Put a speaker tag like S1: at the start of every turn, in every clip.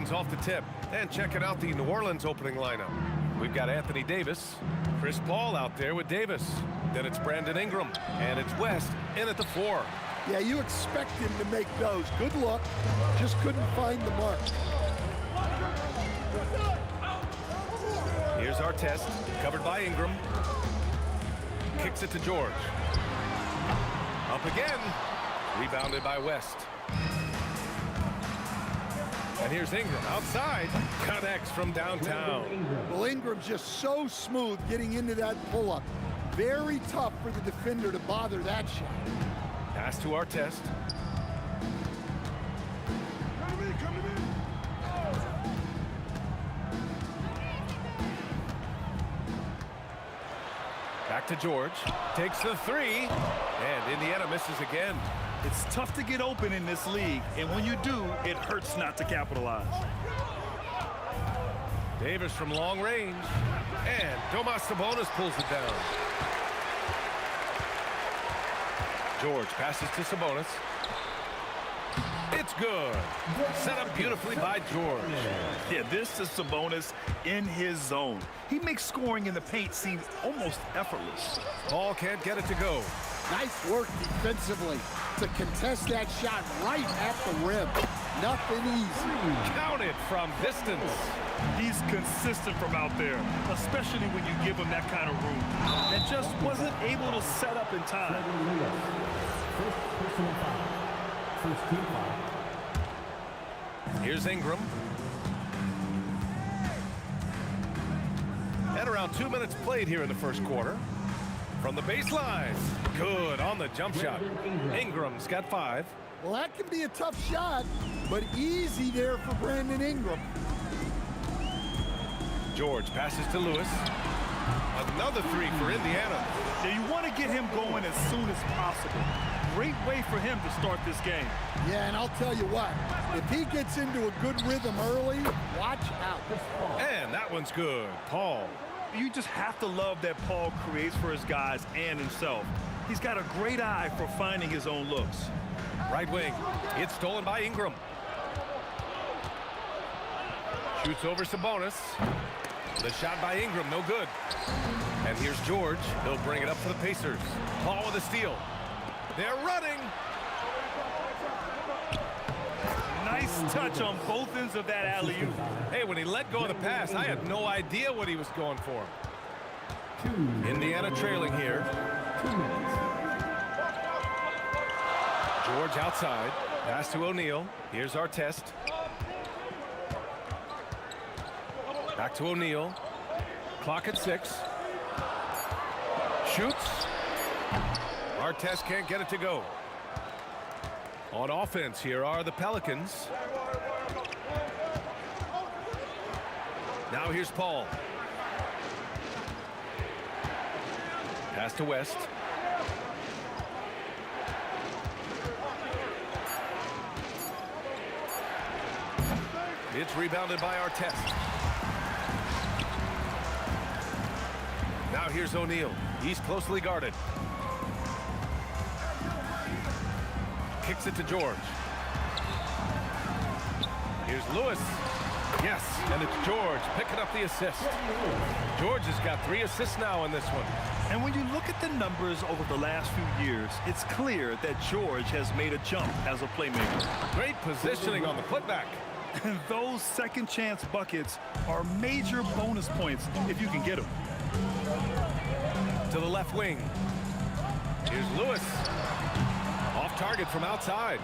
S1: Orleans off the tip. And checking out the New Orleans opening lineup. We've got Anthony Davis, Chris Paul out there with Davis. Then it's Brandon Ingram, and it's West in at the 4.
S2: Yeah, you expect him to make those. Good luck. Just couldn't find the mark.
S1: Here's our test, covered by Ingram. Kicks it to George. Up again. Rebounded by West. And here's Ingram outside. Connects from downtown.
S2: Well, Ingram's just so smooth getting into that pull-up. Very tough for the defender to bother that shot.
S1: Pass to our test. Back to George. Takes the 3. And Indiana misses again.
S3: It's tough to get open in this league, and when you do, it hurts not to capitalize.
S1: Davis from long range. And Domas Sabonis pulls it down. George passes to Sabonis. It's good. Set up beautifully by George.
S3: Yeah, this is Sabonis in his zone. He makes scoring in the paint seem almost effortless.
S1: Ball can't get it to go.
S2: Nice work defensively to contest that shot right at the rim. Nothing easy.
S1: Count it from distance.
S3: He's consistent from out there, especially when you give him that kind of room. And just wasn't able to set up in time.
S1: Here's Ingram. And around 2 minutes played here in the first quarter. From the baseline. Good on the jump shot. Ingram's got 5.
S2: Well, that can be a tough shot, but easy there for Brandon Ingram.
S1: George passes to Lewis. Another 3 for Indiana.
S3: Now you want to get him going as soon as possible. Great way for him to start this game.
S2: Yeah, and I'll tell you what, if he gets into a good rhythm early, watch out.
S1: And that one's good. Paul.
S3: You just have to love that Paul creates for his guys and himself. He's got a great eye for finding his own looks.
S1: Right wing. It's stolen by Ingram. Shoots over Sabonis. The shot by Ingram, no good. And here's George. He'll bring it up for the Pacers. Paul with a steal. They're running.
S3: Nice touch on both ends of that alley-oop.
S1: Hey, when he let go of the pass, I had no idea what he was going for. Indiana trailing here. George outside. Pass to O'Neal. Here's our test. Back to O'Neal. Clock at 6. Shoots. Artest can't get it to go. On offense, here are the Pelicans. Now here's Paul. Pass to West. It's rebounded by Artest. Now here's O'Neal. He's closely guarded. Kicks it to George. Here's Lewis. Yes, and it's George picking up the assist. George has got 3 assists now in this one.
S3: And when you look at the numbers over the last few years, it's clear that George has made a jump as a playmaker.
S1: Great positioning on the putback.
S3: And those second chance buckets are major bonus points if you can get them.
S1: To the left wing. Here's Lewis. Off target from outside.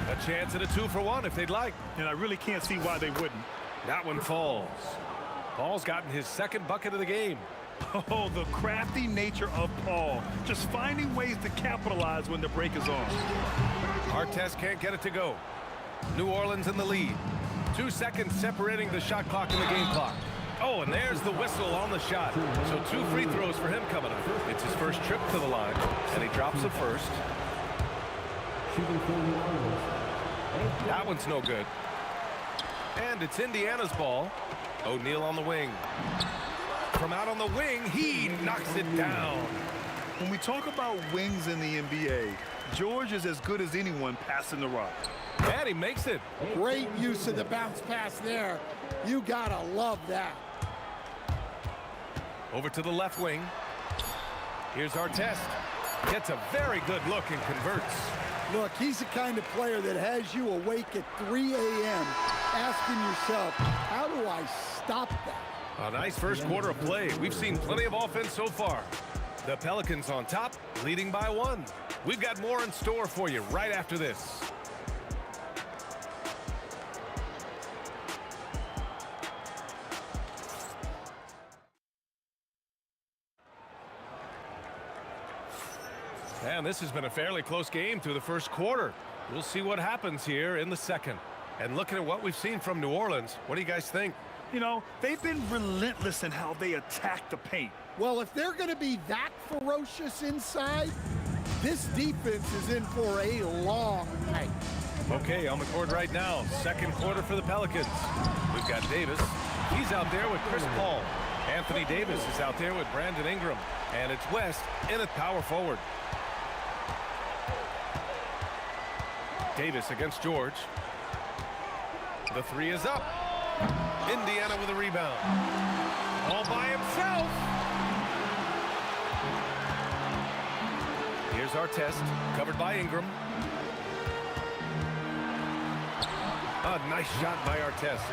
S1: A chance at a 2-for-1 if they'd like.
S3: And I really can't see why they wouldn't.
S1: That one falls. Paul's gotten his second bucket of the game.
S3: Oh, the crafty nature of Paul. Just finding ways to capitalize when the break is on.
S1: Artest can't get it to go. New Orleans in the lead. 2 seconds separating the shot clock and the game clock. Oh, and there's the whistle on the shot. So 2 free throws for him coming up. It's his first trip to the line, and he drops it first. That one's no good. And it's Indiana's ball. O'Neal on the wing. From out on the wing, he knocks it down.
S3: When we talk about wings in the NBA, George is as good as anyone passing the rock.
S1: And he makes it.
S2: Great use of the bounce pass there. You gotta love that.
S1: Over to the left wing. Here's Artest. Gets a very good look and converts.
S2: Look, he's the kind of player that has you awake at 3 a.m. asking yourself, how do I stop that?
S1: A nice first quarter of play. We've seen plenty of offense so far. The Pelicans on top, leading by 1. We've got more in store for you right after this. And this has been a fairly close game through the first quarter. We'll see what happens here in the second. And looking at what we've seen from New Orleans, what do you guys think?
S3: You know, they've been relentless in how they attack the paint.
S2: Well, if they're going to be that ferocious inside, this defense is in for a long night.
S1: Okay, on the court right now, second quarter for the Pelicans. We've got Davis. He's out there with Chris Paul. Anthony Davis is out there with Brandon Ingram. And it's West in at power forward. Davis against George. The 3 is up. Indiana with a rebound. All by himself. Here's Artest, covered by Ingram. A nice shot by Artest.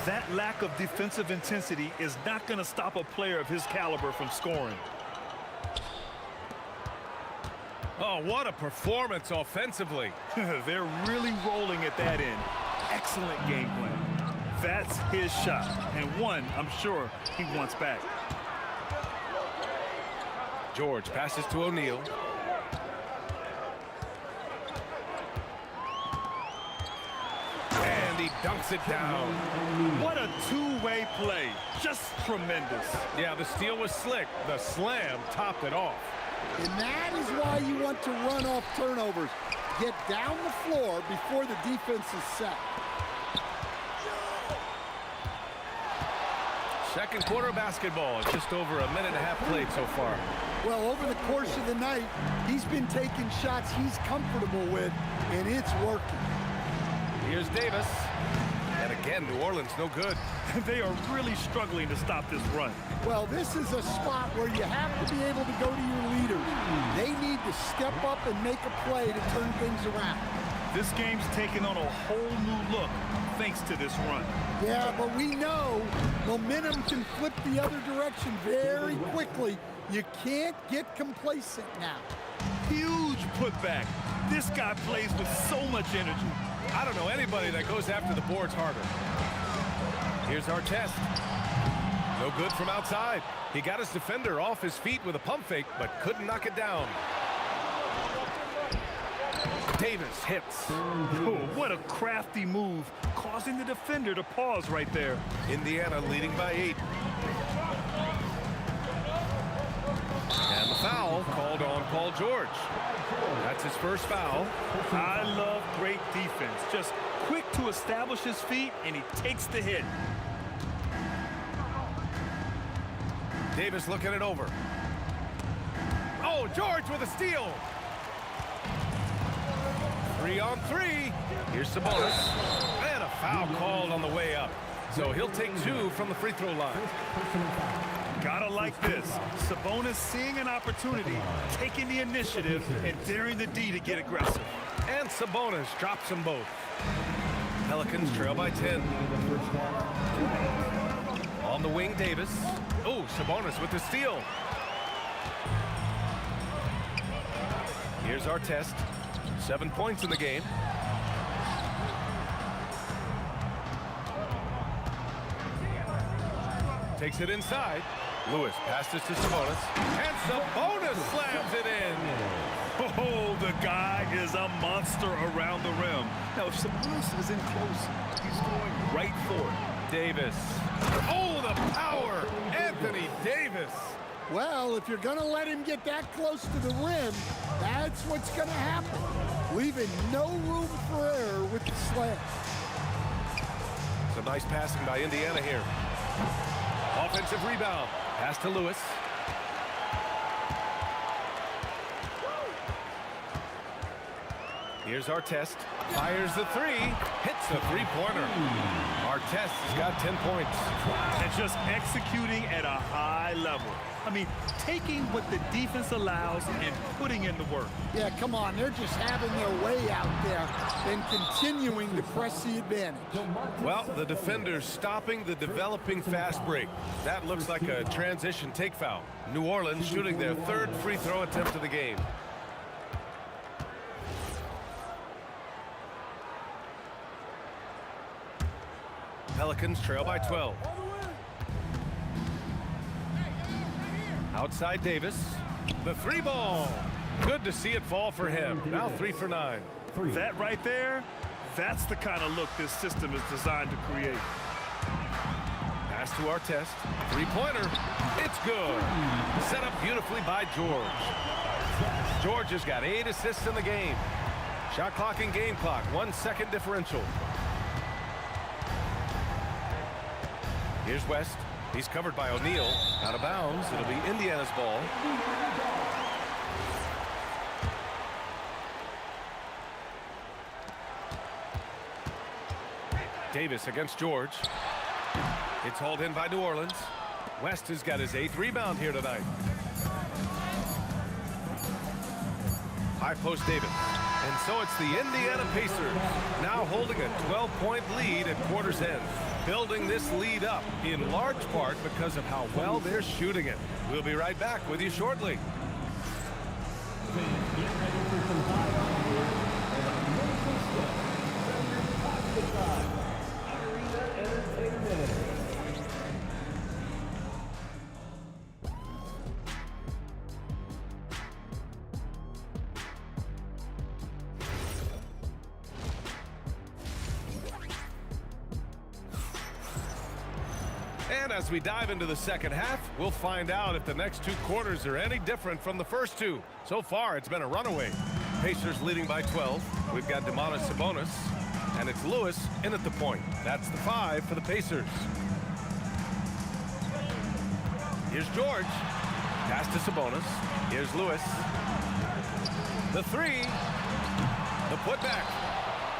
S3: That lack of defensive intensity is not going to stop a player of his caliber from scoring.
S1: Oh, what a performance offensively.
S3: They're really rolling at that end. Excellent game plan. That's his shot, and one I'm sure he wants back.
S1: George passes to O'Neal. And he dunks it down.
S3: What a two-way play. Just tremendous.
S1: Yeah, the steal was slick. The slam topped it off.
S2: And that is why you want to run off turnovers. Get down the floor before the defense is set.
S1: Second quarter basketball. Just over a minute and a half played so far.
S2: Well, over the course of the night, he's been taking shots he's comfortable with, and it's working.
S1: Here's Davis. And again, New Orleans no good.
S3: They are really struggling to stop this run.
S2: Well, this is a spot where you have to be able to go to your leaders. They need to step up and make a play to turn things around.
S3: This game's taken on a whole new look thanks to this run.
S2: Yeah, but we know momentum can flip the other direction very quickly. You can't get complacent now.
S3: Huge putback. This guy plays with so much energy.
S1: I don't know anybody that goes after the boards harder. Here's Artest. No good from outside. He got his defender off his feet with a pump fake, but couldn't knock it down. Davis hits.
S3: Oh, what a crafty move, causing the defender to pause right there.
S1: Indiana leading by 8. And the foul called on Paul George. That's his first foul.
S3: I love great defense. Just quick to establish his feet, and he takes the hit.
S1: Davis looking it over. Oh, George with a steal. 3 on 3. Here's Sabonis. And a foul called on the way up. So he'll take 2 from the free throw line.
S3: Gotta like this. Sabonis seeing an opportunity, taking the initiative, and daring the D to get aggressive.
S1: And Sabonis drops them both. Pelicans trail by 10. On the wing, Davis. Oh, Sabonis with the steal. Here's Artest. 7 points in the game. Takes it inside. Lewis passes to Sabonis. And Sabonis slams it in.
S3: Oh, the guy is a monster around the rim. Now, if Sabonis is in close, he's going right for it.
S1: Davis. Oh, the power. Anthony Davis.
S2: Well, if you're going to let him get that close to the rim, that's what's going to happen. Leaving no room for error with the slam.
S1: Some nice passing by Indiana here. Offensive rebound. Pass to Lewis. Here's Artest. Fires the three. Hits the three-pointer. Artest has got 10 points.
S3: And just executing at a high level. I mean, taking what the defense allows and putting in the work.
S2: Yeah, come on. They're just having their way out there and continuing to press the advantage.
S1: Well, the defender's stopping the developing fast break. That looks like a transition take foul. New Orleans shooting their third free throw attempt of the game. Pelicans trail by 12. Outside Davis. The three ball. Good to see it fall for him. Now 3 for 9.
S3: That right there, that's the kind of look this system is designed to create.
S1: Pass to Artest. Three-pointer. It's good. Set up beautifully by George. George has got 8 assists in the game. Shot clock and game clock. 1 second differential. Here's West. He's covered by O'Neal. Out of bounds. It'll be Indiana's ball. Davis against George. It's hauled in by New Orleans. West has got his 8th rebound here tonight. High post Davis. And so it's the Indiana Pacers now holding a 12-point lead at quarter's end. Building this lead up in large part because of how well they're shooting it. We'll be right back with you shortly. And as we dive into the second half, we'll find out if the next 2 quarters are any different from the first 2. So far, it's been a runaway. Pacers leading by 12. We've got Domantas Sabonis, and it's Lewis in at the point. That's the 5 for the Pacers. Here's George. Pass to Sabonis. Here's Lewis. The 3. The putback.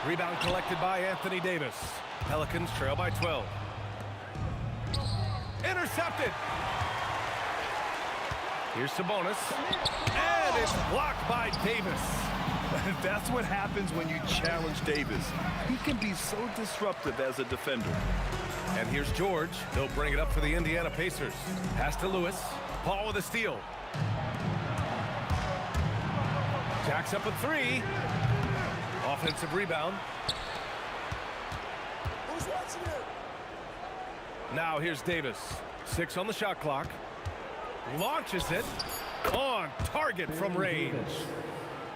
S1: Rebound collected by Anthony Davis. Pelicans trail by 12. Intercepted. Here's Sabonis. And it's blocked by Davis.
S3: That's what happens when you challenge Davis. He can be so disruptive as a defender.
S1: And here's George. He'll bring it up for the Indiana Pacers. Pass to Lewis. Paul with a steal. Jacks up a 3. Offensive rebound.
S2: Who's watching it?
S1: Now here's Davis. 6 on the shot clock. Launches it. On target from range.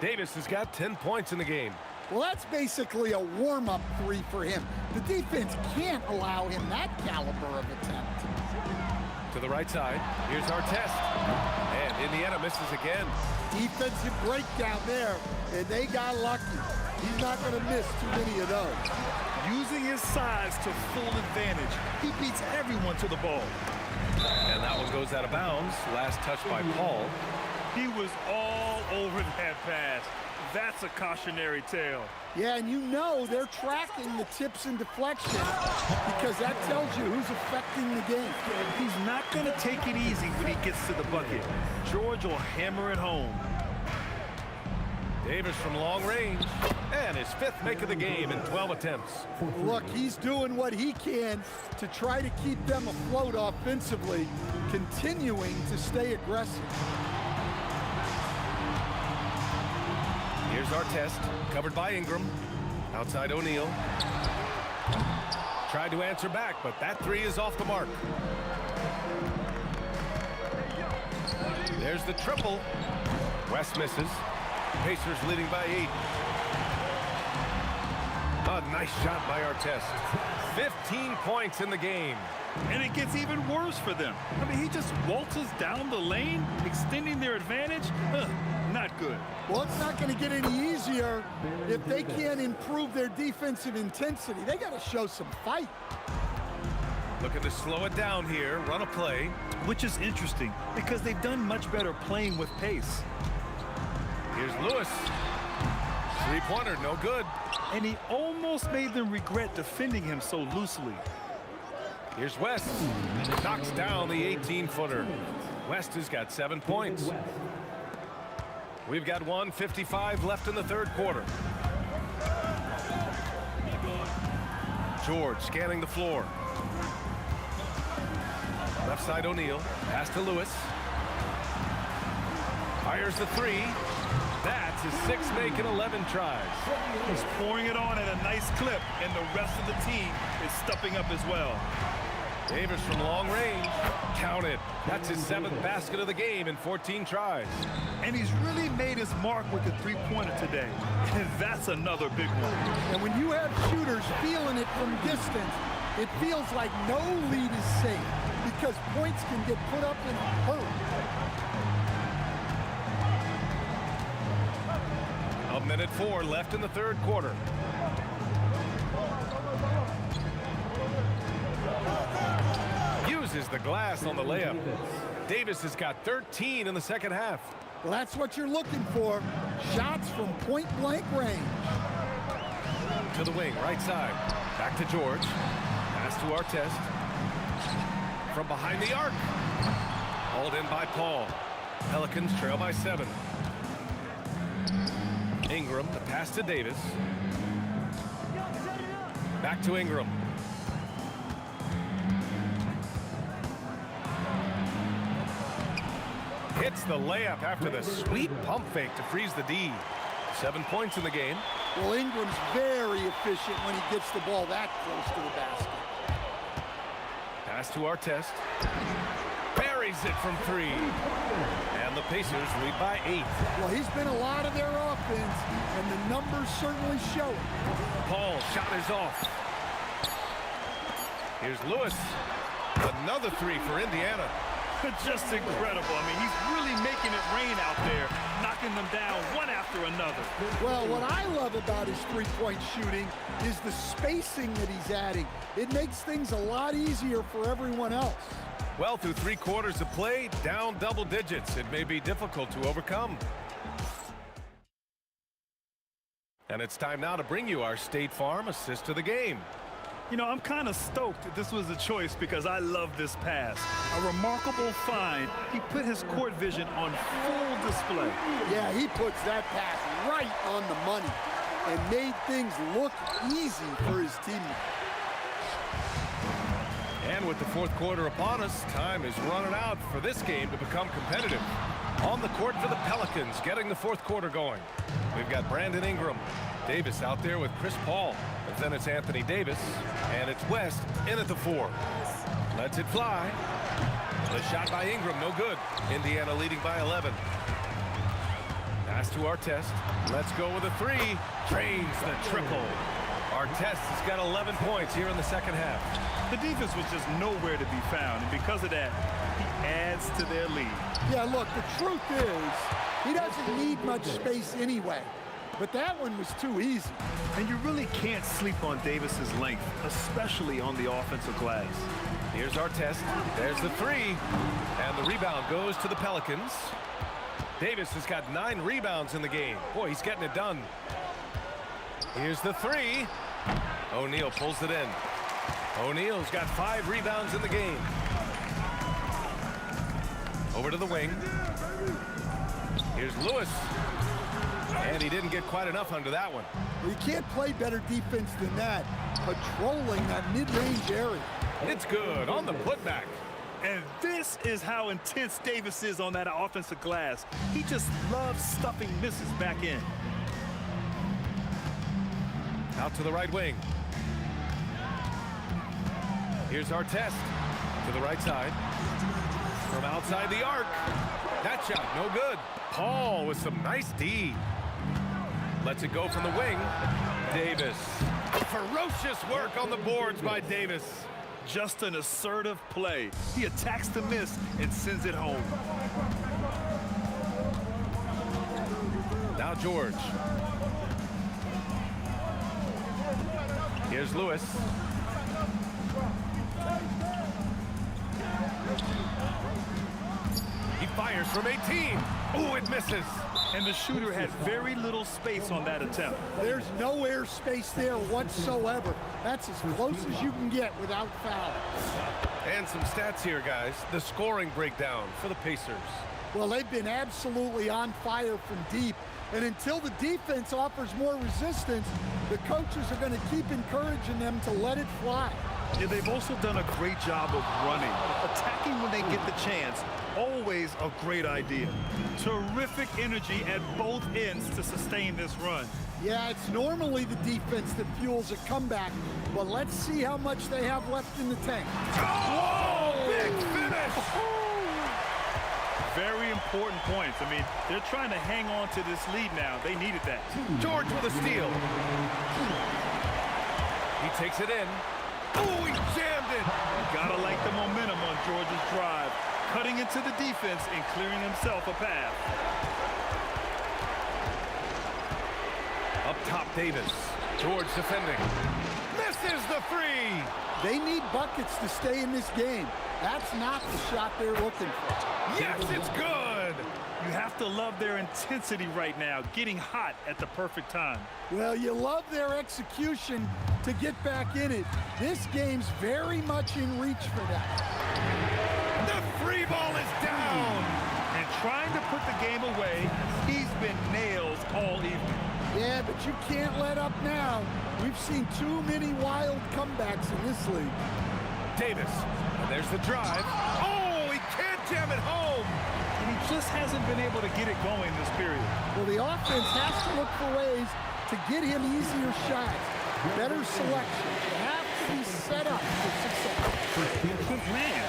S1: Davis has got 10 points in the game.
S2: Well, that's basically a warm-up 3 for him. The defense can't allow him that caliber of attempt.
S1: To the right side. Here's Artest. And Indiana misses again.
S2: Defensive breakdown there, and they got lucky. He's not going to miss too many of those.
S3: Using his size to full advantage, he beats everyone to the ball.
S1: And that one goes out of bounds. Last touch by Paul.
S3: He was all over that pass. That's a cautionary tale.
S2: Yeah, and you know they're tracking the tips and deflections because that tells you who's affecting the game.
S3: He's not going to take it easy when he gets to the bucket. George will hammer it home.
S1: Davis from long range. And his 5th make of the game in 12 attempts.
S2: Look, he's doing what he can to try to keep them afloat offensively, continuing to stay aggressive.
S1: Here's Artest, covered by Ingram. Outside O'Neal. Tried to answer back, but that 3 is off the mark. There's the triple. West misses. Pacers leading by 8. A nice shot by Artest. 15 points in the game.
S3: And it gets even worse for them. I mean, he just waltzes down the lane, extending their advantage. Not good.
S2: Well, it's not going to get any easier if they can't improve their defensive intensity. They got to show some fight.
S1: Looking to slow it down here, run a play.
S3: Which is interesting because they've done much better playing with pace.
S1: Here's Lewis. Three-pointer, no good.
S3: And he almost made them regret defending him so loosely.
S1: Here's West. Knocks down the 18-footer. West has got 7 points. We've got 1:55 left in the third quarter. George scanning the floor. Left side O'Neal. Pass to Lewis. Fires the three. That's his 6 make and 11 tries.
S3: He's pouring it on at a nice clip, and the rest of the team is stepping up as well.
S1: Davis from long range. Count it. That's his 7th basket of the game in 14 tries.
S3: And he's really made his mark with the three-pointer today. And that's another big one.
S2: And when you have shooters feeling it from distance, it feels like no lead is safe because points can get put up in a hurry.
S1: A minute 4 left in the third quarter. Uses the glass on the layup. Davis has got 13 in the second half.
S2: Well, that's what you're looking for. Shots from point-blank range.
S1: To the wing, right side. Back to George. Pass to Artest. From behind the arc. Hauled in by Paul. Pelicans trail by 7. Ingram, the pass to Davis. Back to Ingram. Hits the layup after the sweet pump fake to freeze the D. 7 points in the game.
S2: Well, Ingram's very efficient when he gets the ball that close to the basket.
S1: Pass to Artest. Buries it from 3. And the Pacers lead by 8.
S2: Well, he's been a lot of their offense, and the numbers certainly show it.
S1: Paul shot is off. Here's Lewis. Another 3 for Indiana.
S3: Just incredible. I mean, he's really making it rain out there, knocking them down one after another.
S2: Well, what I love about his three-point shooting is the spacing that he's adding. It makes things a lot easier for everyone else.
S1: Well, through 3 quarters of play, down double digits. It may be difficult to overcome. And it's time now to bring you our State Farm assist of the game.
S3: You know, I'm kind of stoked that this was a choice because I love this pass. A remarkable find. He put his court vision on full display.
S2: Yeah, he puts that pass right on the money and made things look easy for his teammates.
S1: And with the fourth quarter upon us, time is running out for this game to become competitive. On the court for the Pelicans, getting the fourth quarter going. We've got Brandon Ingram. Davis out there with Chris Paul. But then it's Anthony Davis. And it's West in at the 4. Lets it fly. The shot by Ingram, no good. Indiana leading by 11. Pass to Artest. Let's go with a 3. Drains the triple. Artest has got 11 points here in the second half.
S3: The defense was just nowhere to be found, and because of that, he adds to their lead.
S2: Yeah, look, the truth is, he doesn't need much space anyway. But that one was too easy.
S3: And you really can't sleep on Davis's length, especially on the offensive glass.
S1: Here's Artest. There's the 3. And the rebound goes to the Pelicans. Davis has got 9 rebounds in the game. Boy, he's getting it done. Here's the 3. O'Neal pulls it in. O'Neal's got 5 rebounds in the game. Over to the wing. Here's Lewis. And he didn't get quite enough under that one.
S2: You can't play better defense than that, patrolling that mid-range area.
S1: It's good on the putback.
S3: And this is how intense Davis is on that offensive glass. He just loves stuffing misses back in.
S1: Out to the right wing. Here's Artest to the right side. From outside the arc. That shot, no good. Paul with some nice D. Lets it go from the wing. Davis. Ferocious work on the boards by Davis.
S3: Just an assertive play. He attacks the miss and sends it home.
S1: Now George. Here's Lewis. He fires from 18. Ooh, it misses.
S3: and the shooter had very little space on that attempt.
S2: There's no air space there whatsoever. That's as close as you can get without foul.
S1: And some stats here, guys. The scoring breakdown for the Pacers.
S2: Well, they've been absolutely on fire from deep. And until the defense offers more resistance, the coaches are going to keep encouraging them to let it fly.
S3: Yeah, they've also done a great job of running. Attacking when they get the chance, always a great idea. Terrific energy at both ends to sustain this run.
S2: Yeah, it's normally the defense that fuels a comeback, but let's see how much they have left in the tank.
S1: Oh, big finish!
S3: Very important points. I mean, they're trying to hang on to this lead now. They needed that.
S1: George with a steal. He takes it in. Oh, he jammed it!
S3: Gotta like the momentum on George's drive. Cutting into the defense and clearing himself a path.
S1: Up top, Davis. George defending. Misses the three!
S2: They need buckets to stay in this game. That's not the shot they're looking for.
S1: Yes, it's good!
S3: You have to love their intensity right now, getting hot at the perfect time.
S2: Well, you love their execution to get back in it. This game's very much in reach for them.
S1: The free ball is down!
S3: And trying to put the game away, he's been nails all evening.
S2: Yeah, but you can't let up now. We've seen too many wild comebacks in this league.
S1: Davis, and there's the drive. Oh, he can't jam it home!
S3: And he just hasn't been able to get it going this period.
S2: Well, the offense has to look for ways to get him easier shots. Better selection. You have to be set up for success.
S3: Man,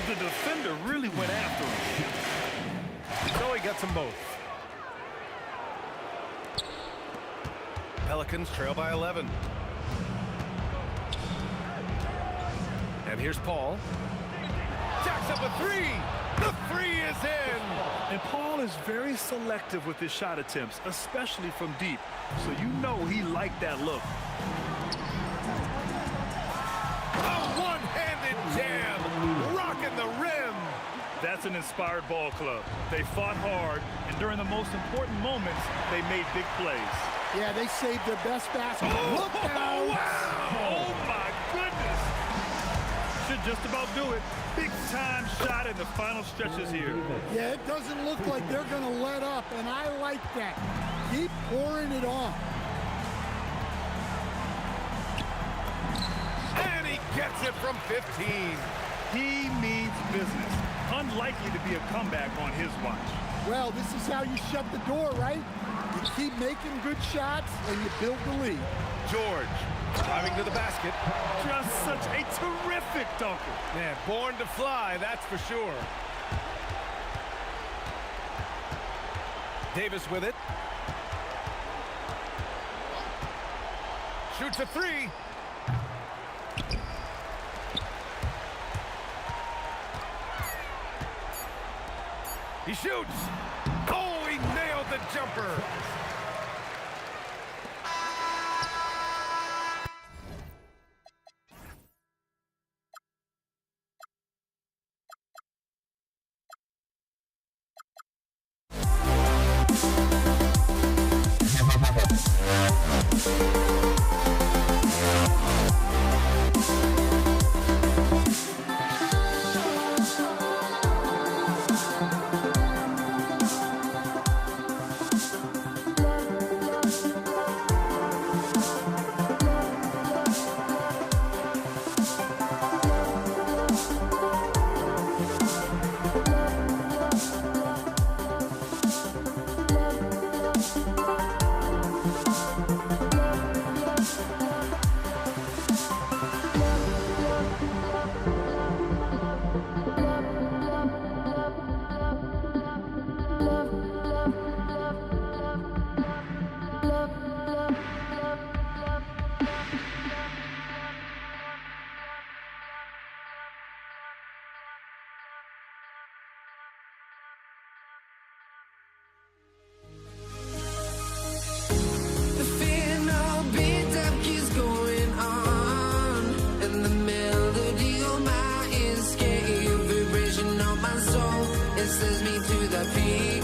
S3: the defender really went after him.
S1: So he gets them both. Pelicans trail by 11. And here's Paul. Jacks up a three. The three is in.
S3: And Paul is very selective with his shot attempts, especially from deep. So you know he liked that look.
S1: A one-handed jam. Rocking the rim.
S3: That's an inspired ball club. They fought hard, and during the most important moments, they made big plays.
S2: Yeah, they saved their best basket. Look out!
S1: Wow.
S3: Oh, my goodness. Should just about do it. Big time shot in the final stretches here.
S2: Yeah, it doesn't look like they're going to let up, and I like that. Keep pouring it on.
S1: And he gets it from 15.
S3: He means business. Unlikely to be a comeback on his watch.
S2: Well, this is how you shut the door, right? You keep making good shots, and you build the lead.
S1: George driving to the basket.
S3: Just such a terrific dunker.
S1: Man, born to fly, that's for sure. Davis with it. Shoots a three. He shoots. Oh, he nailed the jumper.
S4: Says me to the peak.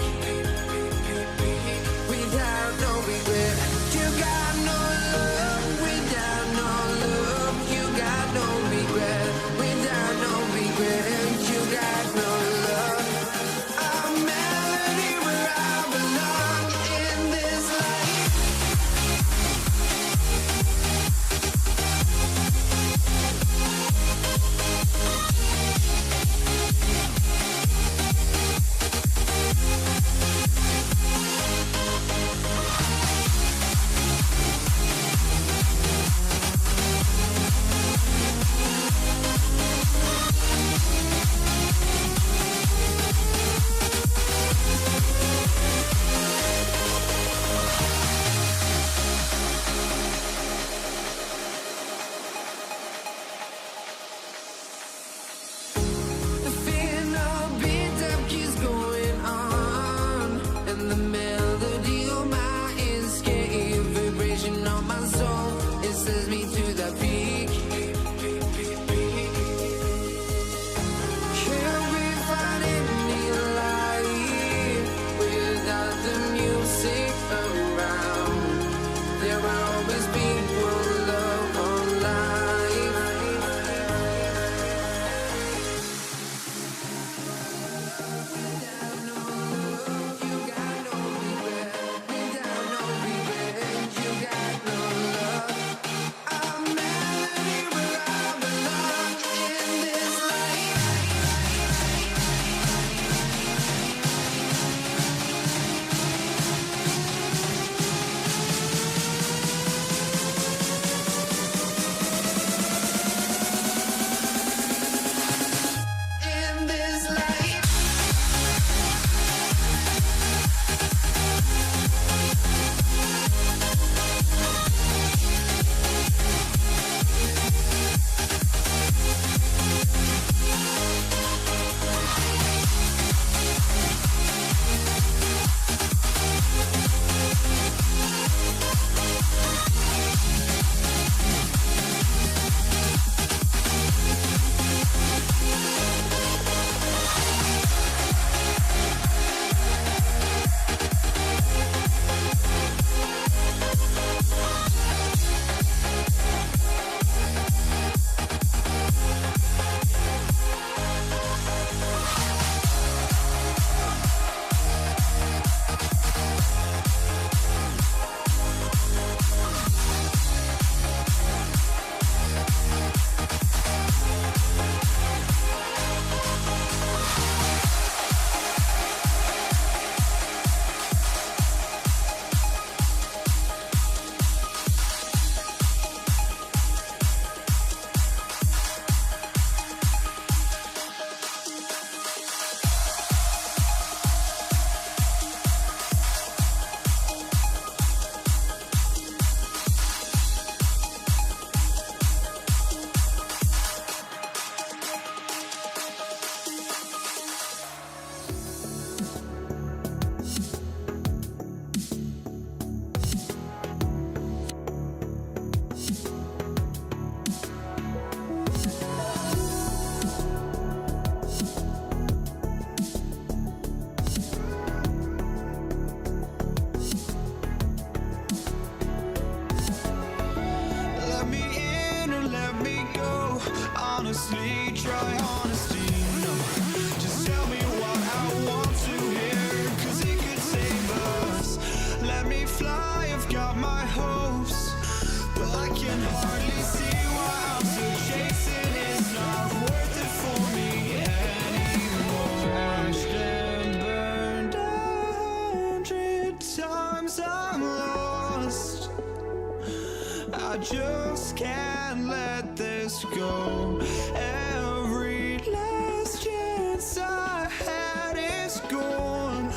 S4: I just can't let this go. Every last chance I had is gone,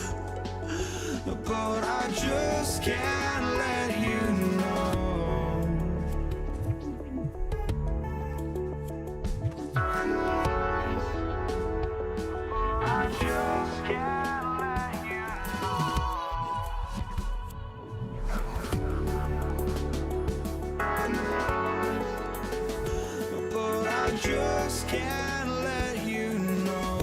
S4: but I just can't let you know. I just can't let you know. But I just can't let you know.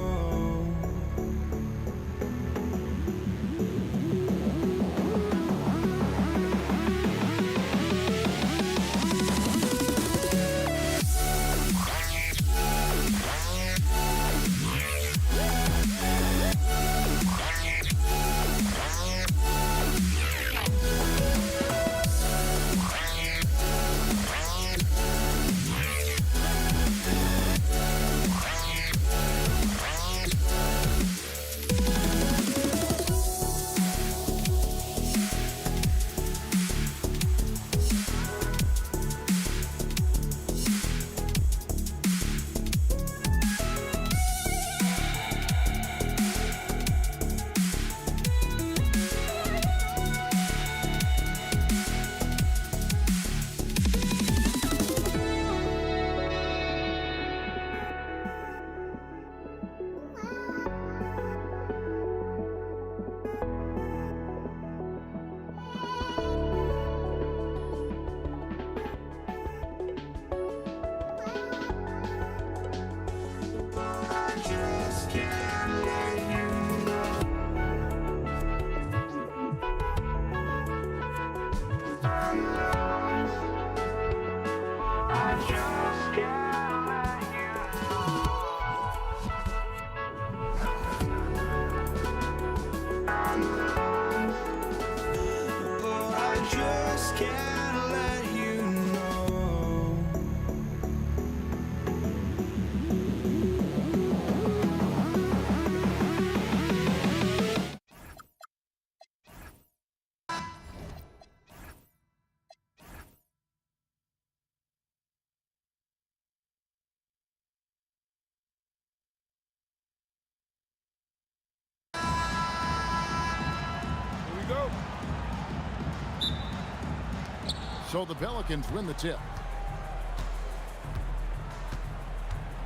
S5: So the Pelicans win the tip.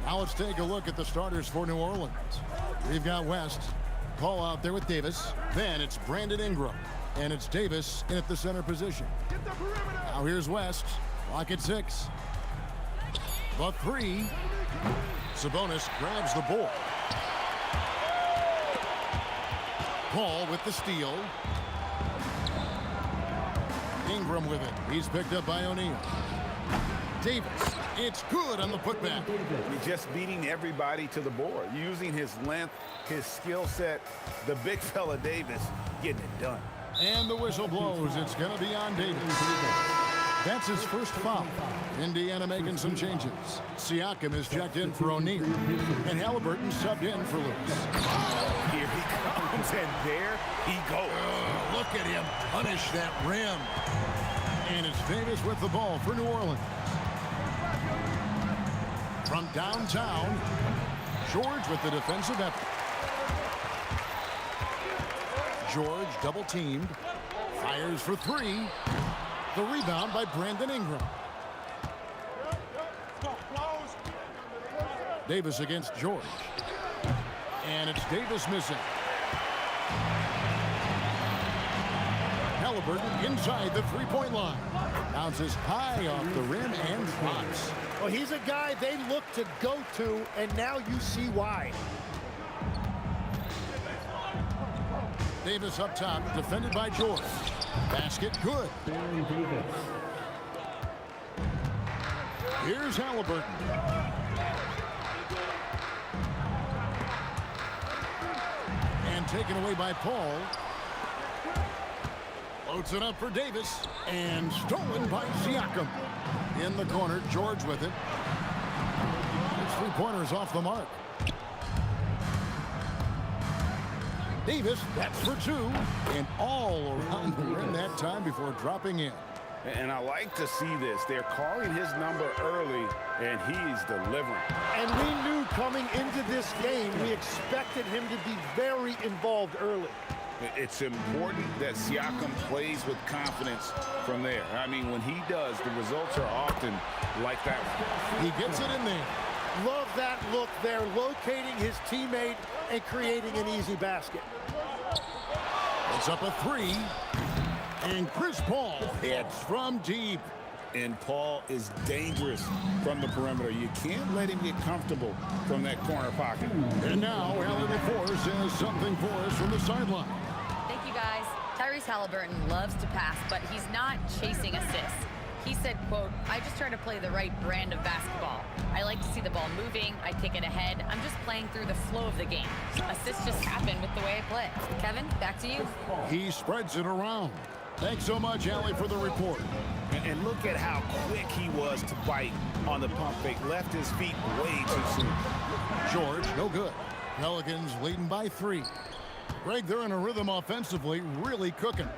S5: Now let's take a look at the starters for New Orleans. We've got West. Paul out there with Davis. Then it's Brandon Ingram. And it's Davis in at the center position. Now here's West. Clock at 6. The 3. Sabonis grabs the board. Paul with the steal. Ingram with it. He's picked up by O'Neal. Davis. It's good on the putback.
S6: He's just beating everybody to the board, using his length, his skill set. The big fella Davis getting it done.
S5: And the whistle blows. It's going to be on Davis. That's his first foul. Indiana making some changes. Siakam is checked in for O'Neal. And Halliburton subbed in for Lewis.
S6: Here he comes, and there he goes.
S5: Look at him punish that rim. And it's Davis with the ball for New Orleans. From downtown, George with the defensive effort. George double teamed. Fires for 3. The rebound by Brandon Ingram. Davis against George. And it's Davis missing. Halliburton inside the three-point line. Bounces high off the rim and drops.
S2: Well, he's a guy they look to go to, and now you see why.
S5: Davis up top, defended by George. Basket good. Here's Halliburton. And taken away by Paul. Loads it up for Davis. And stolen by Siakam. In the corner, George with it. His three-pointer's off the mark. Davis, that's for 2. And all around the rim that time before dropping in.
S6: And I like to see this. They're calling his number early, and he's delivering.
S7: And we knew coming into this game, we expected him to be very involved early.
S6: It's important that Siakam plays with confidence from there. I mean, when he does, the results are often like that one.
S5: He gets it in there.
S7: Love that look there, locating his teammate and creating an easy basket.
S5: It's up a 3. And Chris Paul hits from deep.
S6: And Paul is dangerous from the perimeter. You can't let him get comfortable from that corner pocket.
S5: And now, Allie LaForce has something for us from the sideline.
S8: Thank you, guys. Tyrese Halliburton loves to pass, but he's not chasing assists. He said, quote, "I just try to play the right brand of basketball. I like to see the ball moving. I kick it ahead. I'm just playing through the flow of the game. Assists just happen with the way I play." Kevin, back to you.
S5: He spreads it around. Thanks so much, Allie, for the report.
S6: And look at how quick he was to bite on the pump fake. Left his feet way too soon.
S5: George, no good. Pelicans leading by 3. Greg, they're in a rhythm offensively, really cooking.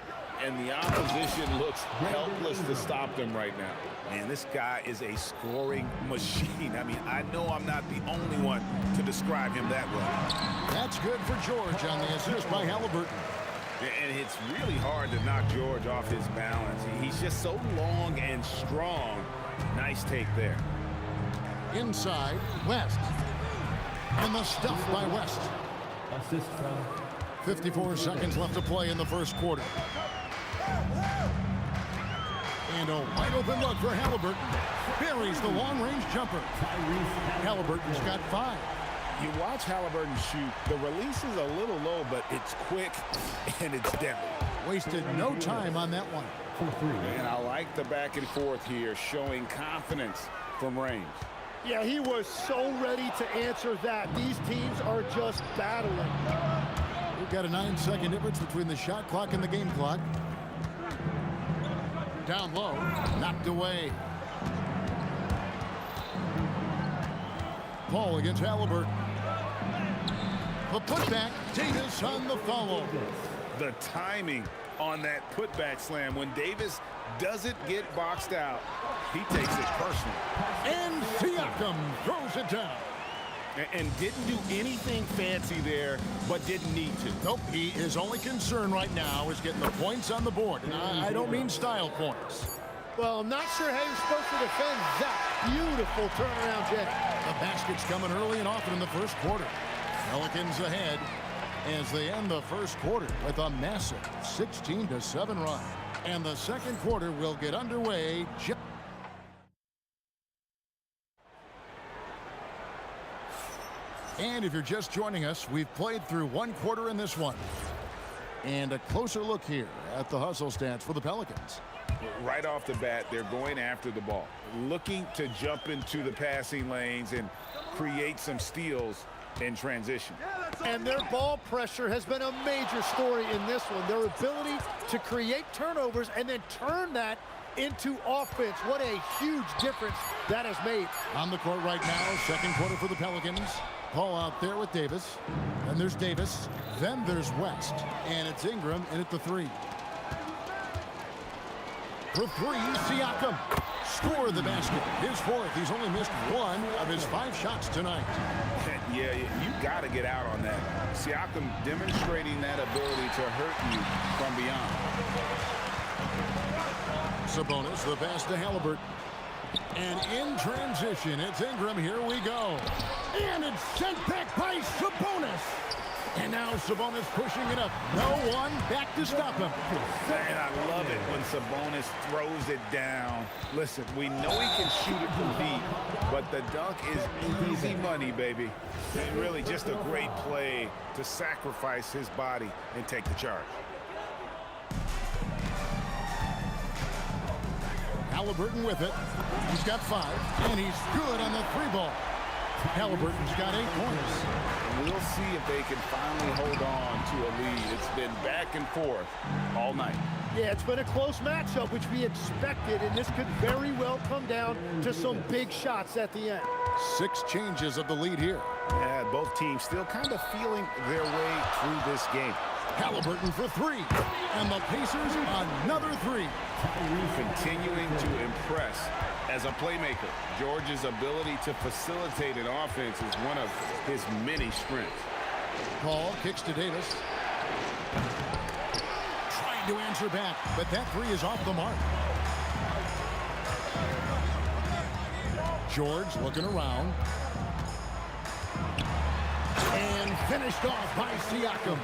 S6: And the opposition looks helpless to stop them right now. Man, this guy is a scoring machine. I mean, I know I'm not the only one to describe him that way.
S5: That's good for George on the assist by Halliburton.
S6: And it's really hard to knock George off his balance. He's just so long and strong. Nice take there.
S5: Inside, West. And the stuff by West. 54 seconds left to play in the first quarter. And a wide open look for Halliburton. Buries the long-range jumper. Halliburton's got 5.
S6: You watch Halliburton shoot. The release is a little low, but it's quick and it's deadly.
S5: Wasted no time on that one.
S6: And I like the back and forth here, showing confidence from range.
S7: Yeah, he was so ready to answer that. These teams are just battling.
S5: We've got a 9-second difference between the shot clock and the game clock. Down low, knocked away. Paul against Halliburton. The putback, Davis on the follow.
S6: The timing on that putback slam. When Davis doesn't get boxed out, he takes it personally.
S5: And Siakam throws it down.
S6: And didn't do anything fancy there, but didn't need to.
S5: Nope, his only concern right now is getting the points on the board. And I don't mean style points.
S7: Well, I'm not sure how you're supposed to defend that. Beautiful turnaround, Jay.
S5: The basket's coming early and often in the first quarter. Pelicans ahead as they end the first quarter with a massive 16-7 run. And the second quarter will get underway. And if you're just joining us, we've played through one quarter in this one. And a closer look here at the hustle stats for the Pelicans.
S6: Right off the bat, they're going after the ball, looking to jump into the passing lanes and create some steals in transition.
S7: And their ball pressure has been a major story in this one. Their ability to create turnovers and then turn that into offense. What a huge difference that has made.
S5: On the court right now, second quarter for the Pelicans. Paul out there with Davis. Then there's Davis. Then there's West. And it's Ingram in at the 3. For 3, Siakam. Score the basket. His 4th. He's only missed 1 of his 5 shots tonight.
S6: Yeah, you got to get out on that. Siakam demonstrating that ability to hurt you from beyond.
S5: Sabonis, the pass to Halliburton. And in transition, it's Ingram. Here we go. And it's sent back by Sabonis. And now Sabonis pushing it up. No one back to stop him.
S6: And I love it when Sabonis throws it down. Listen, we know he can shoot it from deep, but the dunk is easy money, baby. And really just a great play to sacrifice his body and take the charge.
S5: Halliburton with it. He's got 5, and he's good on the 3-ball. Halliburton's got 8 points.
S6: We'll see if they can finally hold on to a lead. It's been back and forth all night.
S7: Yeah, it's been a close matchup, which we expected, and this could very well come down to some big shots at the end.
S5: 6 changes of the lead here.
S6: Yeah, both teams still kind of feeling their way through this game.
S5: Halliburton for three. And the Pacers another three.
S6: Continuing to impress as a playmaker. George's ability to facilitate an offense is one of his many strengths.
S5: Paul kicks to Davis. Trying to answer back, but that three is off the mark. George looking around. And finished off by Siakam.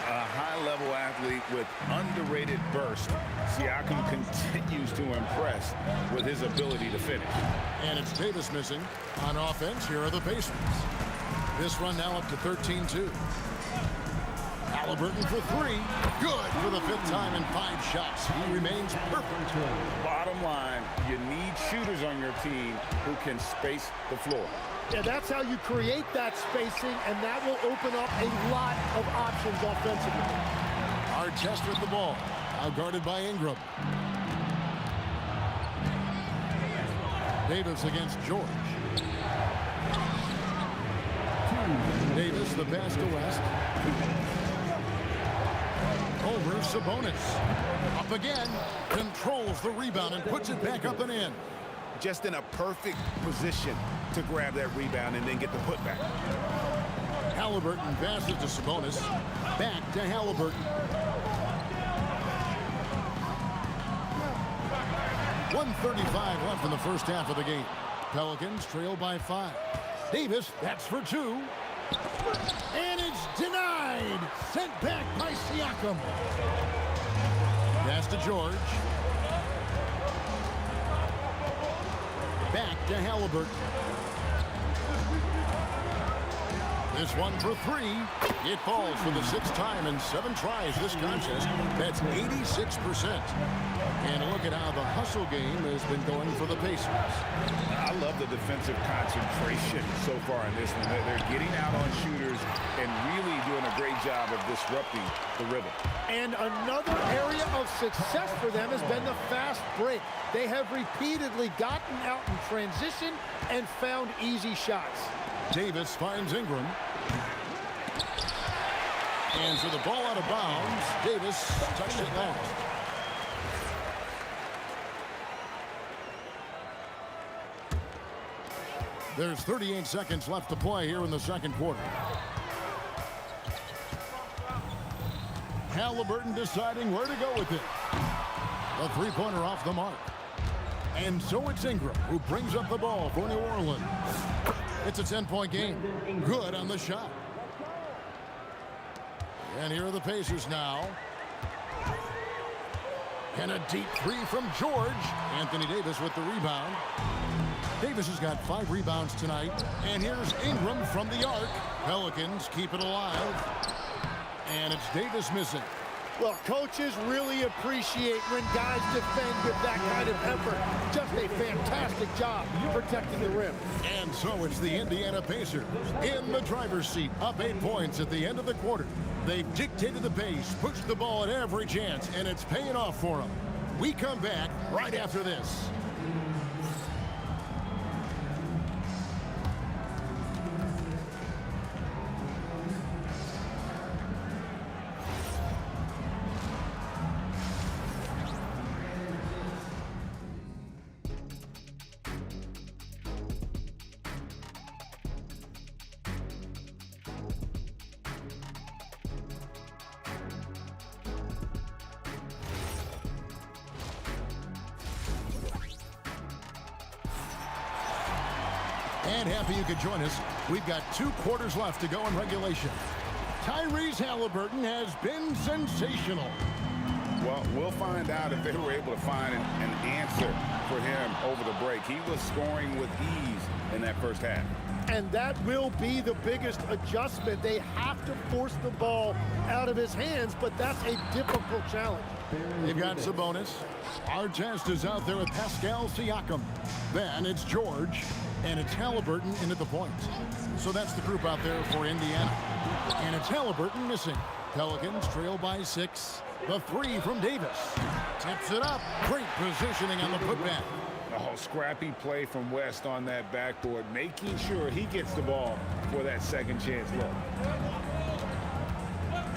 S6: A high-level athlete with underrated burst. Siakam continues to impress with his ability to finish.
S5: And it's Davis missing. On offense, here are the Pacers. This run now up to 13-2. Halliburton for three. Good for the fifth time in 5 shots. He remains perfect.
S6: Bottom line, you need shooters on your team who can space the floor.
S7: Yeah, that's how you create that spacing, and that will open up a lot of options offensively.
S5: Artest with the ball. Now guarded by Ingram. Davis against George. Davis, the pass to West. Over Sabonis. Up again. Controls the rebound and puts it back up and in.
S6: Just in a perfect position to grab that rebound and then get the putback.
S5: Halliburton passes to Sabonis. Back to Halliburton. 1:35 left in the first half of the game. Pelicans trail by 5. Davis, that's for 2. And it's denied. Sent back by Siakam. Pass to George. Back to Halliburton. This one for 3. It falls for the 6th time in 7 tries this contest. That's 86%. And look at how the hustle game has been going for the Pacers.
S6: I love the defensive concentration so far in this one. They're getting out on shooters and really doing a great job of disrupting the rhythm.
S7: And another area of success for them has been the fast break. They have repeatedly gotten out in transition and found easy shots.
S5: Davis finds Ingram. And for the ball out of bounds, Davis touched it last. There's 38 seconds left to play here in the second quarter. Halliburton deciding where to go with it. A three-pointer off the mark. And so it's Ingram who brings up the ball for New Orleans. It's a 10-point game. Good on the shot. And here are the Pacers now. And a deep three from George. Anthony Davis with the rebound. Davis has got 5 rebounds tonight. And here's Ingram from the arc. Pelicans keep it alive. And it's Davis missing.
S7: Well, coaches really appreciate when guys defend with that kind of effort. Just a fantastic job protecting the rim.
S5: And so it's the Indiana Pacers in the driver's seat, up 8 points at the end of the quarter. They've dictated the pace, pushed the ball at every chance, and it's paying off for them. We come back right after this. And happy you could join us. We've got 2 quarters left to go in regulation. Tyrese Halliburton has been sensational.
S6: Well, we'll find out if they were able to find an answer for him over the break. He was scoring with ease in that first half.
S7: And that will be the biggest adjustment. They have to force the ball out of his hands, but that's a difficult challenge.
S5: They've got Sabonis. Artest is out there with Pascal Siakam. Then it's George. And it's Halliburton in at the point. So that's the group out there for Indiana. And it's Halliburton missing. Pelicans trail by 6. The 3 from Davis. Tips it up. Great positioning on the putback.
S6: Oh, scrappy play from West on that backboard, making sure he gets the ball for that second chance look.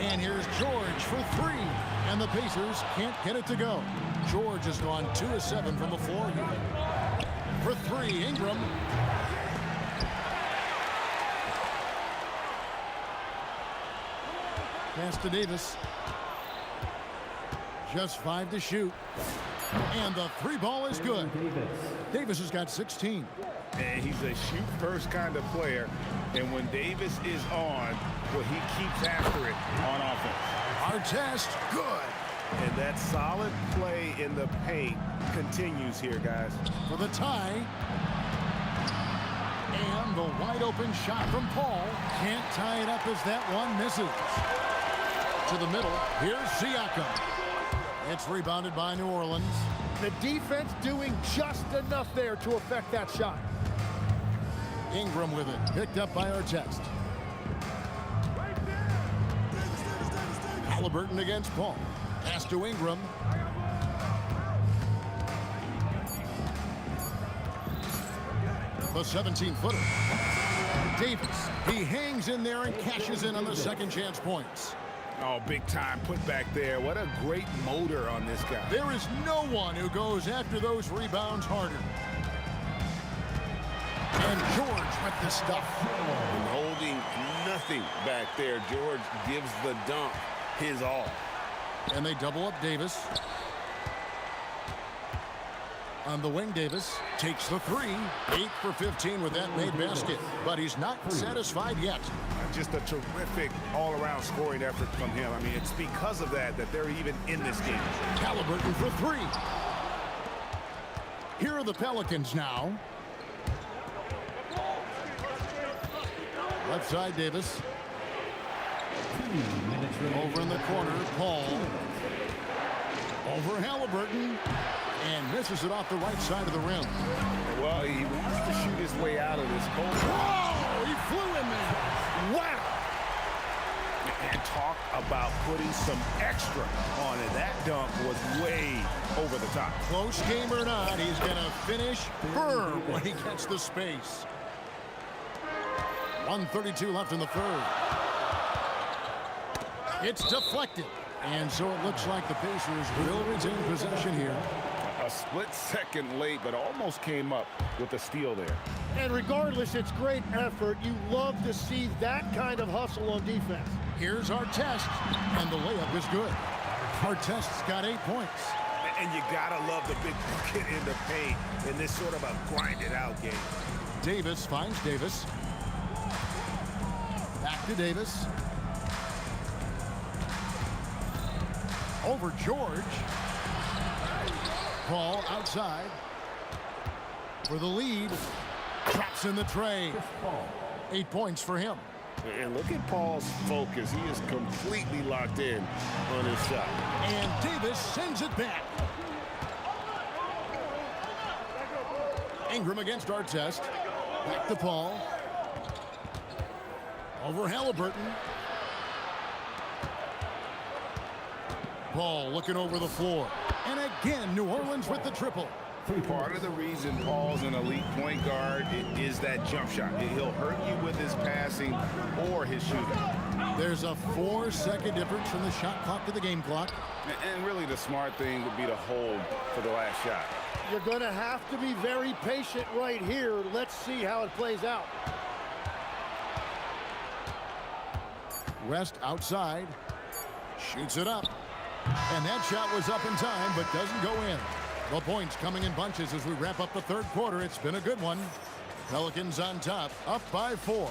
S5: And here's George for three. And the Pacers can't get it to go. George has gone 2 of 7 from the floor here. For three, Ingram. Pass to Davis. Just 5 to shoot. And the three ball is good. Davis has got 16.
S6: And he's a shoot-first kind of player. And when Davis is on, well, he keeps after it on offense.
S5: Artest, good.
S6: And that solid play in the paint continues here, guys.
S5: For the tie. And the wide open shot from Paul. Can't tie it up as that one misses. To the middle. Here's Siakam. It's rebounded by New Orleans.
S7: The defense doing just enough there to affect that shot.
S5: Ingram with it. Picked up by Artest. Halliburton against Paul. Pass to Ingram. The 17-footer. Davis. He hangs in there and cashes in on the second chance points.
S6: Oh, big time put back there. What a great motor on this guy.
S5: There is no one who goes after those rebounds harder. And George with the stuff.
S6: And holding nothing back there. George gives the dunk his all.
S5: And they double up Davis. On the wing, Davis takes the three. 8 for 15 with that made basket. But he's not satisfied yet.
S6: Just a terrific all-around scoring effort from him. I mean, it's because of that they're even in this game.
S5: Halliburton for three. Here are the Pelicans now. Left side, Davis. Over in the corner, Paul. Over Halliburton. And misses it off the right side of the rim.
S6: Well, he wants to shoot his way out of this cold.
S5: Whoa! He flew in there.
S6: Wow! And talk about putting some extra on it. That dunk was way over the top.
S5: Close game or not, he's going to finish firm when he gets the space. 1:32 left in the third. It's deflected. And so it looks like the Pacers will retain possession here.
S6: A split second late, but almost came up with a steal there.
S7: And regardless, it's great effort. You love to see that kind of hustle on defense.
S5: Here's Artest, and the layup is good. Artest's got 8 points.
S6: And you gotta love the big bucket in the paint in this sort of a grind-it-out game.
S5: Davis finds Davis. Back to Davis. Over George. Paul outside. For the lead. Drops in the tray. 8 points for him.
S6: And look at Paul's focus. He is completely locked in on his shot.
S5: And Davis sends it back. Ingram against Artest. Back to Paul. Over Halliburton. Paul looking over the floor. And again, New Orleans with the triple.
S6: Part of the reason Paul's an elite point guard is that jump shot. He'll hurt you with his passing or his shooting.
S5: There's a 4-second difference from the shot clock to the game clock.
S6: And really the smart thing would be to hold for the last shot.
S7: You're going to have to be very patient right here. Let's see how it plays out.
S5: West outside. Shoots it up. And that shot was up in time, but doesn't go in. The points coming in bunches as we wrap up the third quarter. It's been a good one. Pelicans on top, up by 4.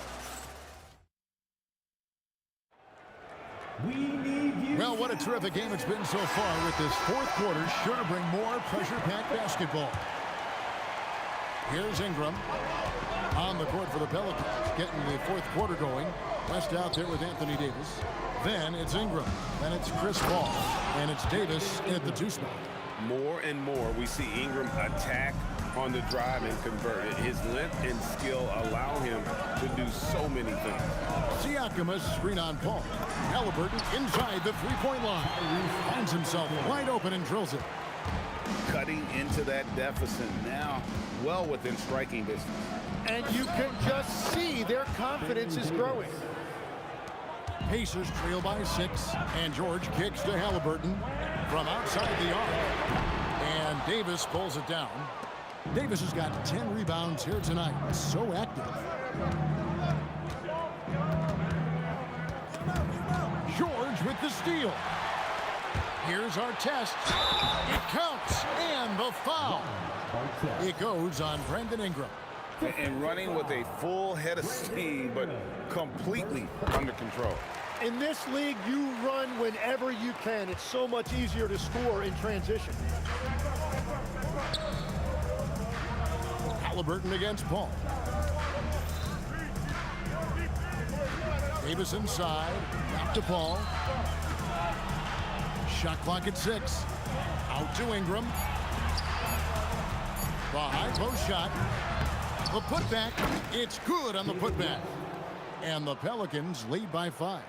S5: Well, what a terrific game it's been so far, with this fourth quarter sure to bring more pressure-packed basketball. Here's Ingram on the court for the Pelicans, getting the fourth quarter going. West out there with Anthony Davis. Then it's Ingram. Then it's Chris Paul. And it's Davis in at the 2 spot.
S6: More and more we see Ingram attack on the drive and convert. His length and skill allow him to do so many things.
S5: Siakam a screen on Paul. Halliburton inside the 3-point line. Finds himself wide open and drills it.
S6: Cutting into that deficit now, well within striking distance.
S7: And you can just see their confidence is growing.
S5: Pacers trail by 6, and George kicks to Halliburton from outside the arc. And Davis pulls it down. Davis has got 10 rebounds here tonight. So active. George with the steal. Here's our test. It counts, and the foul. It goes on Brandon Ingram.
S6: And running with a full head of steam, but completely under control.
S7: In this league, you run whenever you can. It's so much easier to score in transition.
S5: Halliburton against Paul. Davis inside. Out to Paul. Shot clock at 6. Out to Ingram. The high post shot. The putback. It's good on the putback. And the Pelicans lead by 5.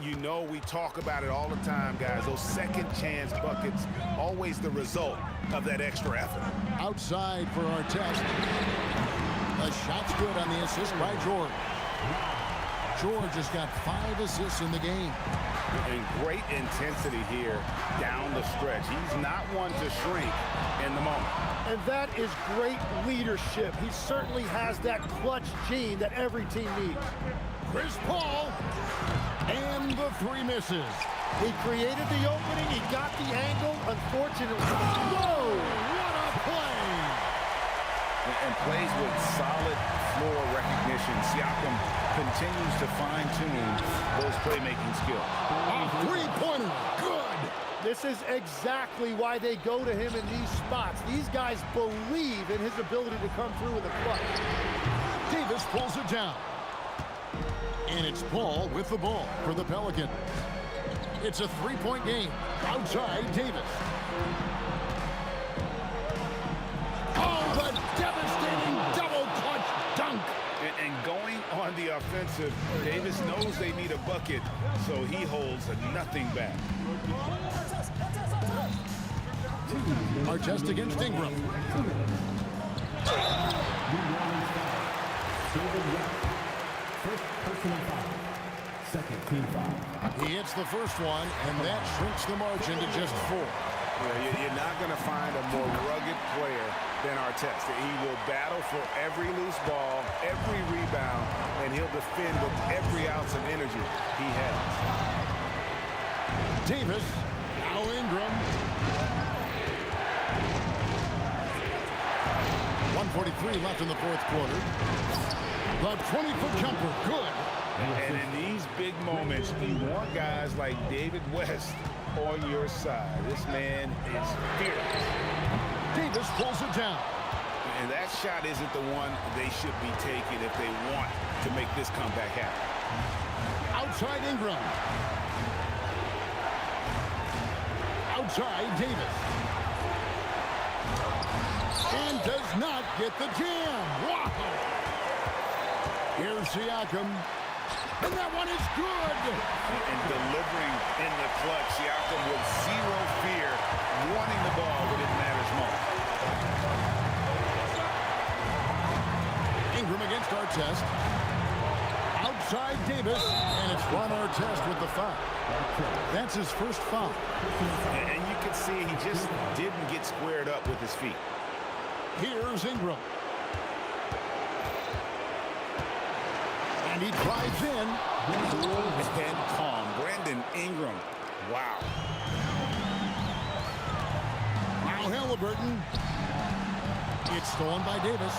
S6: You know, we talk about it all the time, guys. Those second chance buckets, always the result of that extra effort.
S5: Outside for our test. The shot's good on the assist by George. George has got 5 assists in the game.
S6: And great intensity here down the stretch. He's not one to shrink in the moment.
S7: And that is great leadership. He certainly has that clutch gene that every team needs.
S5: Chris Paul. And the 3 misses.
S7: He created the opening. He got the angle. Unfortunately. Whoa!
S5: What a play!
S6: And plays with solid floor recognition. Siakam continues to fine-tune those playmaking skills.
S5: A 3-pointer. Good.
S7: This is exactly why they go to him in these spots. These guys believe in his ability to come through in the clutch.
S5: Davis pulls it down. And it's Paul with the ball for the Pelicans. It's a 3-point game. Outside, Davis. Oh, the devastating double clutch dunk.
S6: And going on the offensive, Davis knows they need a bucket, so he holds a nothing back.
S5: Our test against Ingram.
S9: Second team foul.
S5: He hits the first one, and that shrinks the margin to just 4.
S6: You're not going to find a more rugged player than Artest. He will battle for every loose ball, every rebound, and he'll defend with every ounce of energy he has.
S5: Davis, now Ingram. 1:43 left in the 4th quarter. The 20-foot jumper, good.
S6: And in these big moments, you want guys like David West on your side. This man is fearless.
S5: Davis pulls it down.
S6: And that shot isn't the one they should be taking if they want to make this comeback happen.
S5: Outside Ingram. Outside Davis. And does not get the jam. Wow. Here's Siakam. And that one is good.
S6: And delivering in the clutch, Siakam with zero fear, wanting the ball when it matters most.
S5: Ingram against Artest. Outside Davis. And it's Ron Artest with the foul. That's his first foul.
S6: And you can see he just didn't get squared up with his feet.
S5: Here's Ingram. And he drives in.
S6: And calm. Brandon Ingram. Wow.
S5: Now Halliburton. It's stolen by Davis.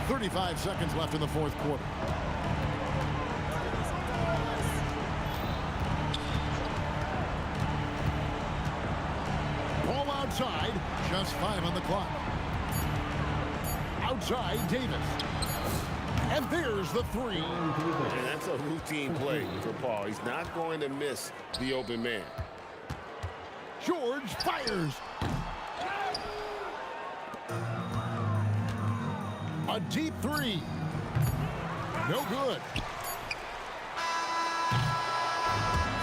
S5: 35 seconds left in the 4th quarter. Ball outside. Just 5 on the clock. Outside Davis. And there's the 3.
S10: And that's a routine play for Paul. He's not going to miss the open man.
S5: George fires. A deep 3. No good.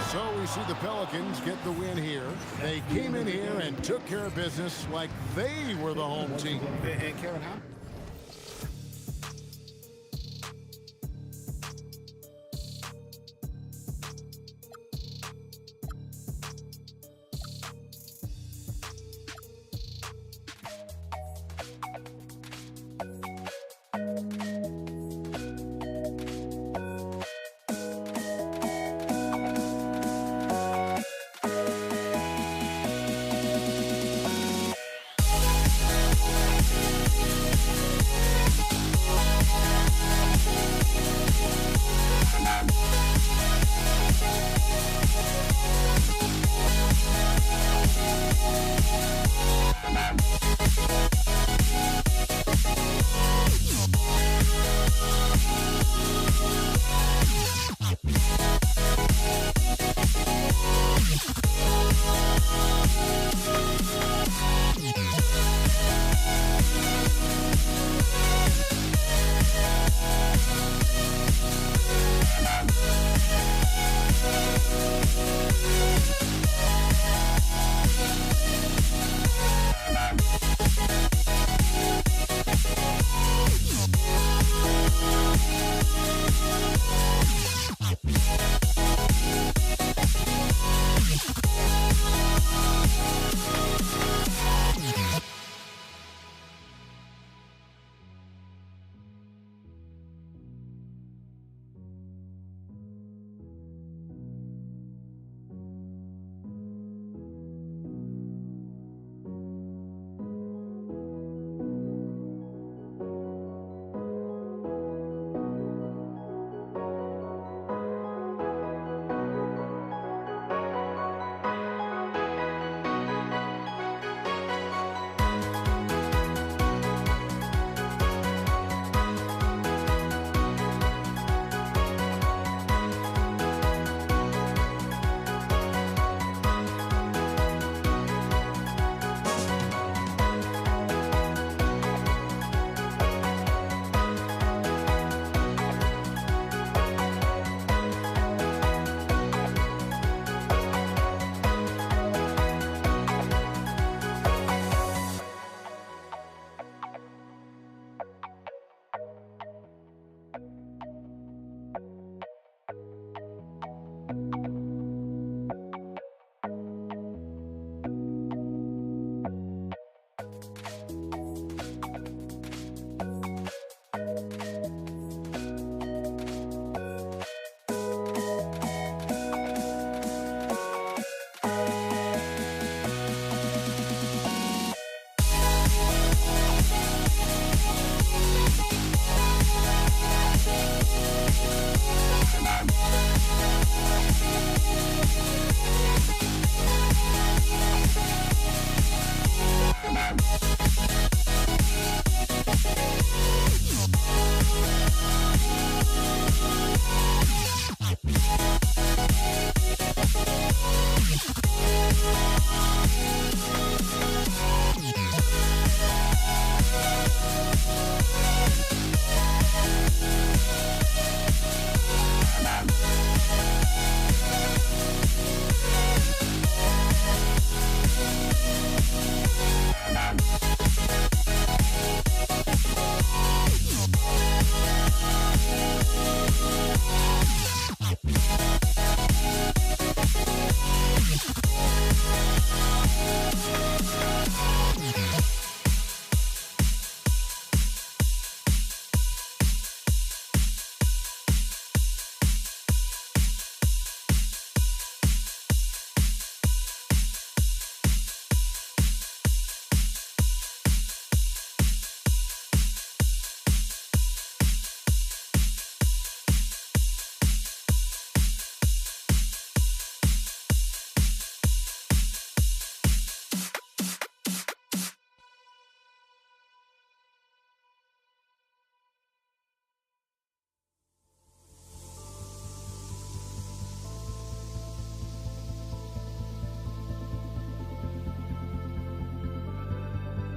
S5: So we see the Pelicans get the win here. They came in here and took care of business like they were the home team.
S6: And Kevin, how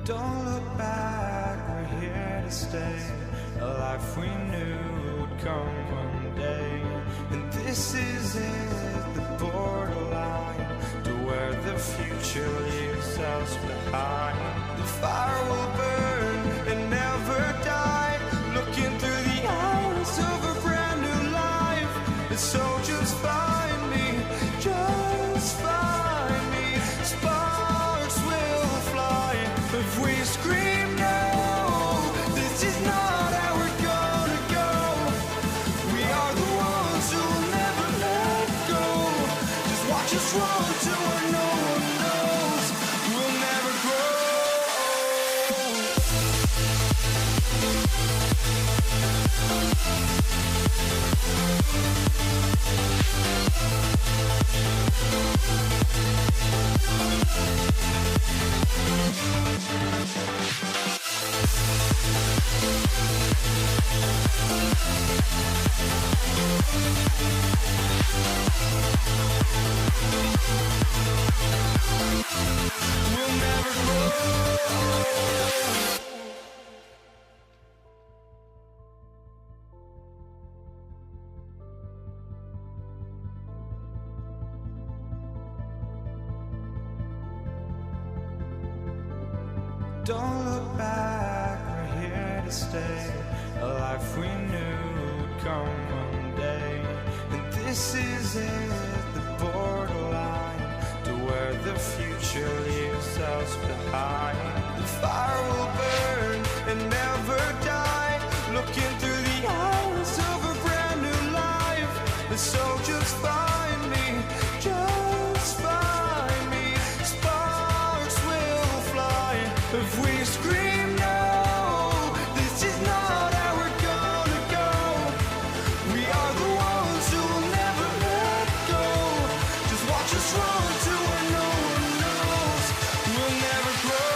S4: Don't look back, we're here to stay. A life we knew would come one day. And this is it, the borderline to where the future leaves us behind. The fire will burn and never die, looking through the eyes of a brand new life. And so just find me, just find me. Sparks will fly if we scream no. This is not how we're gonna go. We are the ones who will never let go. Just watch us run to where no one knows. We'll never grow. We'll never grow. Don't look back, we're here to stay. A life we knew would come one day. And this is it, the borderline to where the future leaves us behind. The fire will burn and never die, looking through the eyes of a brand new life. And so just find me, just find me. Sparks will fly if we scream no. This is not how we're gonna go. We are the ones who will never let go. Just watch us run to where no one knows. We'll never grow.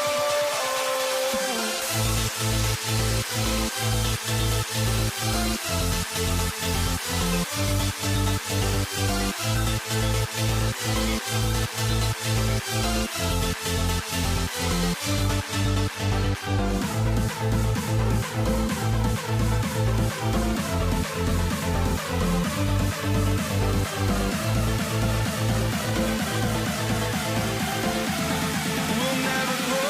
S4: We'll never grow.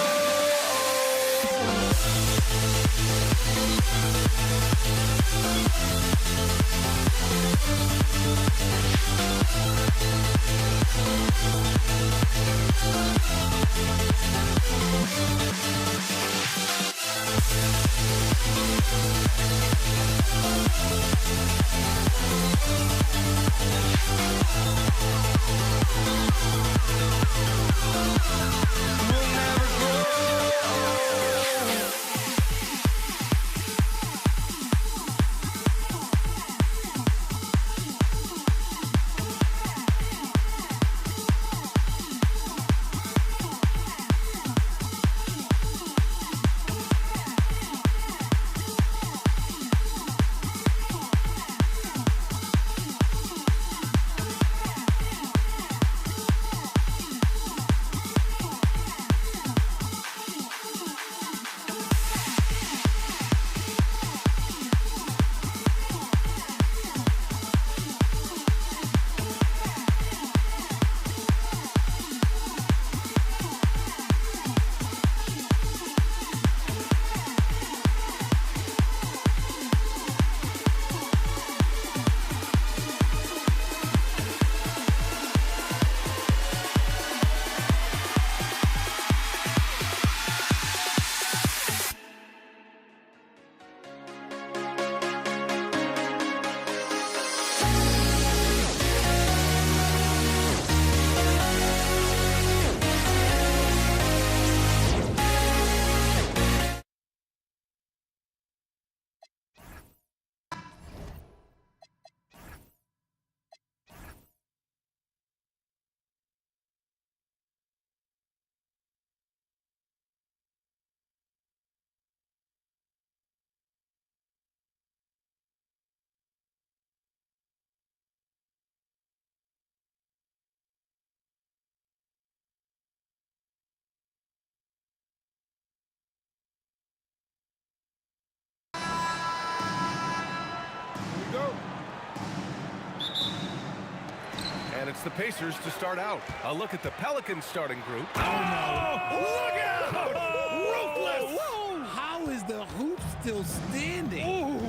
S4: We'll never grow.
S1: And it's the Pacers to start out. A look at the Pelicans starting group.
S9: Oh, no.
S1: Look out! Ruthless!
S9: How is the hoop still standing?
S3: Ooh.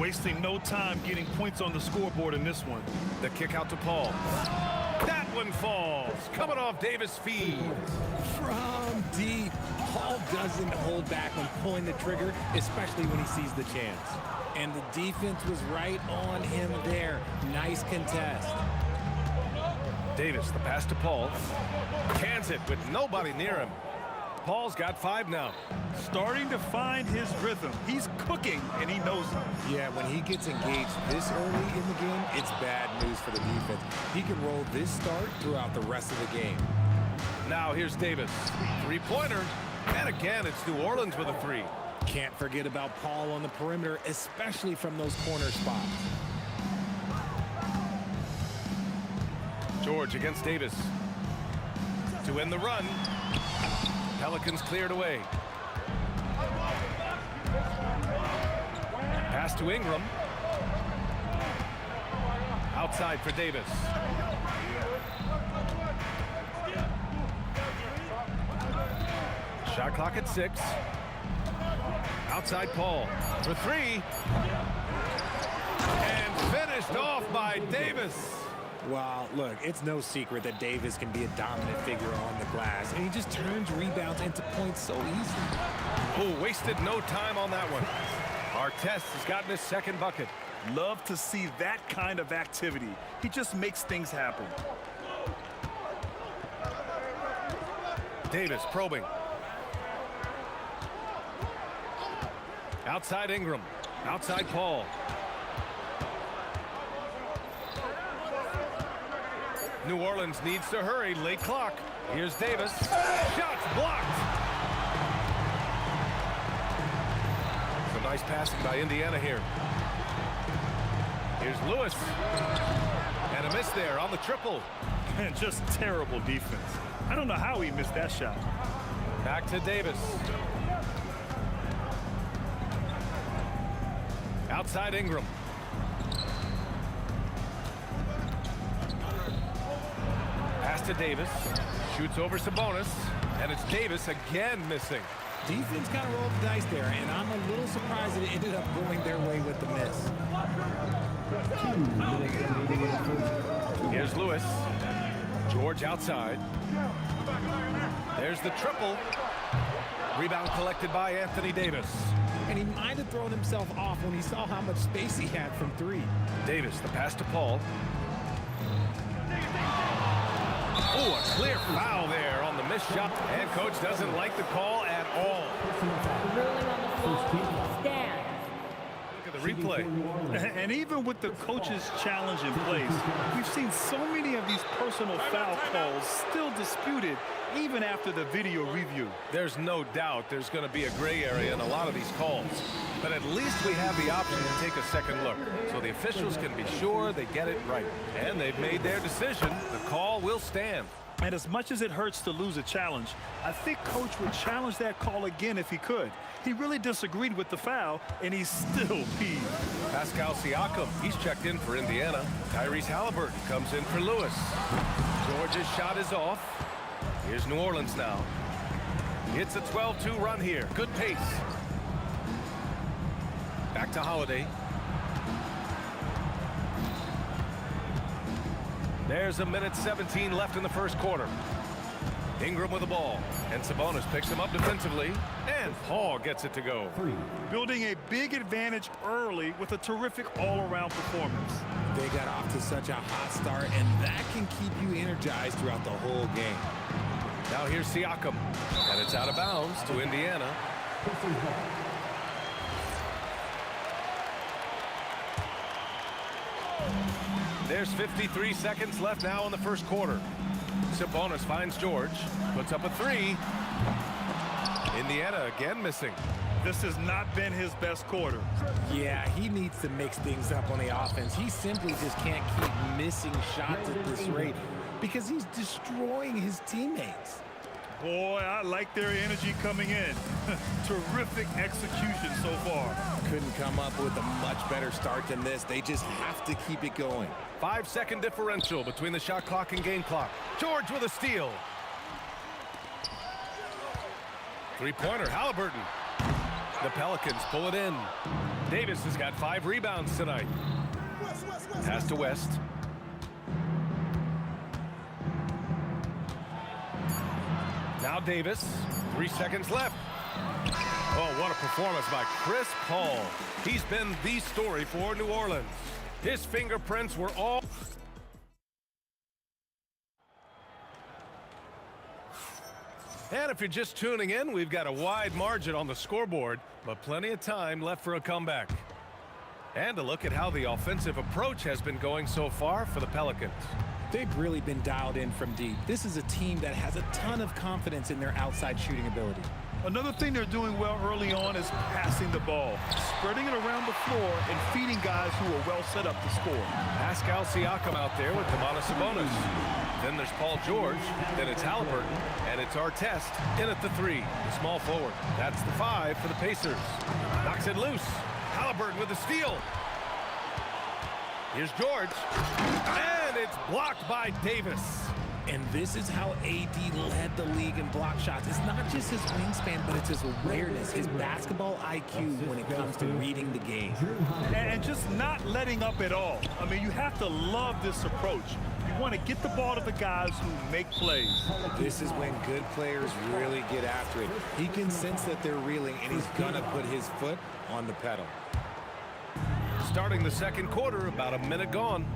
S3: Wasting no time getting points on the scoreboard in this one.
S1: The kick out to Paul. That one falls. Coming off Davis' feed.
S9: From deep. Paul doesn't hold back when pulling the trigger, especially when he sees the chance. And the defense was right on him there. Nice contest.
S1: Davis, the pass to Paul. Cans it with nobody near him. Paul's got 5 now.
S3: Starting to find his rhythm. He's cooking, and he knows it.
S9: Yeah, when he gets engaged this early in the game, it's bad news for the defense. He can roll this start throughout the rest of the game.
S1: Now here's Davis. 3-pointer. And again, it's New Orleans with a 3.
S9: Can't forget about Paul on the perimeter, especially from those corner spots.
S1: George against Davis. To end the run. Pelicans cleared away. Pass to Ingram. Outside for Davis. Shot clock at 6. Outside Paul for 3. And finished off by Davis.
S9: Well, look, it's no secret that Davis can be a dominant figure on the glass, and he just turns rebounds into points so easily.
S1: Oh, wasted no time on that one. Artest has gotten his second bucket.
S3: Love to see that kind of activity. He just makes things happen.
S1: Davis probing. Outside Ingram. Outside Paul. New Orleans needs to hurry. Late clock. Here's Davis. Shots blocked. Some nice passing by Indiana here. Here's Lewis. And a miss there on the triple.
S3: And just terrible defense. I don't know how he missed that shot.
S1: Back to Davis. Outside Ingram. Pass to Davis. Shoots over Sabonis. And it's Davis again missing.
S9: Defense kind of rolled the dice there, and I'm a little surprised that it ended up going their way with the miss.
S1: Here's Lewis. George outside. There's the triple. Rebound collected by Anthony Davis.
S9: And he might have thrown himself off when he saw how much space he had from 3.
S1: Davis, the pass to Paul. Oh, a clear foul there on the missed shot. And coach doesn't like the call at all.
S8: Ruling on the floor. Stand.
S1: Look at the replay.
S3: And even with the coach's challenge in place, we've seen so many of these personal foul calls still disputed even after the video review.
S1: There's no doubt there's going to be a gray area in a lot of these calls. But at least we have the option to take a second look. So the officials can be sure they get it right. And they've made their decision. The call will stand.
S3: And as much as it hurts to lose a challenge, I think Coach would challenge that call again if he could. He really disagreed with the foul, and he's still peeved.
S1: Pascal Siakam, he's checked in for Indiana. Tyrese Halliburton comes in for Lewis. George's shot is off. Here's New Orleans now. It's a 12-2 run here. Good pace. Back to Holiday. There's a minute 17 left in the first quarter. Ingram with the ball. And Sabonis picks him up defensively. And Paul gets it to go.
S3: Building a big advantage early with a terrific all-around performance.
S9: They got off to such a hot start, and that can keep you energized throughout the whole game.
S1: Now here's Siakam. And it's out of bounds to Indiana. There's 53 seconds left now in the first quarter. Sabonis finds George. Puts up a 3. Indiana again missing.
S3: This has not been his best quarter.
S9: Yeah, he needs to mix things up on the offense. He simply just can't keep missing shots at this rate because he's destroying his teammates.
S3: Boy, I like their energy coming in. Terrific execution so far.
S9: Couldn't come up with a much better start than this. They just have to keep it going.
S1: 5-second differential between the shot clock and game clock. George with a steal. Three-pointer, Halliburton. The Pelicans pull it in. Davis has got 5 rebounds tonight. Pass to West. Now Davis. 3 seconds left. Oh, what a performance by Chris Paul. He's been the story for New Orleans. His fingerprints were all... And if you're just tuning in, we've got a wide margin on the scoreboard, but plenty of time left for a comeback. And a look at how the offensive approach has been going so far for the Pelicans.
S9: They've really been dialed in from deep. This is a team that has a ton of confidence in their outside shooting ability.
S3: Another thing they're doing well early on is passing the ball, spreading it around the floor and feeding guys who are well set up to score.
S1: Pascal Siakam out there with Sabonis. Then there's Paul George, then it's Halliburton, and it's Artest in at the 3, the small forward. That's the 5 for the Pacers. Knocks it loose. Halliburton with the steal. Here's George, and it's blocked by Davis.
S9: And this is how AD led the league in block shots. It's not just his wingspan, but it's his awareness, his basketball IQ when it comes to reading the game.
S3: And just not letting up at all. I mean, you have to love this approach. You want to get the ball to the guys who make plays.
S9: This is when good players really get after it. He can sense that they're reeling, and he's going to put his foot on the pedal.
S1: Starting the second quarter, about a minute gone.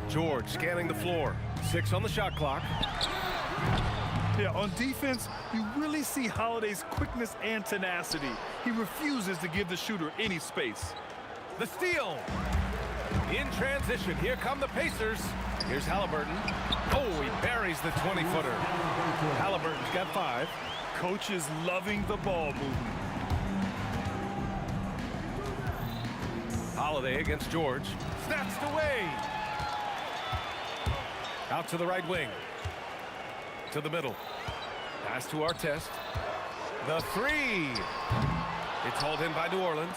S1: George scanning the floor. 6 on the shot clock.
S3: Yeah, on defense, you really see Holiday's quickness and tenacity. He refuses to give the shooter any space.
S1: The steal. In transition, here come the Pacers. Here's Halliburton. Oh, he buries the 20-footer. Halliburton's got 5.
S3: Coach is loving the ball movement.
S1: Holiday against George. Snatched away. Out to the right wing. To the middle. Pass to Artest. The 3. It's hauled in by New Orleans.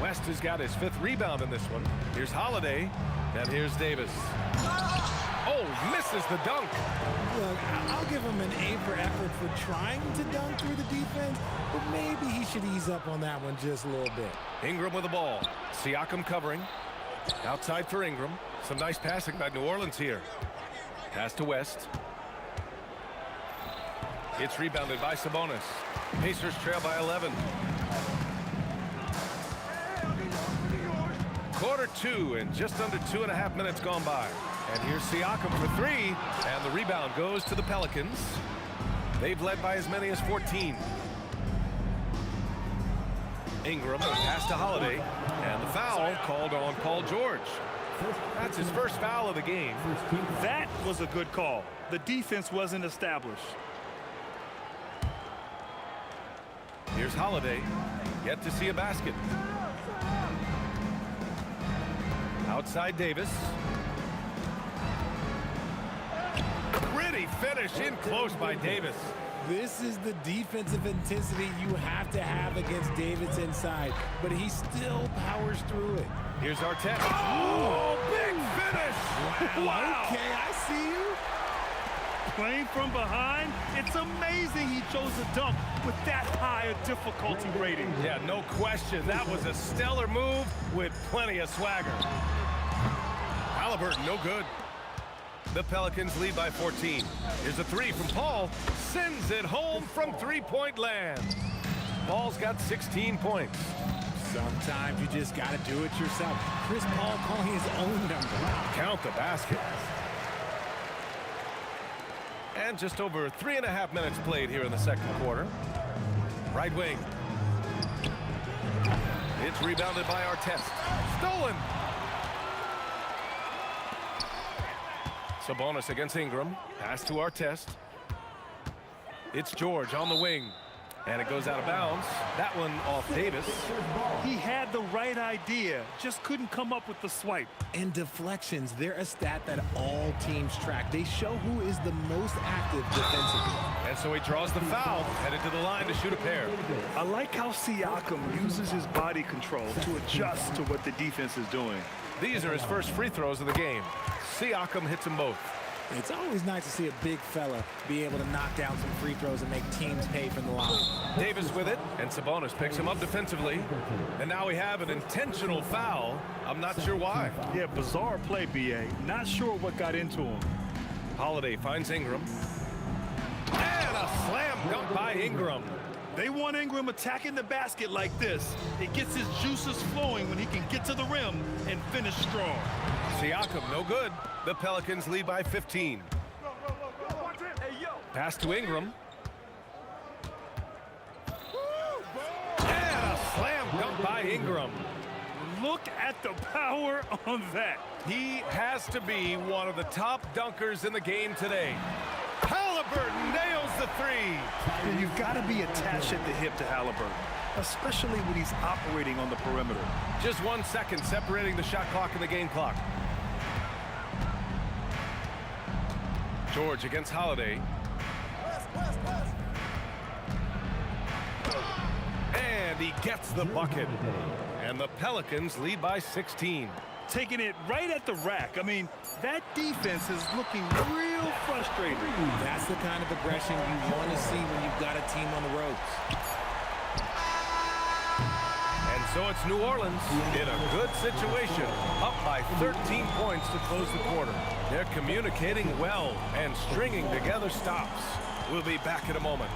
S1: West has got his 5th rebound in this one. Here's Holiday. And here's Davis. Oh, misses the dunk.
S9: Look, I'll give him an A for effort for trying to dunk through the defense, but maybe he should ease up on that one just a little bit.
S1: Ingram with the ball. Siakam covering. Outside for Ingram. Some nice passing by New Orleans here. Pass to West. It's rebounded by Sabonis. Pacers trail by 11. Quarter 2 and just under 2.5 minutes gone by. And here's Siakam for 3, and the rebound goes to the Pelicans. They've led by as many as 14. Ingram, pass to Holiday, and the foul called on Paul George. That's his first foul of the game.
S3: That was a good call. The defense wasn't established.
S1: Here's Holiday, yet to see a basket. Outside Davis. Pretty finish in close by Davis.
S9: This is the defensive intensity you have to have against Davis inside, but he still powers through it.
S1: Here's Artest. Oh, big finish! Wow.
S9: Okay, I see you.
S3: Playing from behind, it's amazing he chose a dunk with that high a difficulty rating.
S1: Yeah, no question. That was a stellar move with plenty of swagger. Halliburton, no good. The Pelicans lead by 14. Here's a 3 from Paul. Sends it home from three-point land. Paul's got 16 points.
S9: Sometimes you just got to do it yourself. Chris Paul calling his own number.
S1: Count the basket. And just over 3.5 minutes played here in the second quarter. Right wing. It's rebounded by Artest. Stolen. Sabonis against Ingram. Pass to Artest. It's George on the wing. And it goes out of bounds. That one off Davis.
S3: He had the right idea, just couldn't come up with the swipe.
S9: And deflections, they're a stat that all teams track. They show who is the most active defensively.
S1: And so he draws the foul, headed to the line to shoot a pair.
S3: I like how Siakam uses his body control to adjust to what the defense is doing.
S1: These are his first free throws of the game. Siakam hits them both.
S9: It's always nice to see a big fella be able to knock down some free throws and make teams pay from the line.
S1: Davis with it, and Sabonis picks him up defensively. And now we have an intentional foul. I'm not sure why.
S3: Yeah, bizarre play, B.A. Not sure what got into him.
S1: Holiday finds Ingram. And a slam dunk by Ingram.
S3: They want Ingram attacking the basket like this. It gets his juices flowing when he can get to the rim and finish strong.
S1: Siakam, no good. The Pelicans lead by 15. Pass to Ingram. And a slam dunk by Ingram.
S3: Look at the power on that.
S1: He has to be one of the top dunkers in the game today. Halliburton nails the three.
S3: And you've got to be attached at the hip to Halliburton, especially when he's operating on the perimeter.
S1: Just 1 second separating the shot clock and the game clock. George against Holiday. And he gets the bucket. And the Pelicans lead by 16.
S3: Taking it right at the rack. I mean, that defense is looking real frustrated.
S9: That's the kind of aggression you want to see when you've got a team on the ropes.
S1: And so it's New Orleans in a good situation, up by 13 points to close the quarter. They're communicating well and stringing together stops. We'll be back in a moment.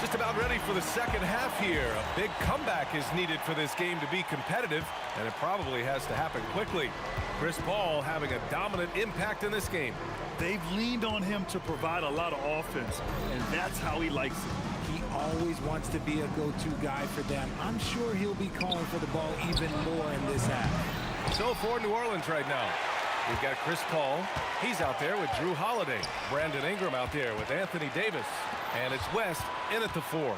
S1: Just about ready for the second half here. A big comeback is needed for this game to be competitive, and it probably has to happen quickly. Chris Paul having a dominant impact in this game.
S3: They've leaned on him to provide a lot of offense, and that's how he likes it.
S9: He always wants to be a go-to guy for them. I'm sure he'll be calling for the ball even more in this half.
S1: So for New Orleans right now, we've got Chris Paul. He's out there with Drew Holiday. Brandon Ingram out there with Anthony Davis. And it's West in at the 4.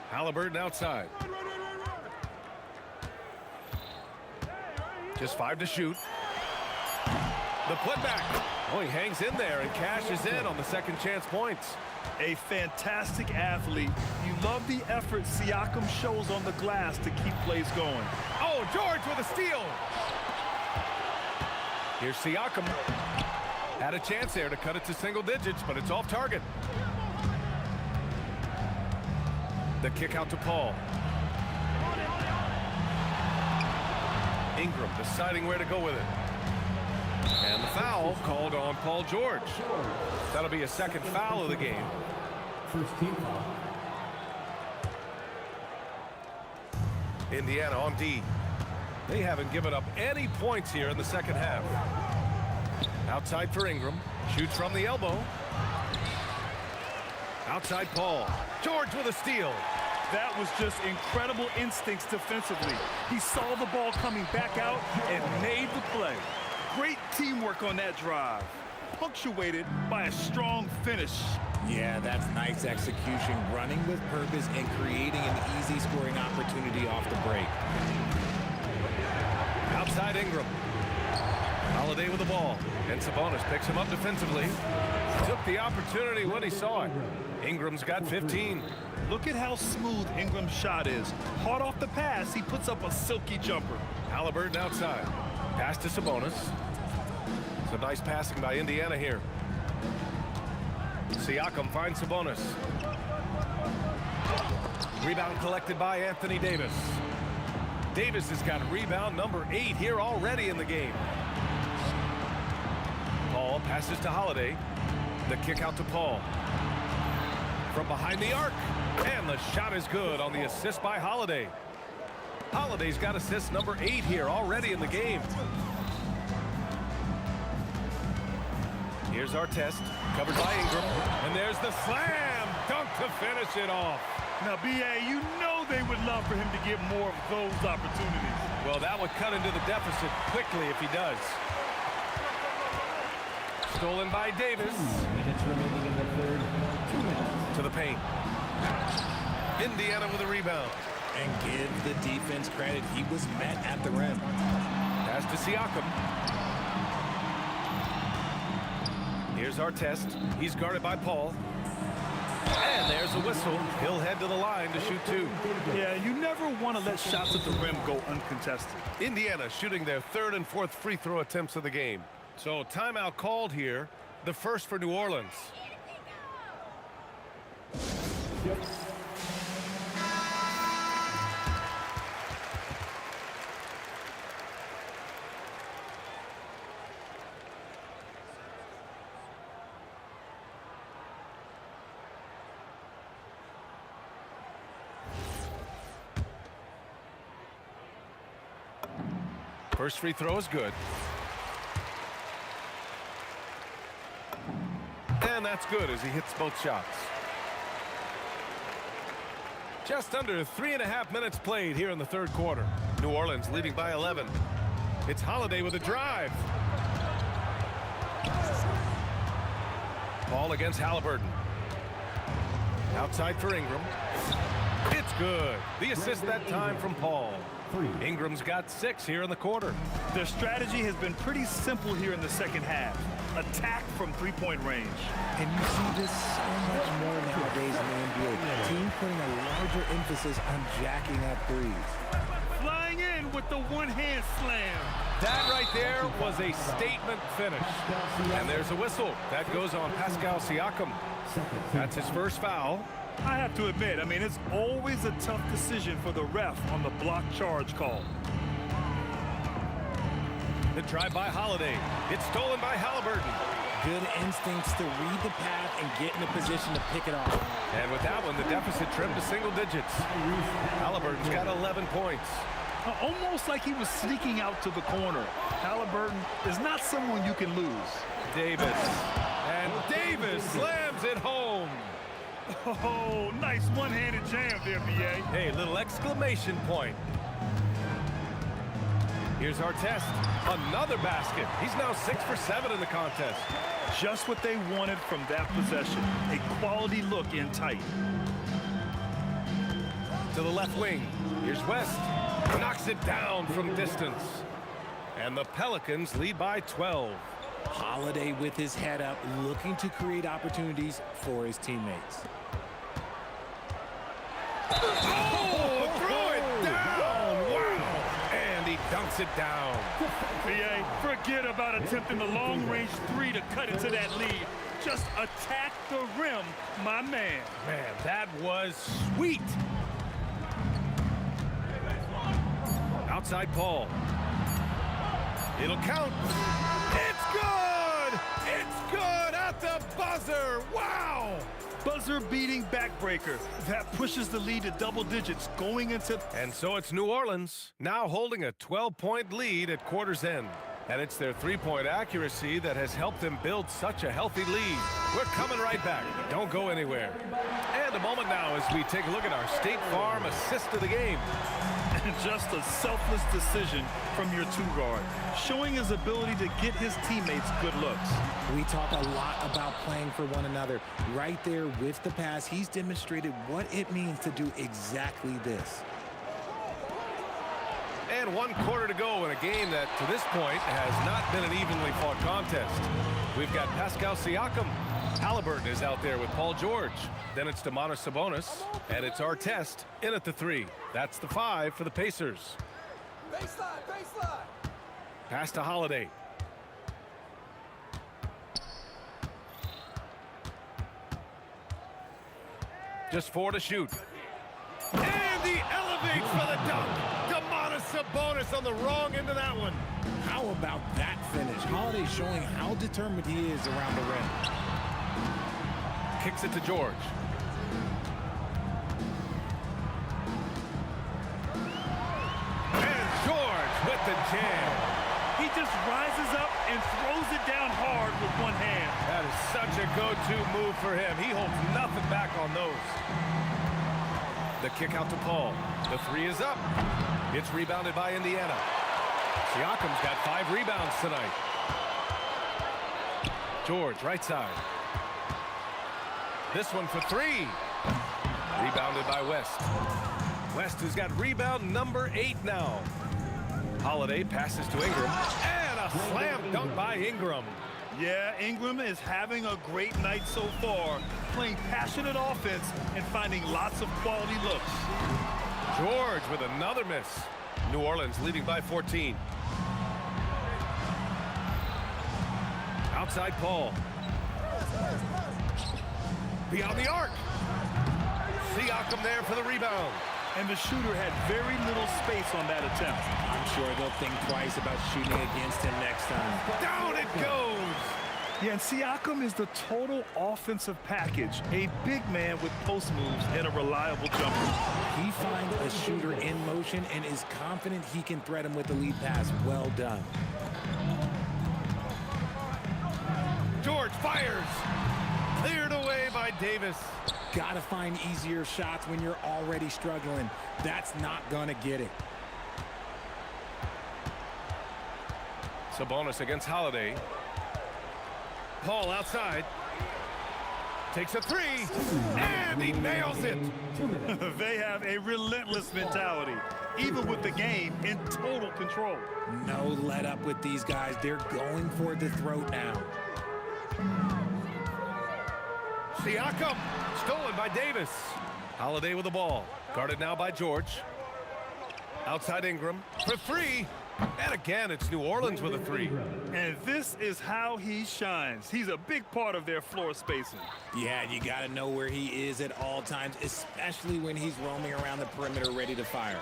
S1: Halliburton outside. Just 5 to shoot. The putback. Oh, he hangs in there and cashes in on the second chance points.
S3: A fantastic athlete. You love the effort Siakam shows on the glass to keep plays going.
S1: Oh, George with a steal. Here's Siakam. Had a chance there to cut it to single digits, but it's off target. The kick out to Paul. Ingram deciding where to go with it. And the foul called on Paul George. That'll be a second foul of the game.
S11: First team foul.
S1: Indiana on D. They haven't given up any points here in the second half. Outside for Ingram. Shoots from the elbow. Outside Paul. George with a steal.
S3: That was just incredible instincts defensively. He saw the ball coming back out and made the play. Great teamwork on that drive, punctuated by a strong finish.
S9: Yeah, that's nice execution, running with purpose and creating an easy scoring opportunity off the break.
S1: Outside Ingram. Holiday with the ball, and Sabonis picks him up defensively. Took the opportunity when he saw it. Ingram's got 15.
S3: Look at how smooth Ingram's shot is. Hard off the pass, he puts up a silky jumper.
S1: Halliburton outside. Pass to Sabonis. Some nice passing by Indiana here. Siakam finds Sabonis. Rebound collected by Anthony Davis. Davis has got rebound number 8 here already in the game. Paul passes to Holiday. The kick out to Paul. From behind the arc. And the shot is good on the assist by Holiday. Holiday's got assist number 8 here already in the game. Here's our test, covered by Ingram. And there's the slam dunk to finish it off.
S3: Now, B.A., you know they would love for him to get more of those opportunities.
S1: Well, that would cut into the deficit quickly if he does. Stolen by Davis.
S11: Minutes remaining in the third. 2 minutes.
S1: To the paint. Indiana with a rebound.
S9: And give the defense credit. He was met at the rim.
S1: Pass to Siakam. Here's our test. He's guarded by Paul. And there's a whistle. He'll head to the line to shoot 2.
S3: Yeah, you never want to let shots at the rim go uncontested.
S1: Indiana shooting their 3rd and 4th free throw attempts of the game. So timeout called here. The first for New Orleans. First free throw is good. And that's good as he hits both shots. Just under 3.5 minutes played here in the 3rd quarter. New Orleans leading by 11. It's Holiday with a drive. Ball against Halliburton. Outside for Ingram. It's good. The assist that time from Paul. Ingram's got 6 here in the quarter.
S3: Their strategy has been pretty simple here in the second half. Attack from three-point range.
S9: And you see this so much more nowadays in the NBA. Team putting a larger emphasis on jacking up threes.
S3: Flying in with the one-hand slam.
S1: That right there was a statement finish. And there's a whistle. That goes on Pascal Siakam. That's his first foul.
S3: I have to admit, I mean, it's always a tough decision for the ref on the block charge call.
S1: The drive by Holiday. It's stolen by Halliburton.
S9: Good instincts to read the path and get in a position to pick it off.
S1: And with that one, the deficit trimmed to single digits. Halliburton's got 11 points.
S3: Almost like he was sneaking out to the corner. Halliburton is not someone you can lose.
S1: Davis. And Davis slams it home.
S3: Oh, nice one-handed jam there, B.A.
S1: Hey, little exclamation point. Here's our test. Another basket. He's now 6 for 7 in the contest.
S3: Just what they wanted from that possession. A quality look in tight.
S1: To the left wing. Here's West. Knocks it down from distance. And the Pelicans lead by 12.
S9: Holiday with his head up, looking to create opportunities for his teammates.
S1: Oh, throw it down! Wow! And he dunks it down.
S3: B.A., forget about attempting the long-range 3 to cut into that lead. Just attack the rim, my man.
S1: Man, that was sweet. Outside Paul. It'll count. It's good! It's good at the buzzer! Wow!
S3: Buzzer-beating backbreaker. That pushes the lead to double digits going into...
S1: And so it's New Orleans, now holding a 12-point lead at quarter's end. And it's their three-point accuracy that has helped them build such a healthy lead. We're coming right back. Don't go anywhere. And a moment now as we take a look at our State Farm assist of the game.
S3: And just a selfless decision from your two-guard, showing his ability to get his teammates good looks.
S9: We talk a lot about playing for one another. Right there with the pass, he's demonstrated what it means to do exactly this.
S1: And 1 quarter to go in a game that, to this point, has not been an evenly fought contest. We've got Pascal Siakam. Halliburton is out there with Paul George. Then it's Domantas Sabonis. And it's our test in at the 3. That's the 5 for the Pacers. Baseline. Pass to Holiday. Just 4 to shoot. And he elevates for the dunk. Domantas Sabonis on the wrong end of that one.
S9: How about that finish? Holiday showing how determined he is around the rim.
S1: Kicks it to George. And George with the jam.
S3: He just rises up and throws it down hard with one hand.
S1: That is such a go-to move for him. He holds nothing back on those. The kick out to Paul. The three is up. It's rebounded by Indiana. Siakam's got 5 rebounds tonight. George, right side. This one for 3. Rebounded by West. West has got rebound number 8 now. Holiday passes to Ingram. And a slam dunk by Ingram.
S3: Yeah, Ingram is having a great night so far, playing passionate offense and finding lots of quality looks.
S1: George with another miss. New Orleans leading by 14. Outside Paul. Beyond the arc. Siakam there for the rebound.
S3: And the shooter had very little space on that attempt.
S9: I'm sure they'll think twice about shooting against him next time.
S1: Down it goes.
S3: Yeah, and Siakam is the total offensive package. A big man with post moves and a reliable jumper.
S9: He finds a shooter in motion and is confident he can thread him with the lead pass. Well done.
S1: George fires. Cleared away by Davis.
S9: Gotta find easier shots when you're already struggling. That's not gonna get it.
S1: Sabonis against Holiday. Paul outside. Takes a 3. And he nails it.
S3: They have a relentless mentality, even with the game in total control.
S9: No let up with these guys. They're going for the throat now.
S1: Siakam, stolen by Davis. Holiday with the ball. Guarded now by George. Outside Ingram for 3. And again, it's New Orleans with a 3.
S3: And this is how he shines. He's a big part of their floor spacing.
S9: Yeah, you got to know where he is at all times, especially when he's roaming around the perimeter ready to fire.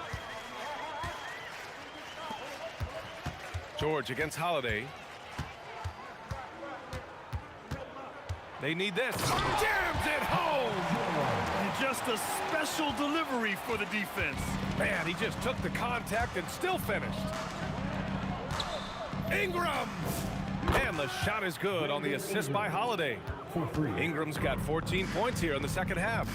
S1: George against Holiday. They need this. Jams it home!
S3: And just a special delivery for the defense.
S1: Man, he just took the contact and still finished. Ingram! And the shot is good on the assist by Holiday. Ingram's got 14 points here in the second half.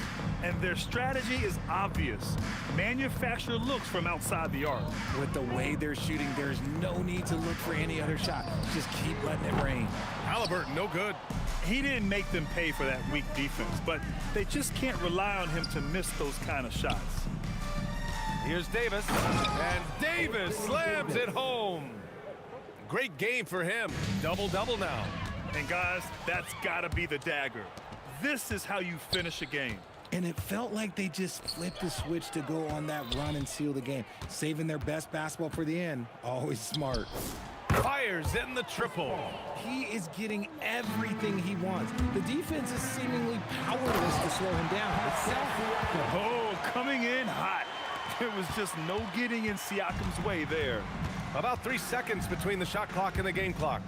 S3: And their strategy is obvious. Manufacture looks from outside the arc.
S9: With the way they're shooting, there's no need to look for any other shot. Just keep letting it rain.
S1: Halliburton, no good.
S3: He didn't make them pay for that weak defense, but they just can't rely on him to miss those kind of shots.
S1: Here's Davis, and Davis slams it home. Great game for him. Double-double now.
S3: And guys, that's gotta be the dagger. This is how you finish a game.
S9: And it felt like they just flipped the switch to go on that run and seal the game. Saving their best basketball for the end. Always smart.
S1: Fires in the triple.
S9: He is getting everything he wants. The defense is seemingly powerless to slow him down.
S3: Oh, coming in hot. There was just no getting in Siakam's way there.
S1: About 3 seconds between the shot clock and the game clock.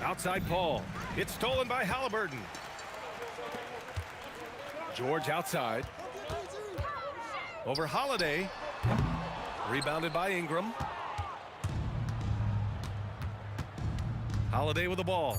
S1: Outside Paul. It's stolen by Halliburton. George outside. Over Holiday. Rebounded by Ingram. Holiday with the ball.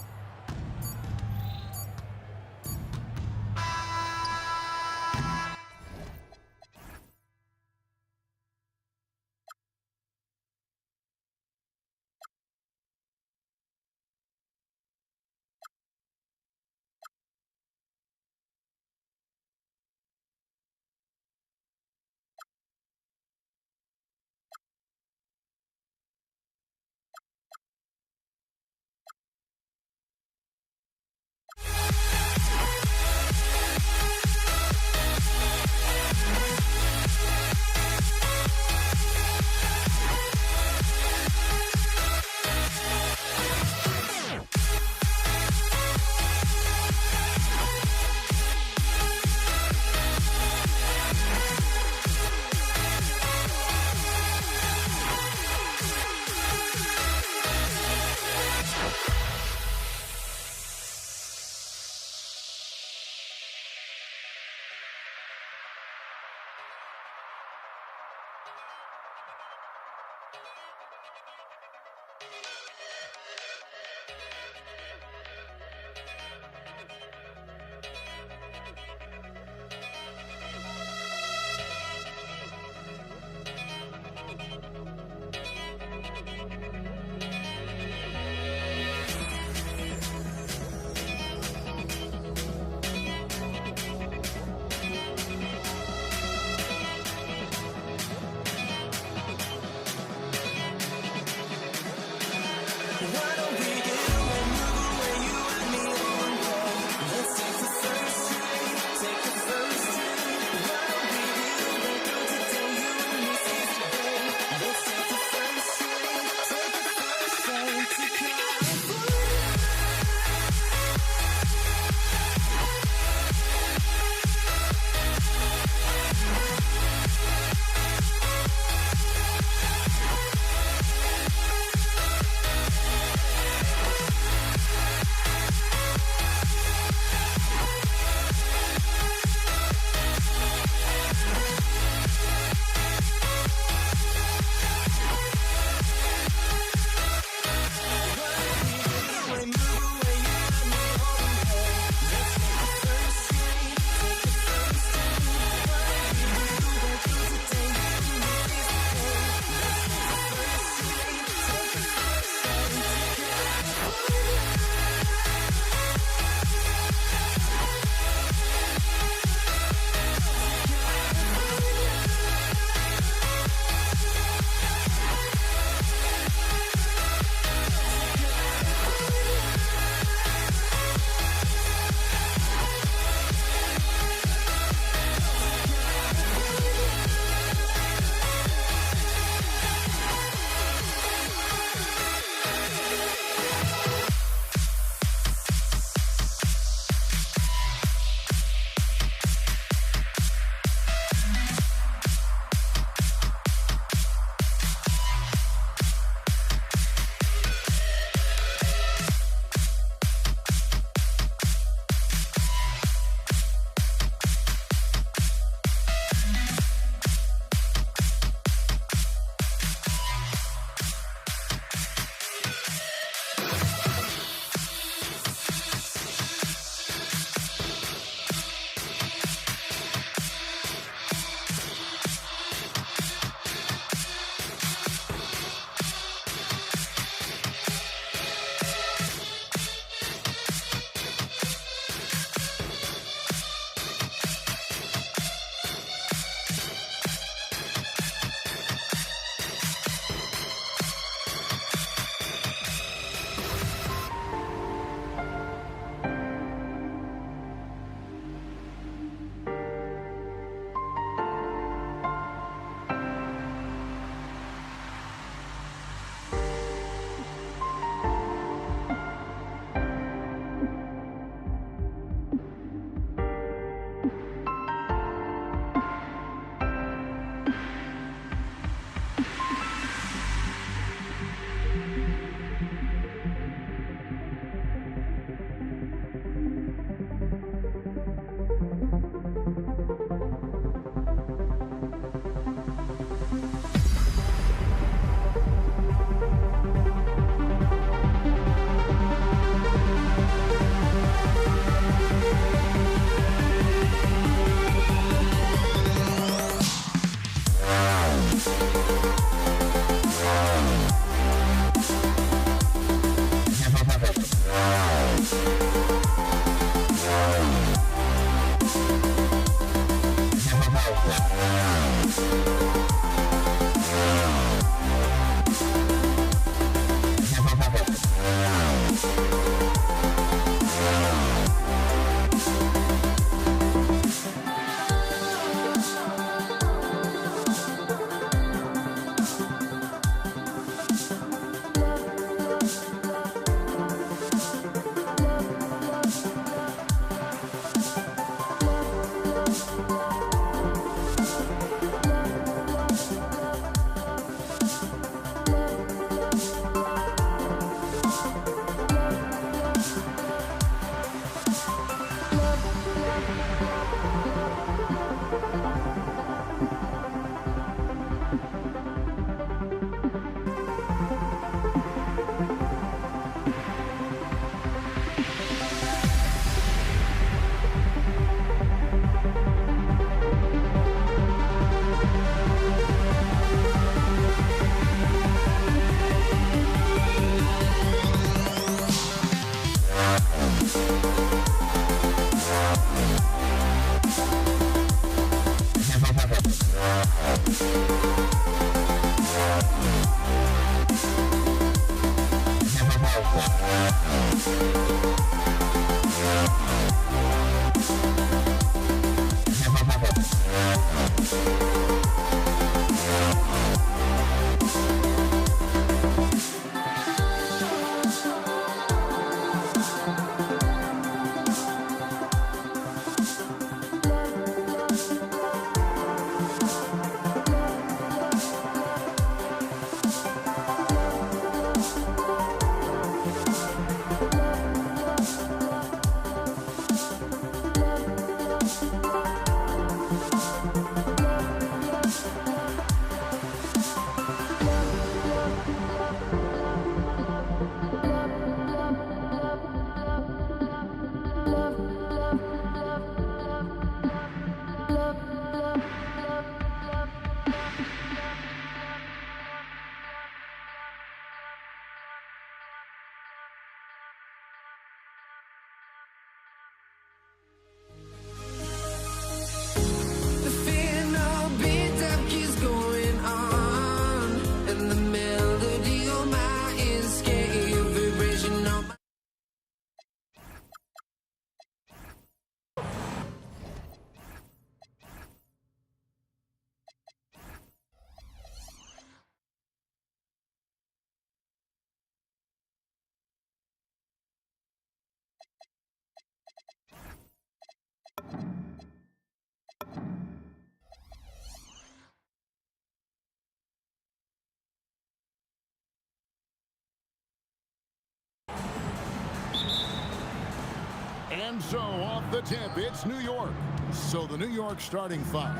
S5: And so off the tip, it's New York. So the New York starting five.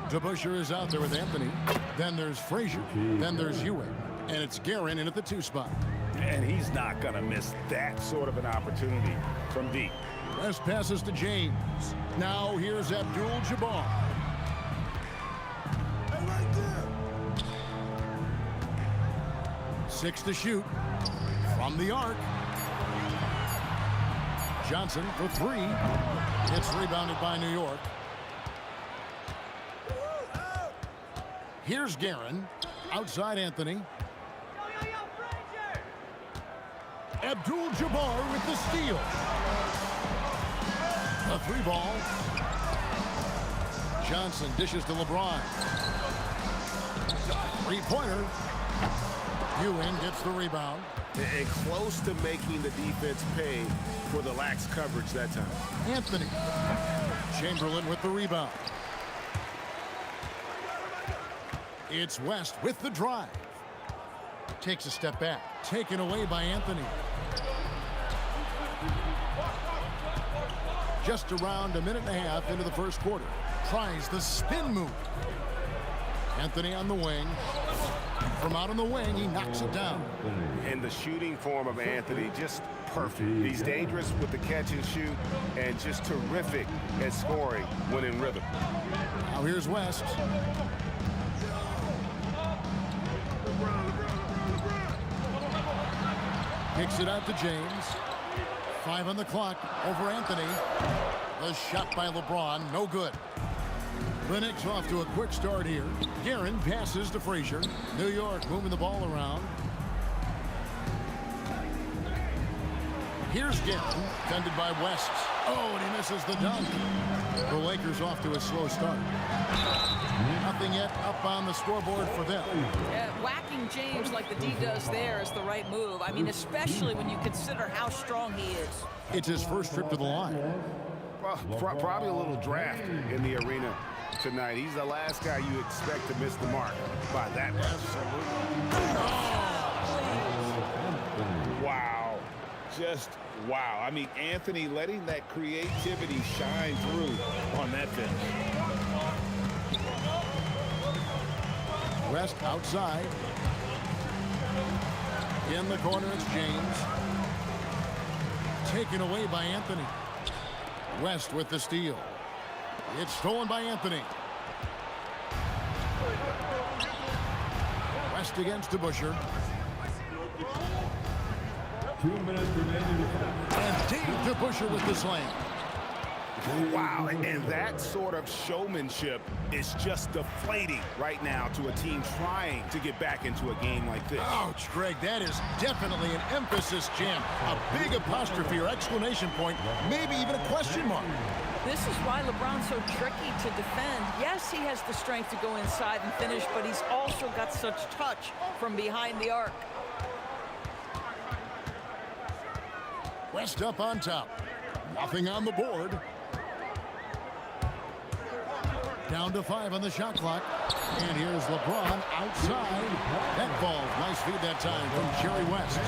S5: DeBusschere is out there with Anthony. Then there's Frazier. Then there's Ewing. And it's Guerin in at the 2 spot.
S6: And he's not going to miss that sort of an opportunity from deep.
S5: West passes to James. Now here's Abdul-Jabbar. 6 to shoot. From the arc. Johnson for 3. It's rebounded by New York. Here's Guerin. Outside Anthony. Abdul-Jabbar with the steal. A 3-ball. Johnson dishes to LeBron. 3-pointer. Ewing gets the rebound.
S10: And close to making the defense pay for the lax coverage that time.
S5: Anthony. Chamberlain with the rebound. It's West with the drive. Takes a step back. Taken away by Anthony. Just around a minute and a half into the first quarter. Tries the spin move. Anthony on the wing. From out on the wing, he knocks it down.
S6: And the shooting form of Anthony, just perfect. He's dangerous with the catch and shoot and just terrific at scoring when in rhythm.
S5: Now here's West. Kicks it out to James. 5 on the clock over Anthony. The shot by LeBron, no good. The Knicks off to a quick start here. Guerin passes to Frazier. New York moving the ball around. Here's Guerin, defended by West. Oh, and he misses the dunk. The Lakers off to a slow start. Nothing yet up on the scoreboard for them.
S12: Whacking James like the D does there is the right move. I mean, especially when you consider how strong he is.
S5: It's his first trip to the line.
S6: Well, probably a little draft in the arena tonight. He's the last guy you expect to miss the mark by that much. Wow. just wow. I mean, Anthony letting that creativity shine through on that finish.
S5: West outside. In the corner, it's James. Taken away by Anthony. West with the steal. It's stolen by Anthony. West against DeBuscher.
S11: 2 minutes remaining.
S5: And Dave DeBuscher with the slam.
S6: Wow, and that sort of showmanship is just deflating right now to a team trying to get back into a game like this.
S5: Ouch, Greg, that is definitely an emphasis jam. A big apostrophe or exclamation point, maybe even a question mark.
S12: This is why LeBron's so tricky to defend. Yes, he has the strength to go inside and finish, but he's also got such touch from behind the arc.
S5: West up on top. Nothing on the board. Down to 5 on the shot clock. And here's LeBron outside. That ball, nice feed that time from Jerry West.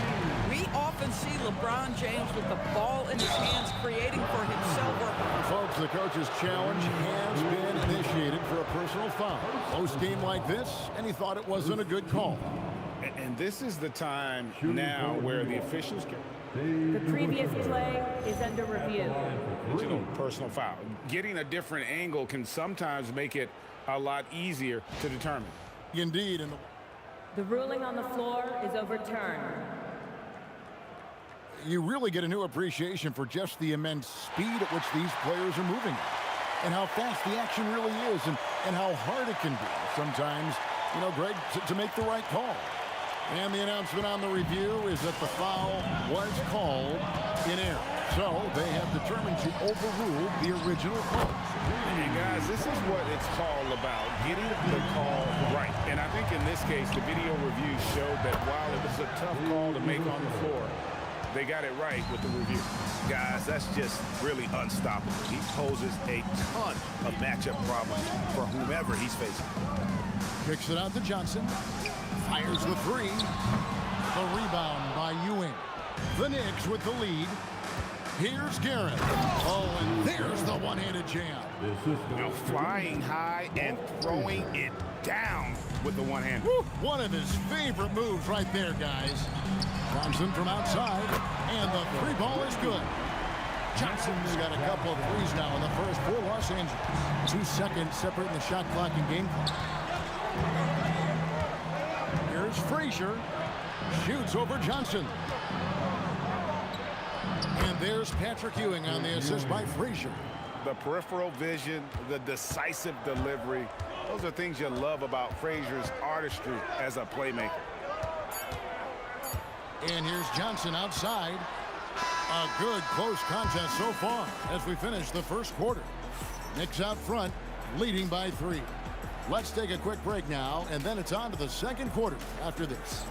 S12: We often see LeBron James with the ball in his hands creating for himself.
S5: Folks, the coach's challenge has been initiated for a personal foul. Close game like this, and he thought it wasn't a good call.
S6: And this is the time now where the officials can...
S13: The previous play is under review.
S6: Personal foul. Getting a different angle can sometimes make it a lot easier to determine.
S5: Indeed. And
S13: the ruling on the floor is overturned.
S5: You really get a new appreciation for just the immense speed at which these players are moving and how fast the action really is and how hard it can be sometimes, you know, Greg, to make the right call. And the announcement on the review is that the foul was called in error. So they have determined to overrule the original call.
S6: And guys, this is what it's all about, getting the call right. And I think in this case, the video review showed that while it was a tough call to make on the floor, they got it right with the review. Guys, that's just really unstoppable. He poses a ton of matchup problems for whomever he's facing.
S5: Kicks it out to Johnson. Fires the three. The rebound by Ewing. The Knicks with the lead. Here's Garrett. Oh, and there's the one-handed jam.
S6: Now flying high and throwing it down with the one hand.
S5: One of his favorite moves right there, guys. Johnson from outside, and the three ball is good. Johnson's got a couple of threes now in the first for Los Angeles. 2 seconds separating the shot clock and game clock. Here's Frazier. Shoots over Johnson. And there's Patrick Ewing on the assist by Frazier.
S6: The peripheral vision, the decisive delivery. Those are things you love about Frazier's artistry as a playmaker.
S5: And here's Johnson outside. A good close contest so far as we finish the first quarter. Knicks out front, leading by 3. Let's take a quick break now, and then it's on to the second quarter after this.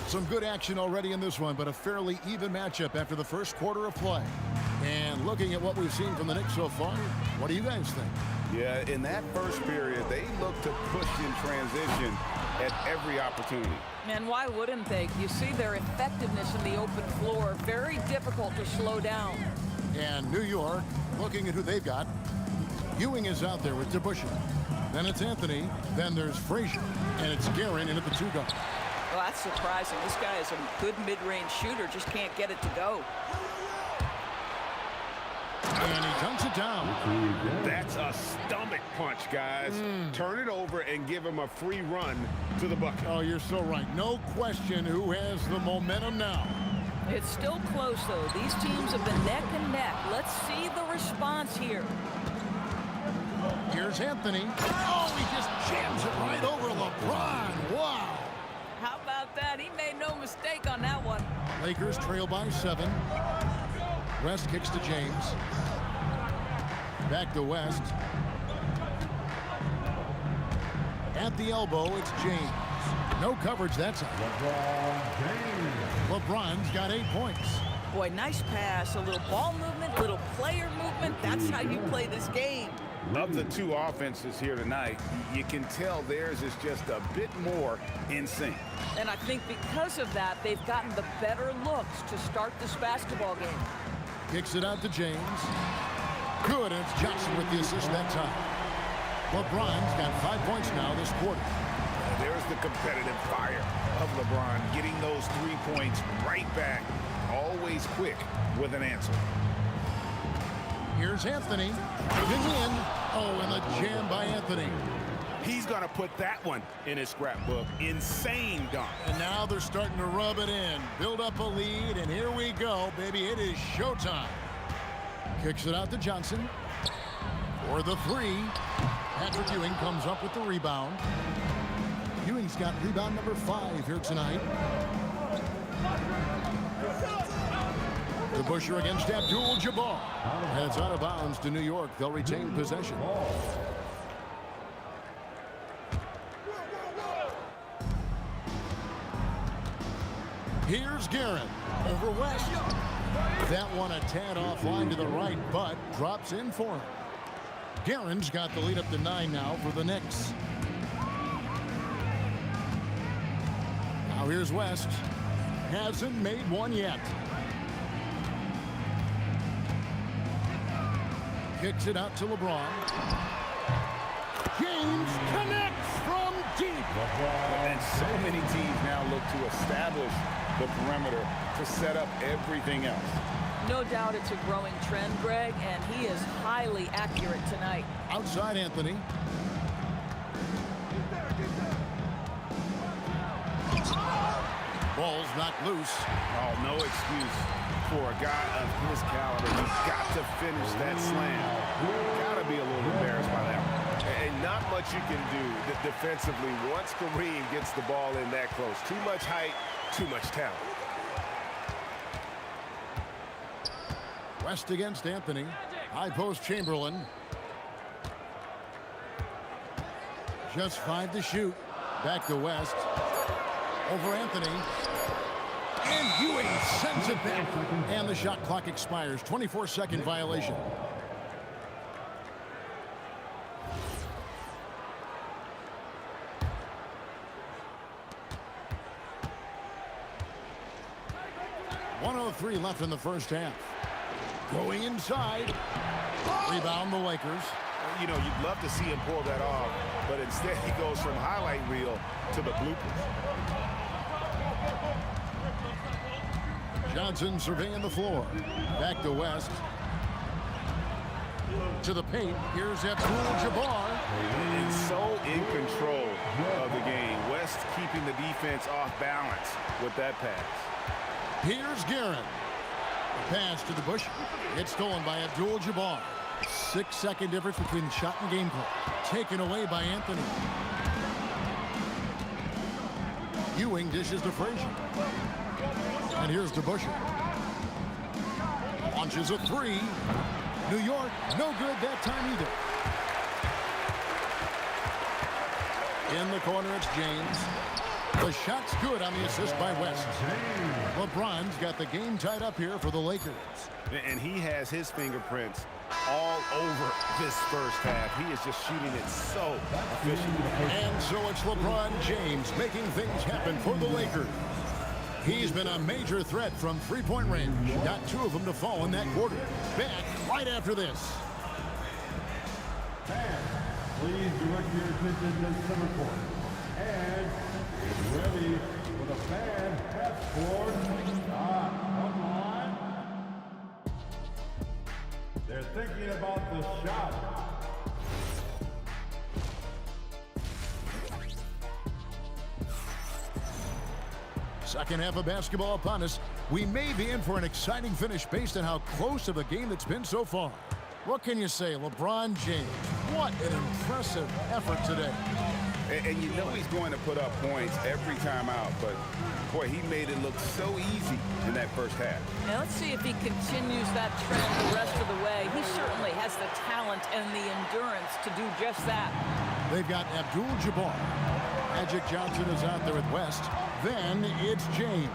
S5: Some good action already in this one, but a fairly even matchup after the first quarter of play. And looking at what we've seen from the Knicks so far, what do you guys think?
S6: Yeah, in that first period, they looked to push in transition at every opportunity.
S12: And why wouldn't they? You see their effectiveness in the open floor. Very difficult to slow down.
S5: And New York, looking at who they've got. Ewing is out there with DeBuscher. Then it's Anthony. Then there's Frazier. And it's Guerin in at the 2-guard.
S12: Well, that's surprising. This guy is a good mid-range shooter, just can't get it to go.
S5: And he dunks it down.
S6: That's a stomach punch, guys. Turn it over and give him a free run to the bucket.
S5: Oh, you're so right. No question who has the momentum now.
S12: It's still close, though. These teams have been neck and neck. Let's see the response here.
S5: Here's Anthony. Oh, he just jams it right over LeBron. Wow.
S12: How about that? He made no mistake on that one.
S5: Lakers trail by 7. West kicks to James. Back to West. At the elbow, it's James. No coverage that time. LeBron's got 8 points.
S12: Boy, nice pass. A little ball movement, little player movement. That's how you play this game.
S6: Of the two offenses here tonight, you can tell theirs is just a bit more in sync.
S12: And I think because of that, they've gotten the better looks to start this basketball game.
S5: Kicks it out to James. Good, and it's Johnson with the assist that time. LeBron's got 5 points now this quarter.
S6: There's the competitive fire of LeBron, getting those 3 points right back. Always quick with an answer.
S5: Here's Anthony. Moving in. Oh, and the jam by Anthony.
S6: He's going to put that one in his scrapbook. Insane dunk.
S5: And now they're starting to rub it in. Build up a lead, and here we go, baby. It is showtime. Kicks it out to Johnson. For the three. Patrick Ewing comes up with the rebound. Ewing's got rebound number 5 here tonight. The Busher against Abdul-Jabbar. Heads out of bounds to New York. They'll retain possession. Here's Guerin over West. That one a tad offline to the right, but drops in for him. Guerin's got the lead up to 9 now for the Knicks. Now here's West. Hasn't made one yet. Kicks it out to LeBron. James connects from deep.
S6: And so many teams now look to establish the perimeter to set up everything else.
S12: No doubt it's a growing trend, Greg, and he is highly accurate tonight.
S5: Outside Anthony. Ball's knocked loose.
S6: Oh, no excuse for a guy of his caliber. You've got to finish that slam. Got to be a little embarrassed by that one.
S10: And not much you can do defensively once Kareem gets the ball in that close. Too much height, too much talent.
S5: West against Anthony. High post Chamberlain. Just 5 to shoot. Back to West. Over Anthony. And Ewing sends it back. And the shot clock expires. 24-second violation. .103 left in the first half. Going inside. Rebound the Lakers.
S6: You know, you'd love to see him pull that off, but instead he goes from highlight reel to the bloopers.
S5: Johnson surveying the floor. Back to West. To the paint. Here's Abdul-Jabbar.
S6: And so in control of the game. West keeping the defense off balance with that pass.
S5: Here's Guerin. Pass to the Bush. It's stolen by Abdul-Jabbar. 6-second difference between shot and game clock. Taken away by Anthony. Ewing dishes to Frazier. And here's DeBuscher. Launches a 3. New York, no good that time either. In the corner, it's James. The shot's good on the assist by West. LeBron's got the game tied up here for the Lakers.
S6: And he has his fingerprints all over this first half. He is just shooting it so efficiently.
S5: And so it's LeBron James making things happen for the Lakers. He's been a major threat from three-point range. Got 2 of them to fall in that quarter. Back right after this.
S11: Fans, please direct your attention to center court. And get ready for the fan half-court shot. Come on. They're thinking about the shot.
S5: Second half of basketball upon us. We may be in for an exciting finish based on how close of a game it's been so far. What can you say, LeBron James? What an impressive effort today.
S6: And you know he's going to put up points every time out, but boy, he made it look so easy in that first half.
S12: Now let's see if he continues that trend the rest of the way. He certainly has the talent and the endurance to do just that.
S5: They've got Abdul-Jabbar. Magic Johnson is out there at West. Then it's James.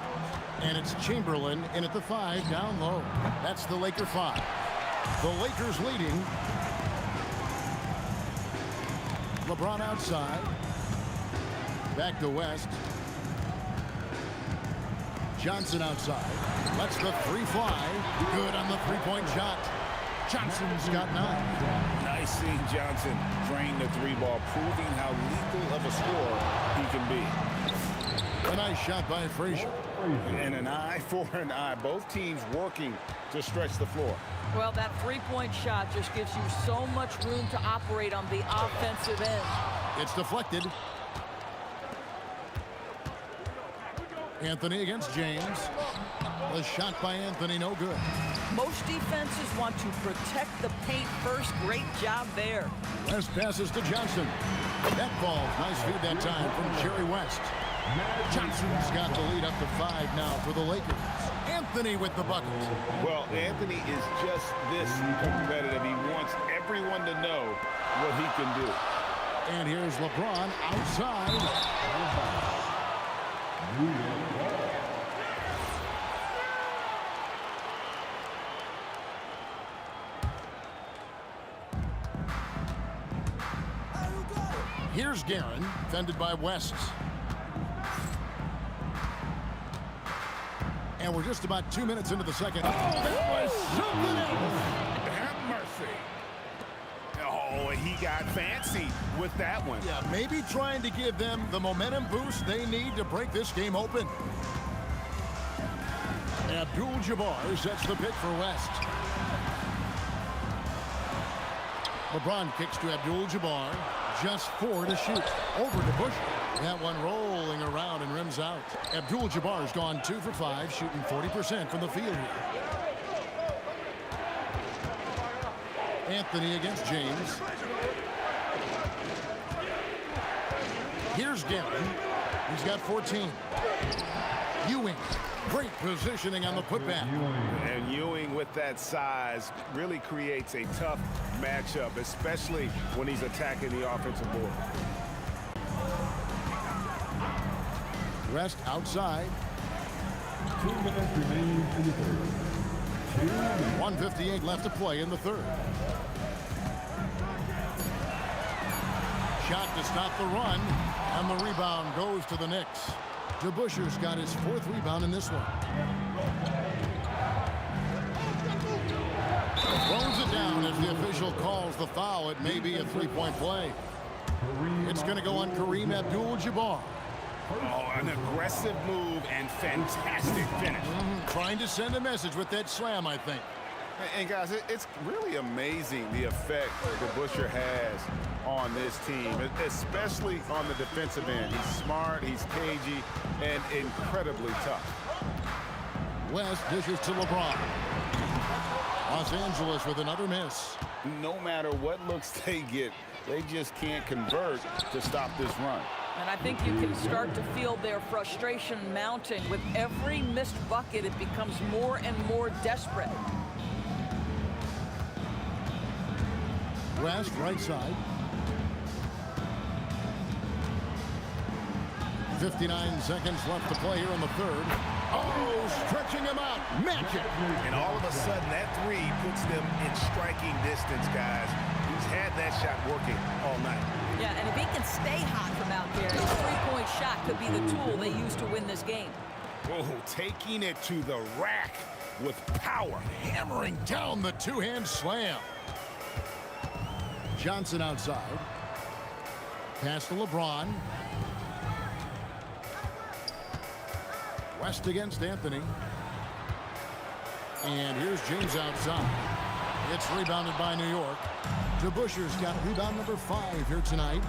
S5: And it's Chamberlain in at the 5 down low. That's the Laker 5. The Lakers leading LeBron outside. Back to West. Johnson outside. Lets the three fly. Good on the three-point shot. Johnson's got 9.
S6: Nice seeing Johnson drain the 3 ball, proving how lethal of a scorer he can be.
S5: A nice shot by Frazier.
S6: And an eye for an eye. Both teams working to stretch the floor.
S12: Well, that three-point shot just gives you so much room to operate on the offensive end.
S5: It's deflected. Anthony against James. The shot by Anthony, no good.
S12: Most defenses want to protect the paint first. Great job there.
S5: West passes to Johnson. That ball, nice feed that time from Jerry West. Johnson's got the lead up to 5 now for the Lakers. Anthony with the bucket.
S6: Well, Anthony is just this competitive. He wants everyone to know what he can do.
S5: And here's LeBron outside. Here's Guerin, defended by West. And we're just about 2 minutes into the second. Oh, that was something else.
S6: Have mercy. Oh, he got fancy with that one.
S5: Yeah, maybe trying to give them the momentum boost they need to break this game open. Abdul-Jabbar sets the pick for West. LeBron kicks to Abdul-Jabbar. Just 4 to shoot. Over to Bush. That one rolling around and rims out. Abdul-Jabbar's gone 2 for 5, shooting 40% from the field here. Anthony against James. Here's Guerin. He's got 14. Ewing. Great positioning on the putback.
S6: And Ewing with that size really creates a tough matchup, especially when he's attacking the offensive board.
S5: Rest outside.
S11: 2 minutes remaining in the third.
S5: 1:58 left to play in the third. Shot to stop the run, and the rebound goes to the Knicks. DeBuscher's got his 4th rebound in this one. Throws it down as the official calls the foul. It may be a 3-point play. It's going to go on Kareem Abdul-Jabbar.
S6: Oh, an aggressive move and fantastic finish.
S5: Trying to send a message with that slam, I think.
S6: And guys, it's really amazing the effect DeBuscher has on this team, especially on the defensive end. He's smart, he's cagey, and incredibly tough.
S5: West dishes to LeBron. Los Angeles with another miss.
S6: No matter what looks they get, they just can't convert to stop this run.
S12: And I think you can start to feel their frustration mounting. With every missed bucket, it becomes more and more desperate.
S5: West, right side. 59 seconds left to play here in the third. Oh, stretching him out. Magic.
S1: And all of a sudden, that 3 puts them in striking distance, guys. He's had that shot working all night.
S12: Yeah, and if he can stay hot from out there, his three-point shot could be the tool they use to win this game.
S6: Oh, taking it to the rack with power.
S5: Hammering down the two-hand slam. Johnson outside. Pass to LeBron. West against Anthony. And here's James outside. It's rebounded by New York. DeBuscher's got rebound number 5 here tonight.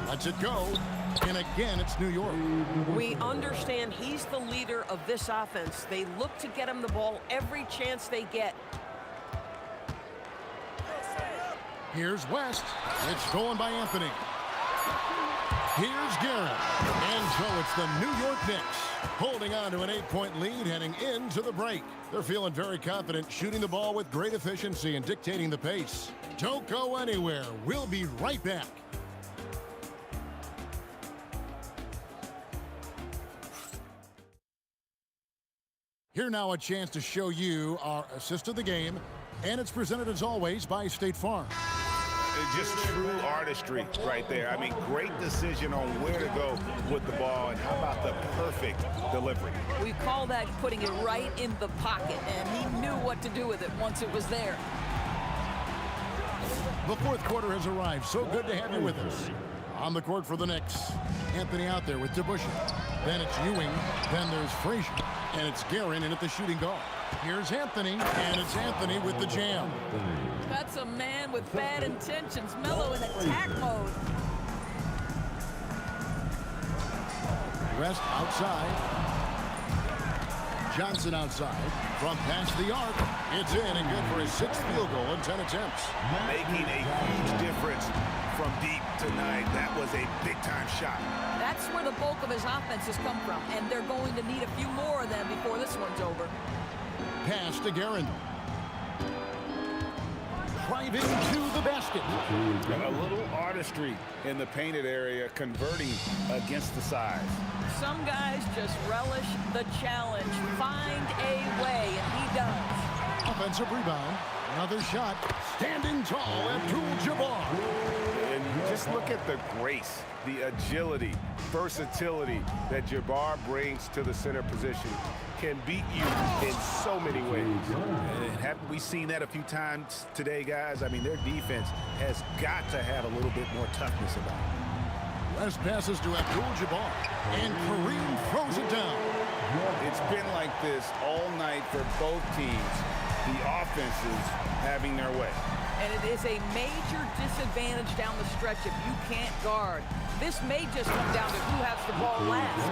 S5: Lets it go. And again, it's New York.
S12: We understand he's the leader of this offense. They look to get him the ball every chance they get.
S5: Here's West. It's stolen by Anthony. Here's Guerin. And so it's the New York Knicks holding on to an 8-point lead heading into the break. They're feeling very confident, shooting the ball with great efficiency and dictating the pace. Don't go anywhere. We'll be right back. Here now a chance to show you our assist of the game, and it's presented as always by State Farm.
S6: Just true artistry right there. I mean, great decision on where to go with the ball, and how about the perfect delivery?
S12: We call that putting it right in the pocket, and he knew what to do with it once it was there.
S5: The fourth quarter has arrived. So good to have you with us. On the court for the Knicks, Anthony out there with DeBusschere. Then it's Ewing. Then there's Frazier. And it's Guerin in at the shooting guard. Here's Anthony, and it's Anthony with the jam.
S12: That's a man with bad intentions. Melo in attack mode.
S5: West outside. Johnson outside. From past the arc. It's in and good for his 6th field goal in 10 attempts.
S6: Making a huge difference from deep tonight. That was a big-time shot.
S12: That's where the bulk of his offense has come from, and they're going to need a few more of them before this one's over.
S5: Pass to Guerin. Driving to the basket.
S6: A little artistry in the painted area, converting against the size.
S12: Some guys just relish the challenge. Find a way, and he does.
S5: Offensive rebound. Another shot. Standing tall, Abdul-Jabbar.
S6: And just look at the grace, the agility, versatility that Jabbar brings to the center position. Can beat you in so many ways. And haven't we seen that a few times today, guys? I mean, their defense has got to have a little bit more toughness about it.
S5: West passes to Abdul-Jabbar, and Kareem throws it down.
S6: It's been like this all night for both teams. The offenses having their way.
S12: And it is a major disadvantage down the stretch if you can't guard. This may just come down to who has the ball last.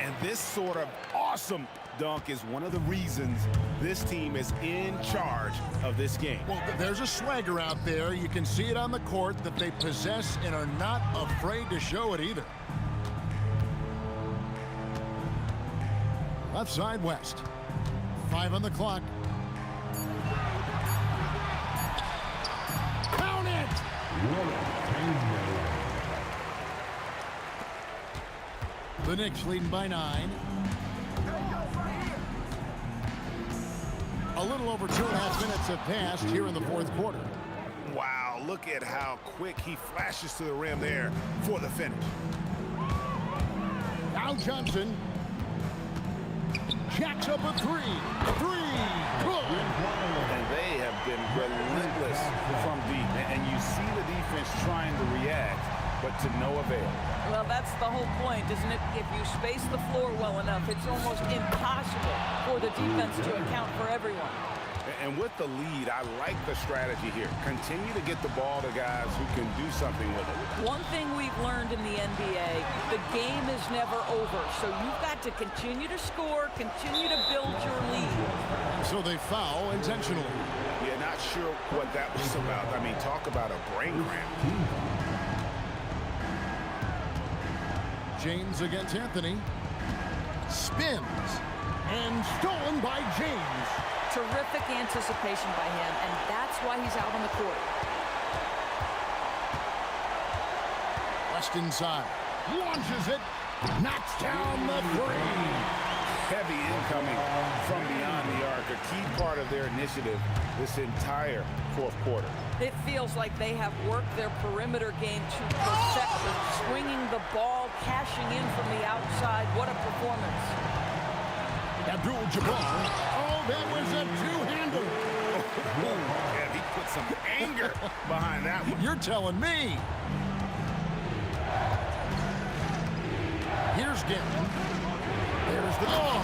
S6: And this sort of awesome dunk is one of the reasons this team is in charge of this game.
S5: Well, there's a swagger out there. You can see it on the court that they possess and are not afraid to show it either. Left side, West. 5 on the clock. Count it! The Knicks leading by 9. A little over 2.5 minutes have passed here in the fourth quarter.
S6: Wow, look at how quick he flashes to the rim there for the finish.
S5: Now Johnson. Jacks up a 3. Good.
S6: And they have been relentless from deep. And you see the defense trying to react, but to no avail.
S12: Well, that's the whole point, isn't it? If you space the floor well enough, it's almost impossible for the defense to account for everyone.
S6: And with the lead, I like the strategy here. Continue to get the ball to guys who can do something with it.
S12: One thing we've learned in the NBA, the game is never over. So you've got to continue to score, continue to build your lead.
S5: So they foul intentionally.
S6: Yeah, not sure what that was about. I mean, talk about a brain cramp.
S5: James against Anthony. Spins. And stolen by James.
S12: Terrific anticipation by him, and that's why he's out on the court.
S5: West inside. Launches it. Knocks down the 3.
S6: Heavy incoming from beyond the arc. A key part of their initiative this entire fourth quarter.
S12: It feels like they have worked their perimeter game to perfection. Swinging the ball, cashing in from the outside. What a performance.
S5: Abdul-Jabbar. Oh, that was a two-hander.
S6: Yeah, he put some anger behind that one.
S5: You're telling me. Here's Guerin. There's the ball.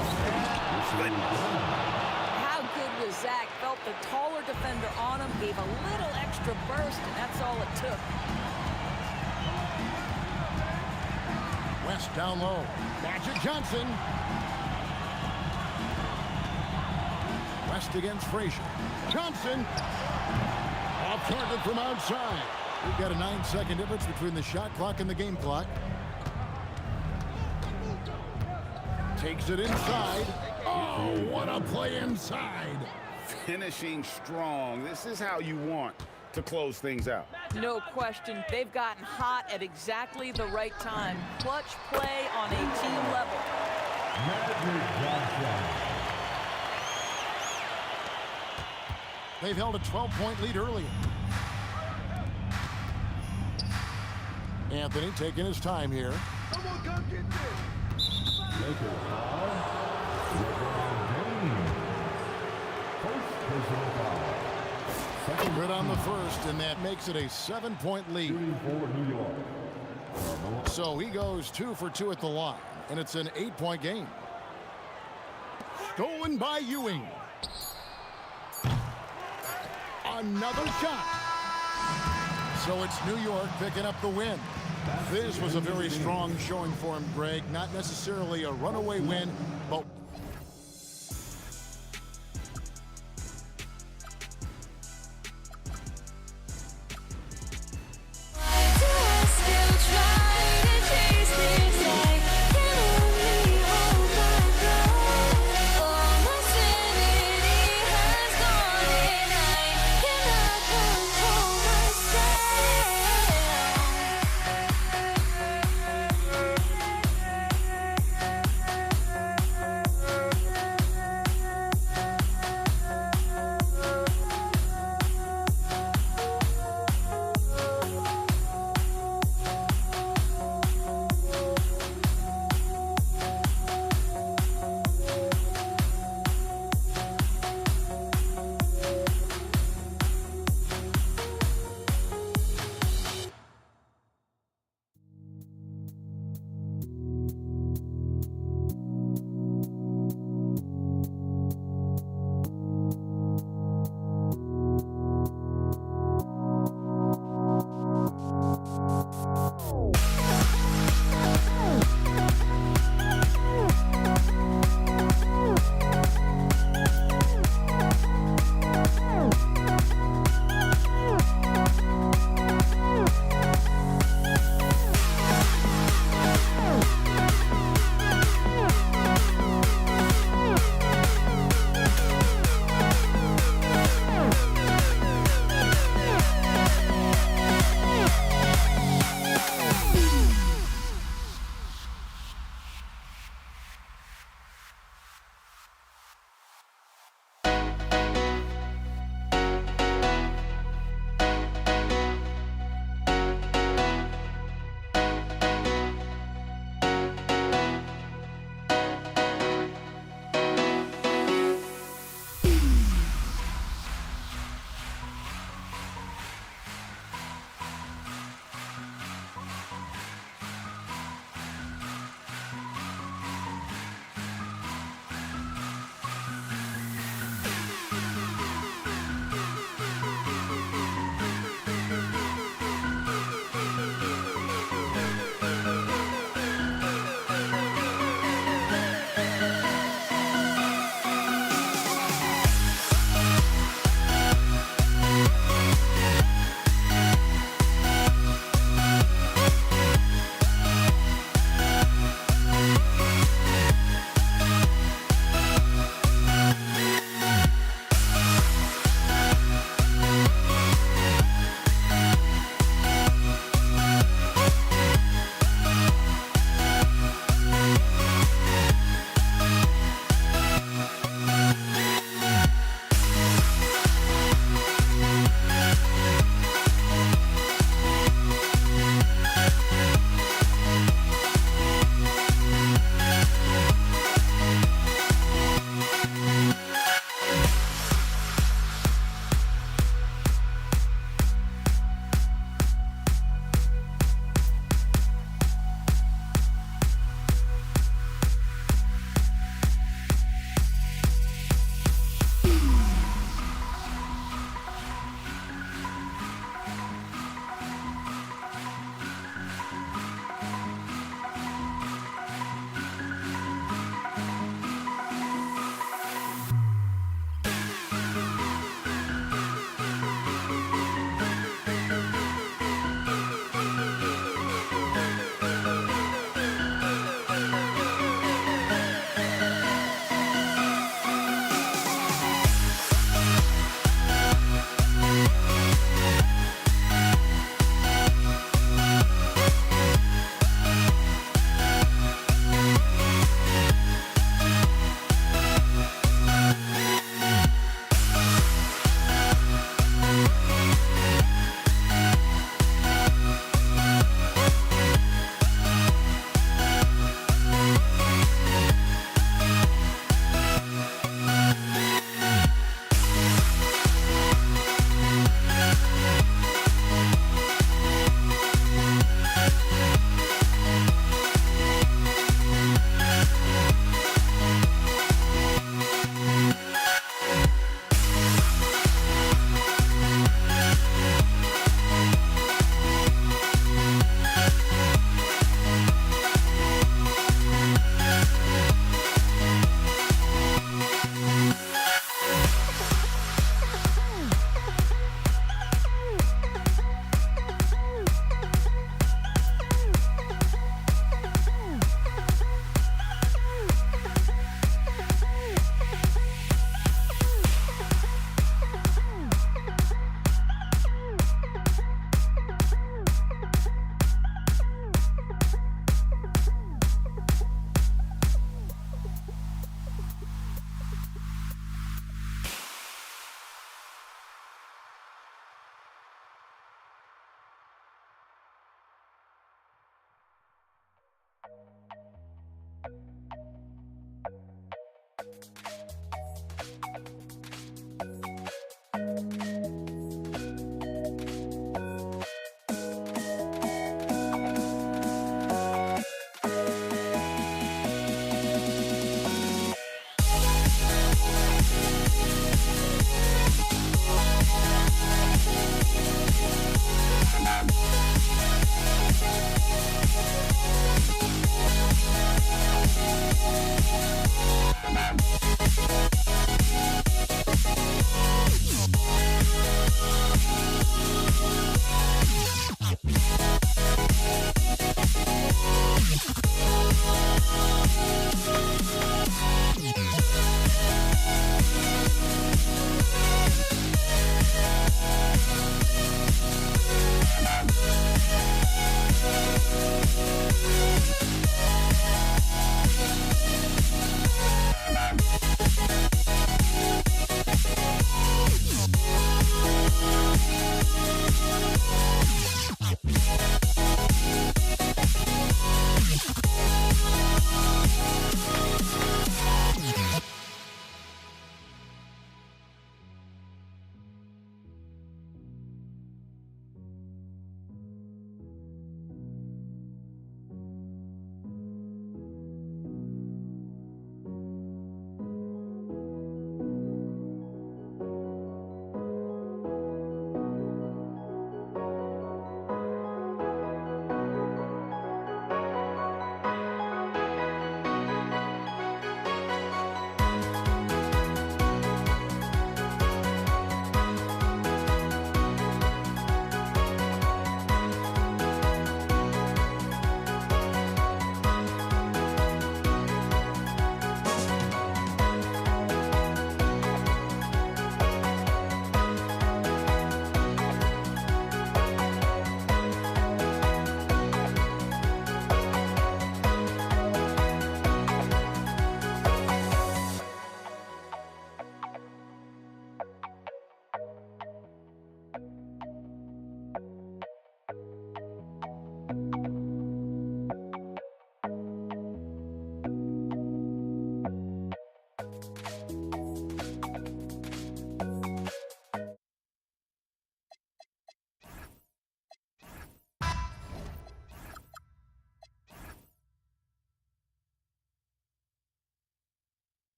S12: How good was Zach? Felt the taller defender on him, gave a little extra burst, and that's all it took.
S5: West down low. Magic Johnson. West against Frazier. Johnson. Off target from outside. We've got a 9-second difference between the shot clock and the game clock. Takes it inside. Oh, what a play inside.
S6: Finishing strong. This is how you want to close things out.
S12: No question. They've gotten hot at exactly the right time. Clutch play on a team level.
S5: They've held a 12-point lead earlier. Anthony taking his time here.
S11: Lakers foul. LeBron James. First personal foul. Second
S5: Good on the first, and that makes it a 7-point lead.
S11: shooting for New York.
S5: So he goes 2 for 2 at the line, and it's an 8-point game. Stolen by Ewing. Another shot. So it's New York picking up the win. This was a very strong showing for him, Greg. Not necessarily a runaway win, but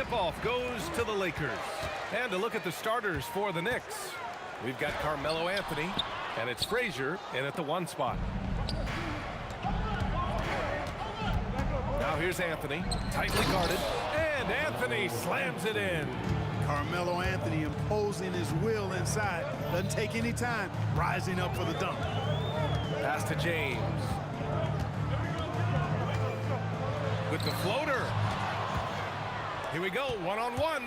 S1: tip-off goes to the Lakers. And to look at the starters for the Knicks, we've got Carmelo Anthony, and it's Frazier in at the 1 spot. Now here's Anthony, tightly guarded, and Anthony slams it in.
S14: Carmelo Anthony imposing his will inside. Doesn't take any time, rising up for the dunk.
S1: Pass to James. With the floater. Here we go, one-on-one.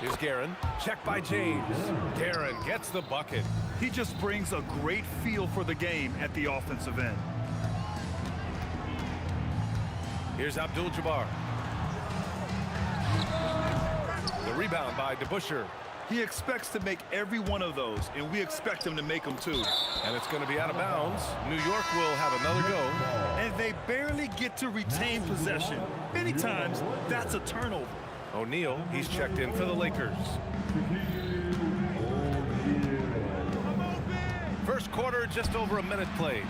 S1: Here's Guerin, checked by James. Guerin gets the bucket.
S3: He just brings a great feel for the game at the offensive end.
S1: Here's Abdul-Jabbar. The rebound by DeBusschere.
S3: He expects to make every one of those, and we expect him to make them too.
S1: And it's going to be out of bounds. New York will have another go.
S3: And they barely get to retain possession. Many times, that's a turnover.
S1: O'Neal, he's checked in for the Lakers. First quarter, just over a minute played.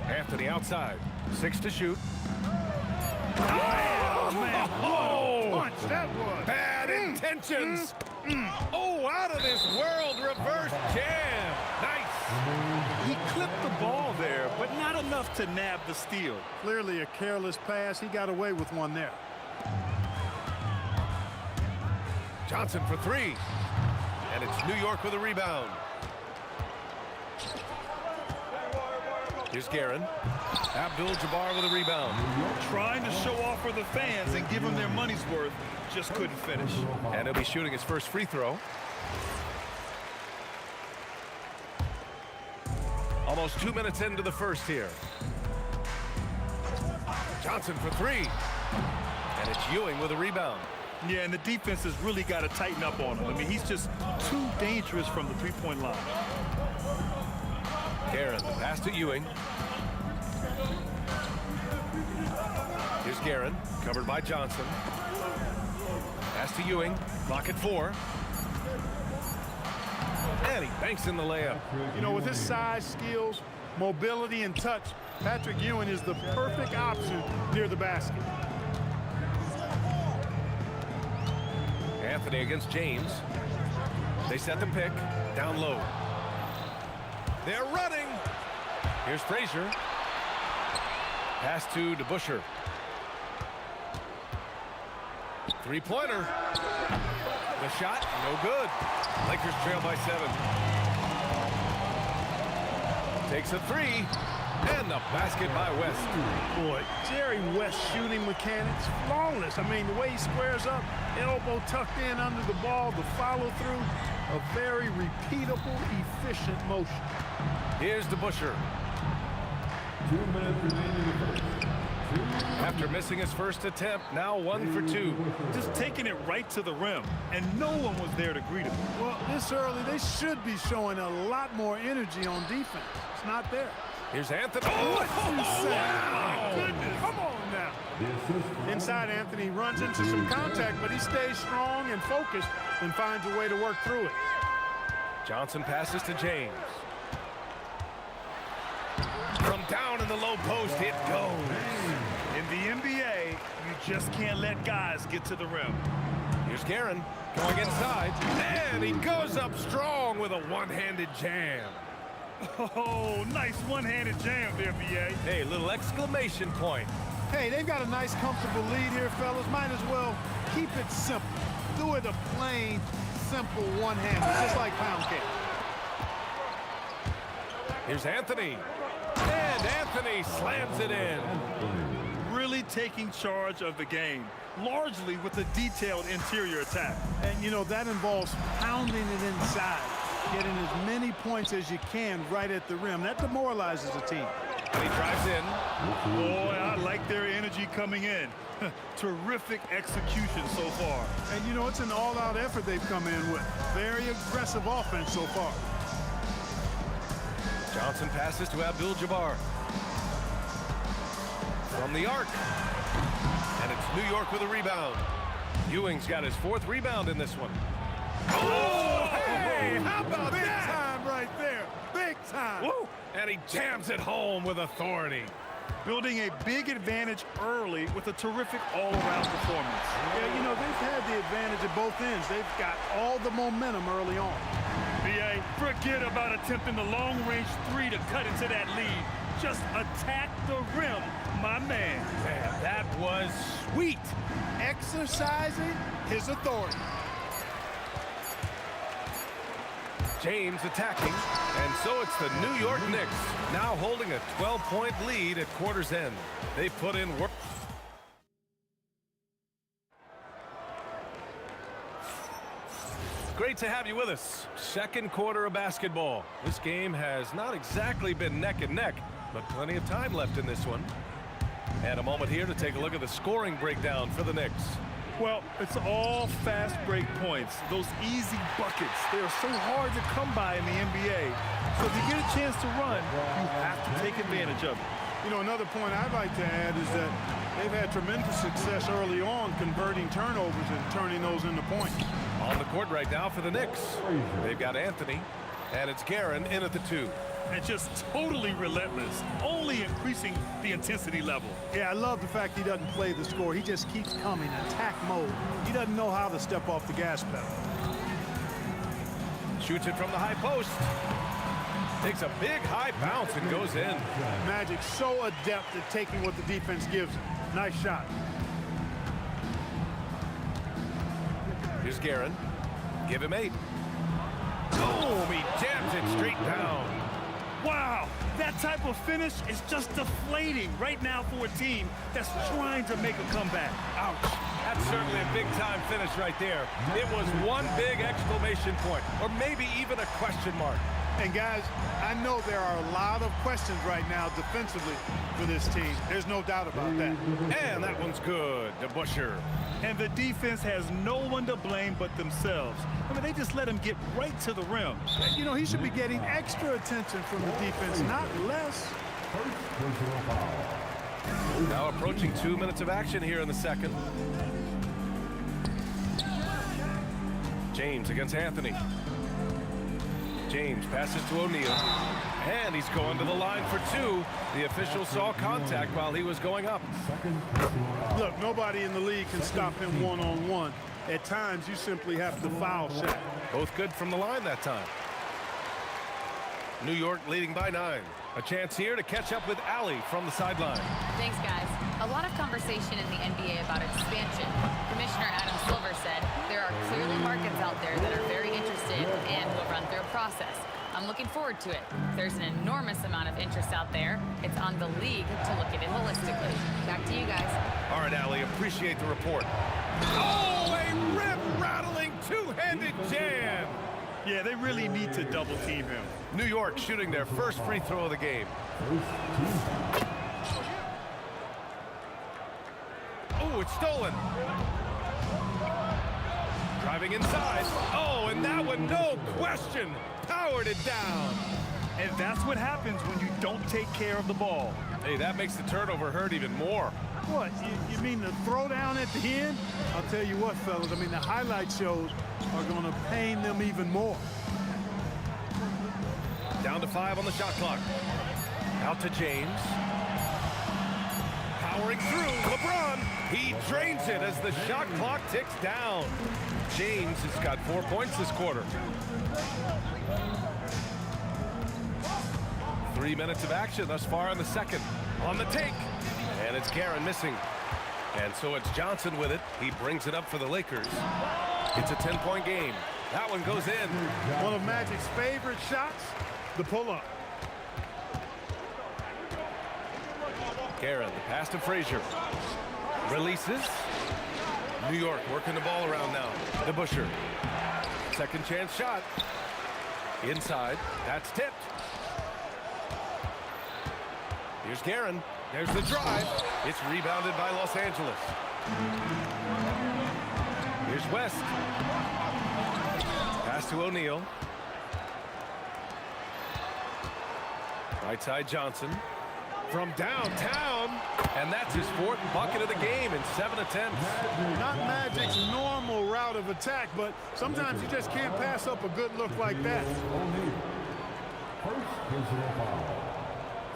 S1: Anthony outside, 6 to shoot.
S14: Oh, man,
S1: Oh,
S14: what a punch that was.
S1: bad intentions. Oh, out of this world, reverse jam. Nice.
S3: He clipped the ball there, but not enough to nab the steal.
S14: Clearly a careless pass. He got away with one there.
S1: Johnson for 3. And it's New York with a rebound. Here's Guerin. Abdul-Jabbar with a rebound.
S3: Trying to show off for the fans and give them their money's worth, just couldn't finish.
S1: And he'll be shooting his first free throw. Almost 2 minutes into the first here. Johnson for 3. And it's Ewing with a rebound.
S3: Yeah, and the defense has really got to tighten up on him. I mean, he's just too dangerous from the three-point line.
S1: Guerin, the pass to Ewing. Here's Guerin, covered by Johnson. Pass to Ewing, clock at 4. And he banks in the layup.
S14: You know, with his size, skills, mobility, and touch, Patrick Ewing is the perfect option near the basket.
S1: Anthony against James. They set the pick, down low. They're running. Here's Frazier. Pass to DeBusschere. Three-pointer. The shot, no good. Lakers trail by 7. Takes a 3. And the basket by West.
S14: Boy, Jerry West shooting mechanics, flawless. I mean, the way he squares up, elbow tucked in under the ball, the follow-through, a very repeatable, efficient motion.
S1: Here's DeBusschere.
S11: 2 minutes remaining in the first.
S1: After missing his first attempt, now 1 for 2.
S3: Just taking it right to the rim, and no one was there to greet him.
S14: Well, this early, they should be showing a lot more energy on defense. It's not there.
S1: Here's Anthony.
S14: What you say?
S1: Wow.
S14: My goodness. Come on now. Inside, Anthony runs into some contact, but he stays strong and focused and finds a way to work through it.
S1: Johnson passes to James. From down in the low post, it goes.
S3: In the NBA, you just can't let guys get to the rim.
S1: Here's Guerin going inside, and he goes up strong with a one-handed jam.
S3: Oh, nice one-handed jam there, B.A.
S1: Hey, little exclamation point.
S14: Hey, they've got a nice, comfortable lead here, fellas. Might as well keep it simple. Do it a plain, simple one-handed, just like pound cake.
S1: Here's Anthony. And Anthony slams it in.
S3: Really taking charge of the game, largely with a detailed interior attack.
S14: And, you know, that involves pounding it inside, getting as many points as you can right at the rim. That demoralizes a team.
S1: And he drives in.
S3: Boy, I like their energy coming in. Terrific execution so far.
S14: And, you know, it's an all-out effort they've come in with. Very aggressive offense so far.
S1: Johnson passes to Abdul-Jabbar. From the arc. And it's New York with a rebound. Ewing's got his 4th rebound in this one. Oh, hey, how about
S14: that? Big time right there. Big time.
S1: Woo! And he jams it home with authority.
S3: building a big advantage early with a terrific all-around performance.
S14: Yeah, you know, they've had the advantage at both ends. They've got all the momentum early on.
S3: BA, forget about attempting the long-range three to cut into that lead. Just attack the rim, my man.
S1: Man, that was sweet.
S14: Exercising his authority.
S1: James attacking, and so it's the New York Knicks now holding a 12-point lead at quarter's end. They put in work. Great to have you with us. Second quarter of basketball. This game has not exactly been neck and neck, but plenty of time left in this one. And a moment here to take a look at the scoring breakdown for the Knicks.
S3: Well, it's all fast break points, those easy buckets. They are so hard to come by in the NBA. So if you get a chance to run, you have to take advantage of it.
S14: You know, another point I'd like to add is that they've had tremendous success early on converting turnovers and turning those into points.
S1: On the court right now for the Knicks, they've got Anthony, and it's Guerin in at the 2.
S3: And just totally relentless, only increasing the intensity level.
S14: Yeah, I love the fact he doesn't play the score. He just keeps coming, attack mode. He doesn't know how to step off the gas pedal.
S1: Shoots it from the high post. Takes a big high bounce and goes in.
S14: Magic so adept at taking what the defense gives him. Nice shot.
S1: Here's Guerin. Give him 8. Boom! He jams it straight down.
S3: Wow, that type of finish is just deflating right now for a team that's trying to make a comeback.
S1: Ouch. That's certainly a big-time finish right there. It was one big exclamation point, or maybe even a question mark.
S14: And guys, I know there are a lot of questions right now defensively for this team. There's no doubt about that.
S1: And that one's good to Busher.
S3: And the defense has no one to blame but themselves. I mean, they just let him get right to the rim.
S14: You know, he should be getting extra attention from the defense, not less.
S1: Now approaching 2 minutes of action here in the second. James against Anthony. James passes to O'Neal, and he's going to the line for 2. The official saw contact while he was going up.
S14: Look, nobody in the league can stop him one-on-one. At times, you simply have to foul shot.
S1: Both good from the line that time. New York leading by 9. A chance here to catch up with Allie from the sideline.
S8: Thanks, guys. A lot of conversation in the NBA about expansion. Commissioner Adam Silver said there are clearly markets out there that are very interested and will run through a process. I'm looking forward to it. There's an enormous amount of interest out there. It's on the league to look at it holistically. Back to you guys.
S1: All right, Allie, appreciate the report. Oh, a rip-rattling two-handed jam!
S3: Yeah, they really need to double-team him.
S1: New York shooting their first free throw of the game. Oh, it's stolen. Driving inside. Oh, and that one, no question, powered it down.
S3: And that's what happens when you don't take care of the ball.
S1: Hey, that makes the turnover hurt even more.
S14: What, you mean the throwdown at the end? I'll tell you what, fellas, I mean, the highlight shows are going to pain them even more.
S1: Down to 5 on the shot clock. Out to James. Powering through, LeBron. He drains it as the shot clock ticks down. James has got 4 points this quarter. 3 minutes of action thus far in the second. On the take. And it's Guerin missing. And so it's Johnson with it. He brings it up for the Lakers. It's a 10-point game. That one goes in.
S14: One of Magic's favorite shots, the pull-up.
S1: Guerin, the pass to Frazier. Releases. New York working the ball around now. The Busher. Second chance shot. Inside. That's tipped. Here's Guerin. There's the drive. It's rebounded by Los Angeles. Here's West. Pass to O'Neal. Right side Johnson. From downtown. And that's his 4th bucket of the game in 7 attempts.
S14: Not Magic's normal route of attack, but sometimes you just can't pass up a good look like that.
S11: First personal foul.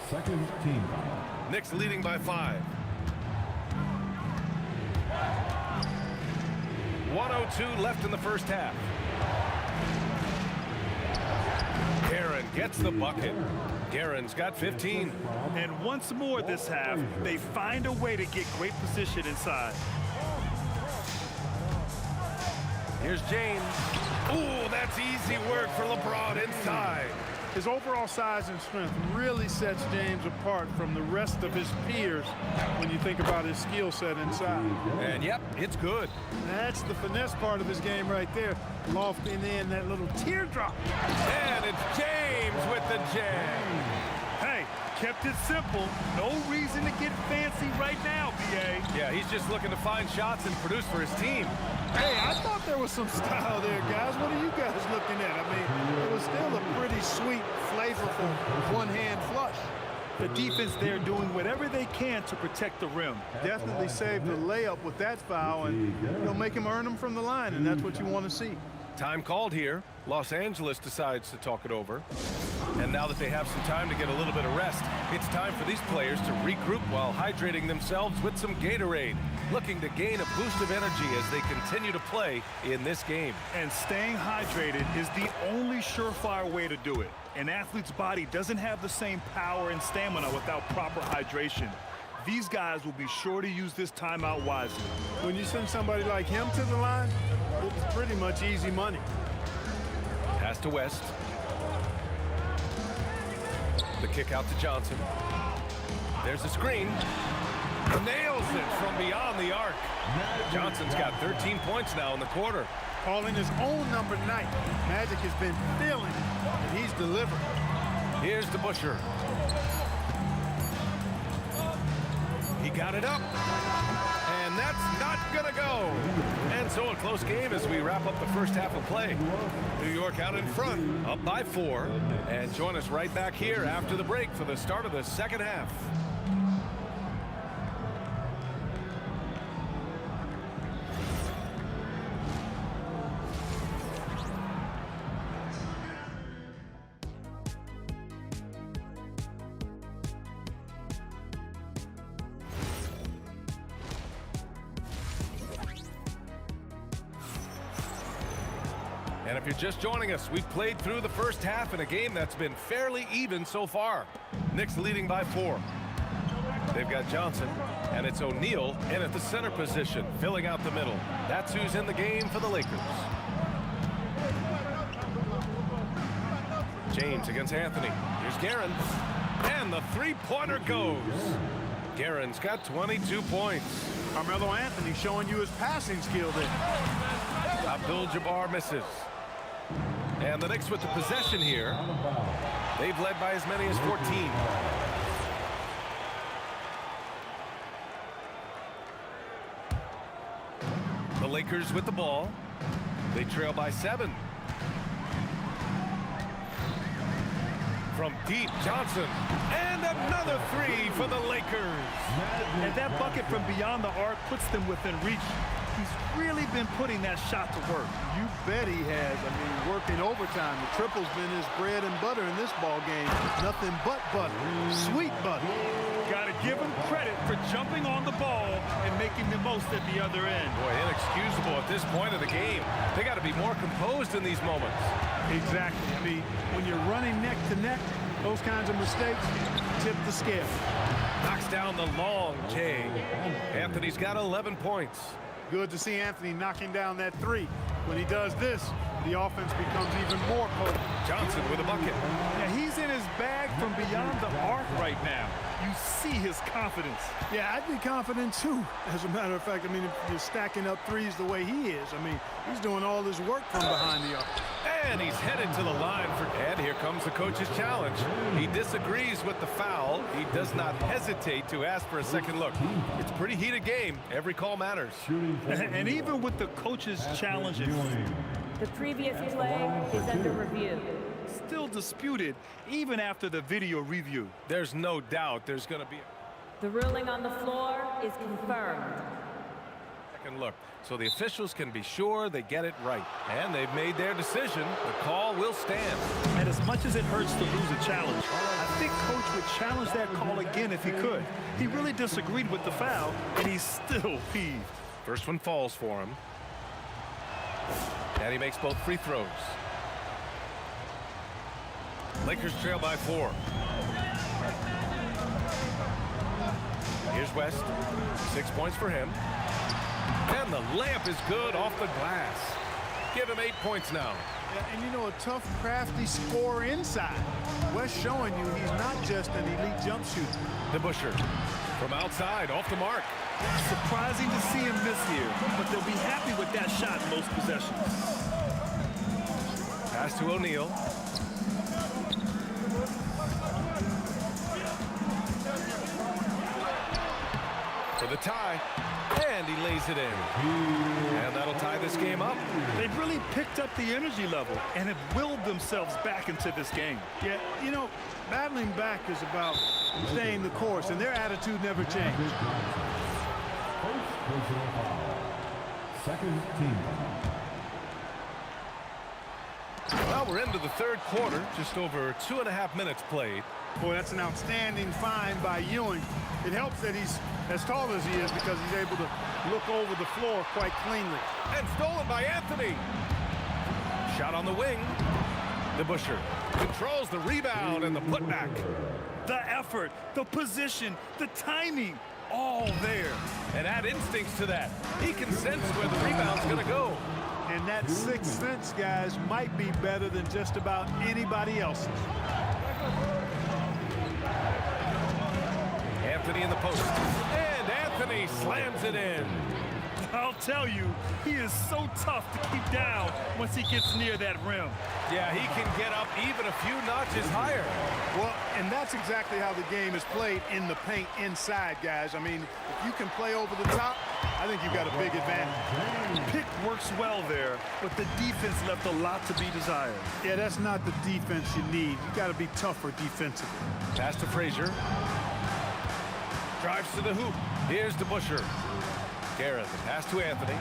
S11: Second team foul.
S1: Knicks leading by 5. 1:02 left in the first half. Guerin gets the bucket. Guerin's got 15.
S3: And once more this half, they find a way to get great position inside.
S1: Here's James. Ooh, that's easy work for LeBron inside.
S14: His overall size and strength really sets James apart from the rest of his peers when you think about his skill set inside.
S1: And yep, it's good.
S14: That's the finesse part of his game right there. Lofting in that little teardrop.
S1: And it's James with the jam.
S3: Hey, kept it simple. No reason to get fancy right now, B.A.
S1: Yeah, he's just looking to find shots and produce for his team.
S14: Hey, I thought there was some style there, guys. What are you guys looking at? I mean, it was still a pretty sweet, flavorful one-hand flush.
S3: The defense there doing whatever they can to protect the rim.
S14: Definitely saved the layup with that foul, and you'll make him earn them from the line, and that's what you want to see.
S1: Time called here. Los Angeles decides to talk it over. And now that they have some time to get a little bit of rest, it's time for these players to regroup while hydrating themselves with some Gatorade, looking to gain a boost of energy as they continue to play in this game.
S3: And staying hydrated is the only surefire way to do it. An athlete's body doesn't have the same power and stamina without proper hydration. These guys will be sure to use this timeout wisely.
S14: When you send somebody like him to the line, it's pretty much easy money.
S1: Pass to West. The kick out to Johnson. There's a screen. Nails it from beyond the arc. Johnson's got 13 points now in the quarter.
S14: Calling his own number 9. Magic has been feeling it, and he's delivered.
S1: Here's the Busher. He got it up. And that's not gonna go. And so a close game as we wrap up the first half of play. New York out in front, up by 4. And join us right back here after the break for the start of the second half. And if you're just joining us, we've played through the first half in a game that's been fairly even so far. Knicks leading by 4. They've got Johnson, and it's O'Neal in at the center position, filling out the middle. That's who's in the game for the Lakers. James against Anthony. Here's Guerin. And the three-pointer goes. Guerin's got 22 points.
S14: Carmelo Anthony showing you his passing skill there.
S1: Abdul-Jabbar misses. And the Knicks with the possession here. They've led by as many as 14. The Lakers with the ball. They trail by 7. From deep, Johnson. And another 3 for the Lakers.
S3: And that bucket from beyond the arc puts them within reach. He's really been putting that shot to work.
S14: You bet he has. I mean, working overtime. The triple's been his bread and butter in this ball game. Nothing but butter. Sweet butter.
S3: Got to give him credit for jumping on the ball and making the most at the other end.
S1: Boy, inexcusable at this point of the game. They got to be more composed in these moments.
S14: Exactly. I mean, when you're running neck to neck, those kinds of mistakes tip the scale.
S1: Knocks down the long J. Anthony's got 11 points.
S14: Good to see Anthony knocking down that 3. When he does this, the offense becomes even more potent.
S1: Johnson with a bucket.
S3: Yeah, he's in his bag from beyond the arc right now. You see his confidence.
S14: Yeah, I'd be confident too. As a matter of fact, I mean, if you're stacking up threes the way he is, I mean, he's doing all this work from behind the arc.
S1: And he's headed to the line for, and here comes the coach's challenge. He disagrees with the foul. He does not hesitate to ask for a second look. It's a pretty heated game. Every call matters.
S3: And even with the coach's challenges,
S13: the previous play is under review.
S3: Still disputed even after the video review.
S1: There's no doubt there's going to be.
S13: The ruling on the floor is confirmed.
S1: second look, so the officials can be sure they get it right. And they've made their decision. The call will stand.
S3: And as much as it hurts to lose a challenge, I think Coach would challenge that call again if he could. He really disagreed with the foul, and he's still peeved.
S1: First one falls for him. And he makes both free throws. Lakers trail by 4. Here's West. 6 points for him. And the layup is good off the glass. Give him 8 points now.
S14: Yeah, and you know, a tough, crafty scorer inside. West showing you he's not just an elite jump shooter.
S1: DeBusschere from outside, off the mark.
S3: Surprising to see him miss here, but they'll be happy with that shot most possessions.
S1: Pass to O'Neal. For the tie, and he lays it in. And that'll tie this game up.
S3: They've really picked up the energy level and have willed themselves back into this game.
S14: Yeah, you know, battling back is about staying the course, and their attitude never changed.
S11: Second team.
S1: Well, we're into the third quarter, just over 2.5 minutes played.
S14: Boy, that's an outstanding find by Ewing. It helps that he's as tall as he is because he's able to look over the floor quite cleanly.
S1: And stolen by Anthony. Shot on the wing. DeBusschere controls the rebound and the putback.
S3: The effort, the position, the timing, all there.
S1: And add instincts to that. He can sense where the rebound's going to go.
S14: And that sixth sense, guys, might be better than just about anybody else's.
S1: Anthony in the post. And Anthony slams it in.
S3: I'll tell you, he is so tough to keep down once he gets near that rim.
S1: Yeah, he can get up even a few notches higher.
S14: Well, and that's exactly how the game is played in the paint inside, guys. I mean, if you can play over the top, I think you've got a big advantage.
S3: Pick works well there, but the defense left a lot to be desired.
S14: Yeah, that's not the defense you need. You got to be tougher defensively.
S1: Pass to Frazier. Drives to the hoop. Here's DeBusschere. Garrett, the pass to Anthony.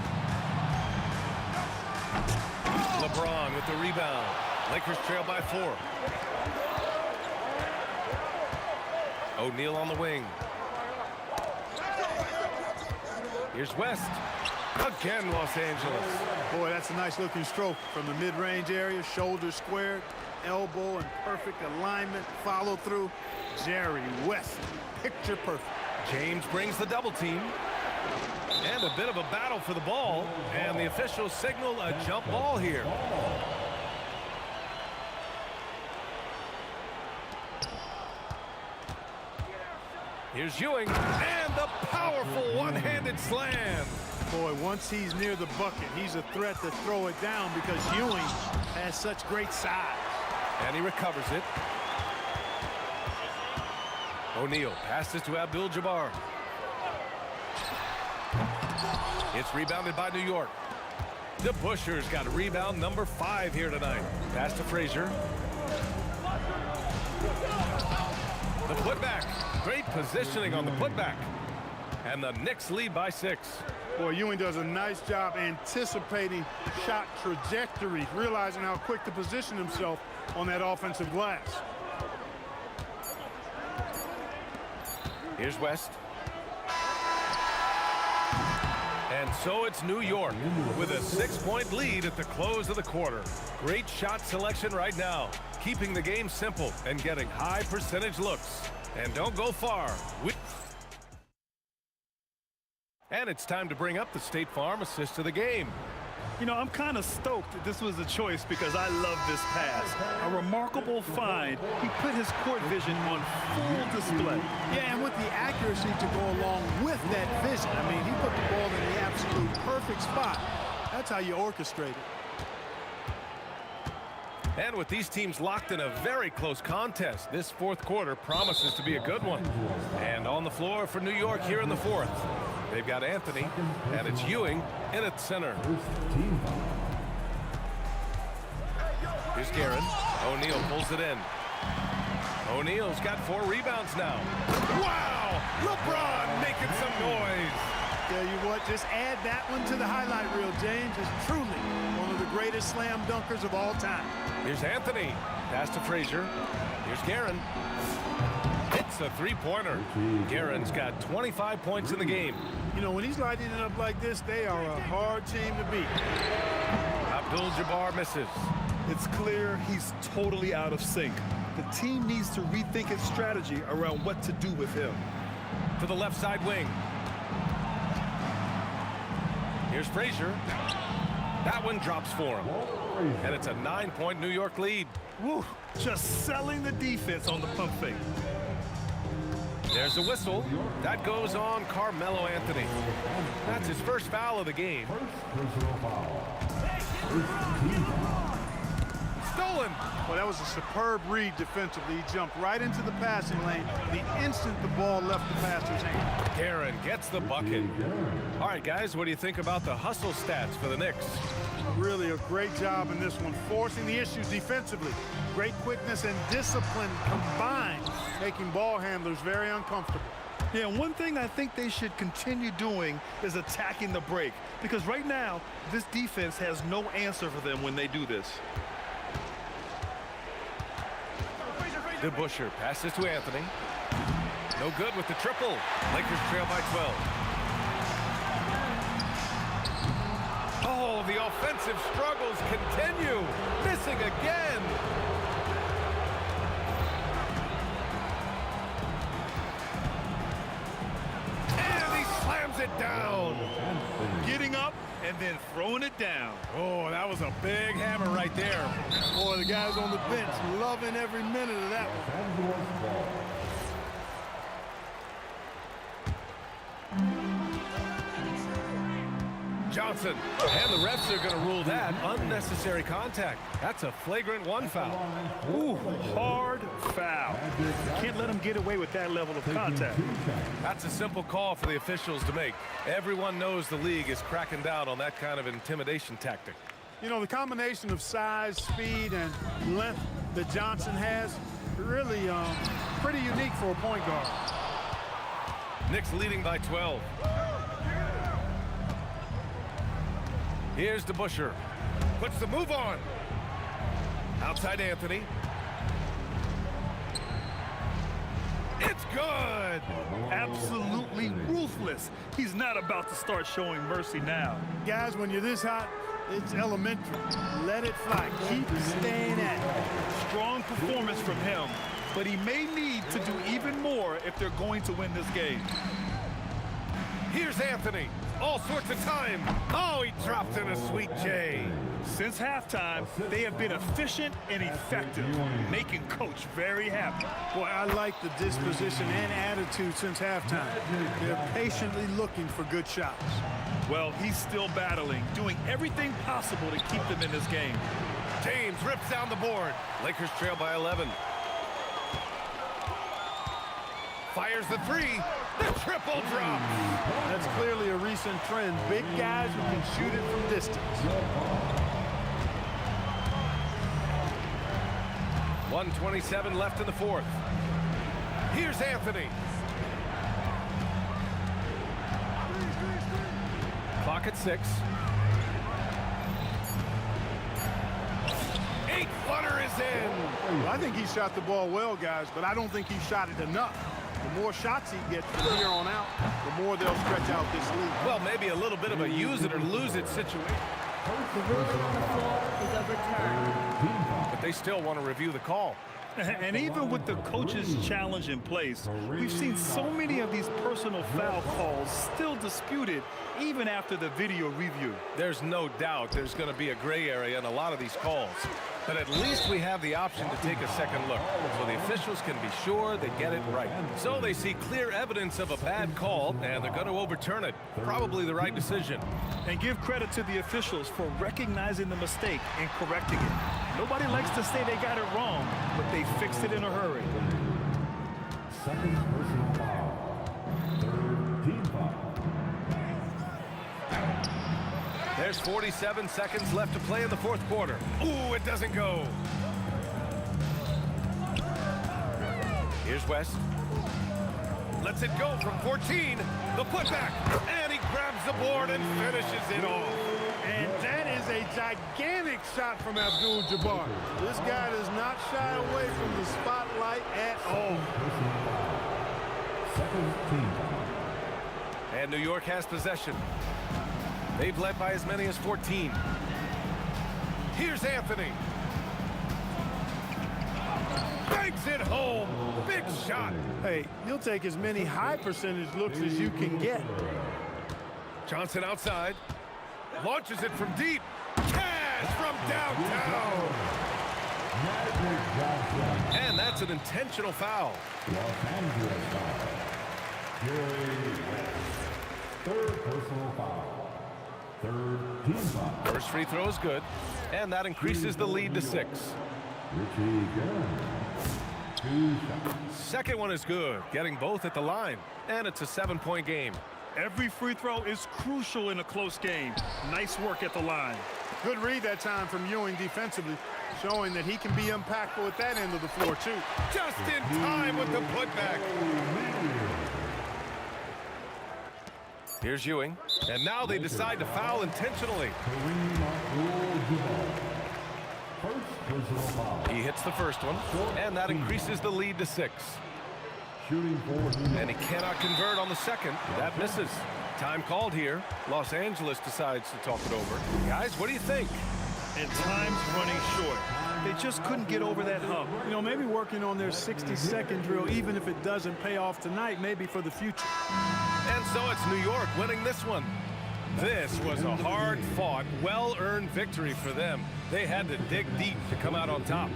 S1: LeBron with the rebound. Lakers trail by 4. O'Neal on the wing. Here's West. Again, Los Angeles.
S14: Boy, that's a nice looking stroke from the mid-range area. Shoulder squared, elbow in perfect alignment, follow through. Jerry West, picture perfect.
S1: James brings the double team. And a bit of a battle for the ball. And the officials signal a jump ball here. Here's Ewing. And the powerful one-handed slam.
S14: Boy, once he's near the bucket, he's a threat to throw it down because Ewing has such great size.
S1: And he recovers it. O'Neal passes to Abdul-Jabbar. It's rebounded by New York. DeBusschere's got rebound number 5 here tonight. Pass to Frazier. The putback. Great positioning on the putback. And the Knicks lead by 6.
S14: Boy, Ewing does a nice job anticipating shot trajectory, realizing how quick to position himself on that offensive glass.
S1: Here's West. And so it's New York with a 6-point lead at the close of the quarter. Great shot selection right now, keeping the game simple and getting high percentage looks. And don't go far. And it's time to bring up the State Farm assist of the game.
S3: You know, I'm kind of stoked that this was a choice because I love this pass. A remarkable find. He put his court vision on full display.
S14: Yeah, and with the accuracy to go along with that vision. I mean, he put the ball in the absolute perfect spot. That's how you orchestrate it.
S1: And with these teams locked in a very close contest, this fourth quarter promises to be a good one. And on the floor for New York here in the fourth, they've got Anthony, and it's Ewing in at center. Here's Guerin. O'Neal pulls it in. O'Neal's got 4 rebounds now. Wow! LeBron making some noise.
S14: Yeah, tell you what, just add that one to the highlight reel, James. Is truly one of the greatest slam dunkers of all time.
S1: Here's Anthony. Pass to Frazier. Here's Guerin. It's a three-pointer. Guerin's got 25 points in the game.
S14: You know, when he's lighting it up like this, they are a hard team to beat.
S1: Abdul-Jabbar misses.
S3: It's clear he's totally out of sync. The team needs to rethink its strategy around what to do with him.
S1: To the left side wing. Here's Frazier. That one drops for him. And it's a 9-point New York lead.
S3: Woo, just selling the defense on the pump fake.
S1: There's a whistle. That goes on Carmelo Anthony. That's his first foul of the game. Stolen.
S14: Well, that was a superb read defensively. He jumped right into the passing lane the instant the ball left the passer's hand.
S1: Guerin gets the bucket. All right, guys, what do you think about the hustle stats for the Knicks?
S14: Really a great job in this one, forcing the issues defensively. Great quickness and discipline combined, making ball handlers very uncomfortable.
S3: Yeah, one thing I think they should continue doing is attacking the break, because right now, this defense has no answer for them when they do this.
S1: DeBusschere passes to Anthony. No good with the triple. Lakers trail by 12. Oh, the offensive struggles continue. Missing again. And he slams it down.
S3: Getting up and then throwing it down.
S1: Oh, that was a big hammer right there.
S14: Boy, the guys on the bench loving every minute of that one.
S1: Johnson, and the refs are going to rule that unnecessary contact. That's a flagrant one foul.
S3: Ooh, hard foul. Can't let him get away with that level of contact.
S1: That's a simple call for the officials to make. Everyone knows the league is cracking down on that kind of intimidation tactic.
S14: You know, the combination of size, speed, and length that Johnson has, really pretty unique for a point guard.
S1: Knicks leading by 12. Here's DeBusschere. Puts the move on. Outside Anthony. It's good.
S3: Absolutely ruthless. He's not about to start showing mercy now.
S14: Guys, when you're this hot, it's elementary. Let it fly. Keep staying at it.
S3: Strong performance from him, but he may need to do even more if they're going to win this game.
S1: Here's Anthony. All sorts of time. Oh, he dropped in a sweet J.
S3: Since halftime, they have been efficient and effective, making Coach very happy.
S14: Boy, I like the disposition and attitude since halftime. They're patiently looking for good shots.
S3: Well, he's still battling, doing everything possible to keep them in this game.
S1: James rips down the board. Lakers trail by 11. Fires the three. The triple drop.
S14: That's clearly a recent trend. Big guys who can shoot it from distance.
S1: 1:27 left in the fourth. Here's Anthony. Clock at 6. 8-footer is in.
S14: Well, I think he shot the ball well, guys, but I don't think he shot it enough. The more shots he gets from here on out, the more they'll stretch out this lead.
S1: Well, maybe a little bit of a use it or lose it situation.
S13: The ruling on the floor is overturned.
S1: But they still want to review the call.
S3: And even with the coach's challenge in place, we've seen so many of these personal foul calls still disputed even after the video review.
S1: There's no doubt there's going to be a gray area in a lot of these calls. But at least we have the option to take a second look, so the officials can be sure they get it right. So they see clear evidence of a bad call, and they're going to overturn it. Probably the right decision.
S3: And give credit to the officials for recognizing the mistake and correcting it. Nobody likes to say they got it wrong, but they fixed it in a hurry.
S11: Second personal foul. Third team foul.
S1: There's 47 seconds left to play in the fourth quarter. Ooh, it doesn't go. Here's West. Lets it go from 14. The putback, and he grabs the board and finishes it off.
S14: And that is a gigantic shot from Abdul-Jabbar. This guy does not shy away from the spotlight at all.
S1: And New York has possession. They've led by as many as 14. Here's Anthony. Banks it home. Big shot.
S14: Hey, you'll take as many high percentage looks as you can get.
S1: Johnson outside. Launches it from deep. Cash from downtown. And that's an intentional foul.
S11: Los Angeles foul. Third personal foul. Third team foul.
S1: First free throw is good. And that increases the lead to 6.
S11: Richie Gunn. 2 shots.
S1: Second one is good. Getting both at the line. And it's a 7-point game.
S3: Every free throw is crucial in a close game. Nice work at the line.
S14: Good read that time from Ewing defensively, showing that he can be impactful at that end of the floor, too.
S1: Just in time with the putback. Here's Ewing. And now they decide to foul intentionally. He hits the first one, and that increases the lead to 6. And he cannot convert on the second. That misses. Time called here. Los Angeles decides to talk it over. Guys, what do you think?
S3: And time's running short. They just couldn't get over that hump.
S14: You know, maybe working on their 60-second drill, even if it doesn't pay off tonight, maybe for the future.
S1: And so it's New York winning this one. This was a hard-fought, well-earned victory for them. They had to dig deep to come out on top.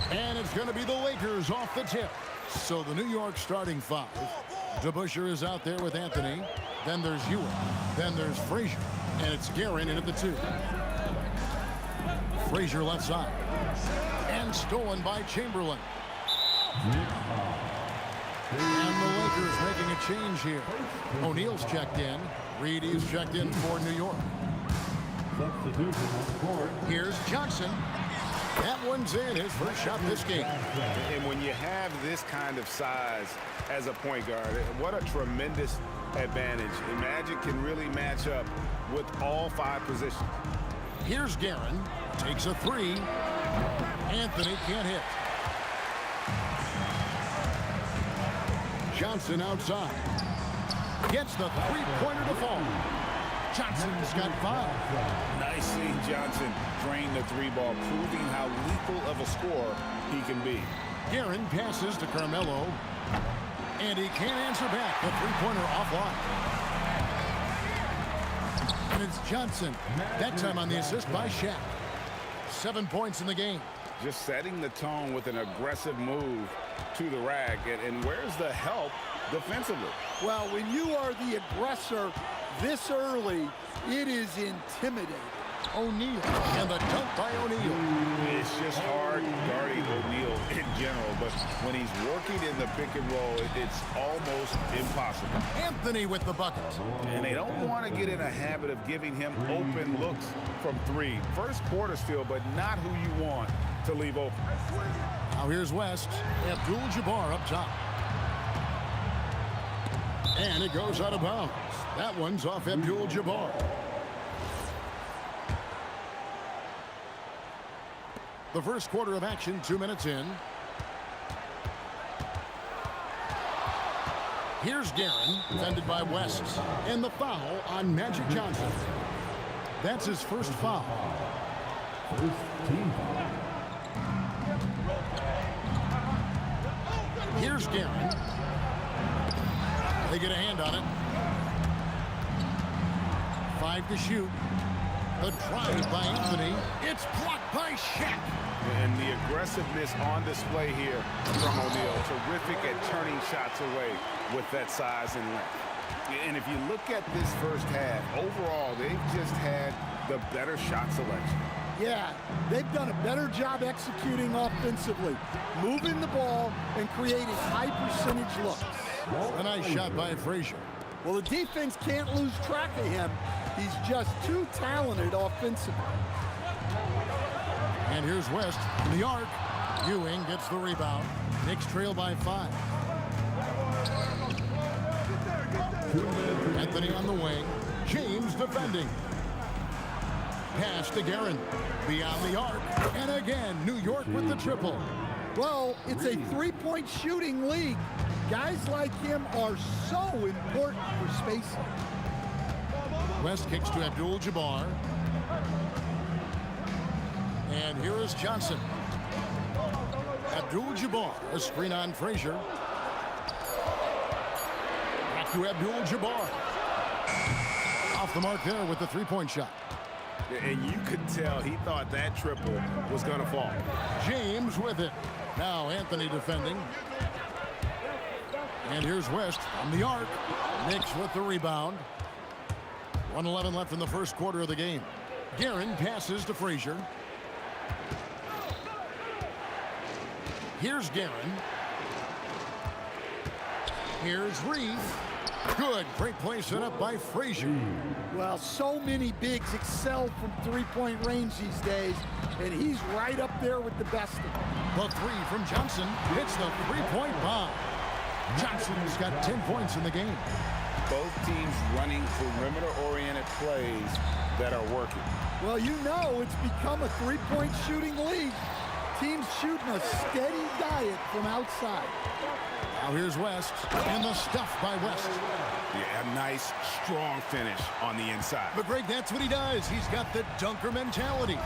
S5: And it's going to be the Lakers off the tip. So the New York starting five. DeBusschere is out there with Anthony. Then there's Ewing. Then there's Frazier. And it's Guerin in at the 2. Frazier left side. And stolen by Chamberlain. And the Lakers making a change here. O'Neal's checked in. Reedy's checked in for New York. Here's Johnson. That one's in, his first shot this game.
S10: And when you have this kind of size as a point guard, what a tremendous advantage. And Magic can really match up with all 5 positions.
S5: Here's Guerin, takes a 3. Anthony can't hit. Johnson outside. Gets the three-pointer to fall. Johnson's got 5.
S6: Nice seeing Johnson drain the 3-ball, proving how lethal of a scorer he can be.
S5: Guerin passes to Carmelo. And he can't answer back. The three-pointer offline. And it's Johnson. That time on the assist by Shaq. 7 points in the game.
S6: Just setting the tone with an aggressive move to the rack. And where's the help defensively?
S2: Well, when you are the aggressor this early, it is intimidating.
S5: O'Neal, and the dunk by O'Neal.
S6: It's just hard guarding O'Neal in general, but when he's working in the pick and roll, it's almost impossible.
S5: Anthony with the bucket.
S6: And they don't want to get in a habit of giving him open looks from 3. First quarter still, but not who you want to leave open.
S5: Now here's West. Abdul-Jabbar up top. And it goes out of bounds. That one's off Abdul-Jabbar. The first quarter of action, 2 minutes in. Here's Guerin, defended by West. And the foul on Magic Johnson. That's his first foul.
S11: First team foul.
S5: Here's Guerin. They get a hand on it. 5 to shoot. The drive by Anthony. It's blocked by Shaq.
S6: And the aggressiveness on display here from O'Neal. Terrific at turning shots away with that size and length. And if you look at this first half, overall, they've just had the better shot selection.
S2: Yeah, they've done a better job executing offensively, moving the ball and creating high percentage looks.
S5: A nice shot by Frazier.
S2: Well, the defense can't lose track of him. He's just too talented offensively.
S5: And here's West in the arc. Ewing gets the rebound. Knicks trail by 5. Anthony on the wing. James defending. Pass to Guerin. Beyond the arc. And again, New York with the triple.
S2: Well, it's a three-point shooting league. Guys like him are so important for spacing.
S5: West kicks to Abdul-Jabbar. And here is Johnson. Abdul-Jabbar, a screen on Frazier. Back to Abdul-Jabbar. Off the mark there with the three-point shot.
S10: And you could tell he thought that triple was going to fall.
S5: James with it. Now Anthony defending. And here's West on the arc. Knicks with the rebound. 1:11 left in the first quarter of the game. Guerin passes to Frazier. Here's Guerin. Here's Reed. Good. Great play set up by Frazier.
S2: Well, so many bigs excel from three-point range these days, and he's right up there with the best of them.
S5: The three from Johnson hits the three-point bomb. Johnson's got 10 points in the game.
S6: Both teams running perimeter-oriented plays that are working.
S2: Well, you know it's become a three-point shooting league. Teams shooting a steady diet from outside.
S5: Now here's West, and the stuff by West.
S6: Yeah, a nice, strong finish on the inside.
S5: But Greg, that's what he does. He's got the dunker mentality.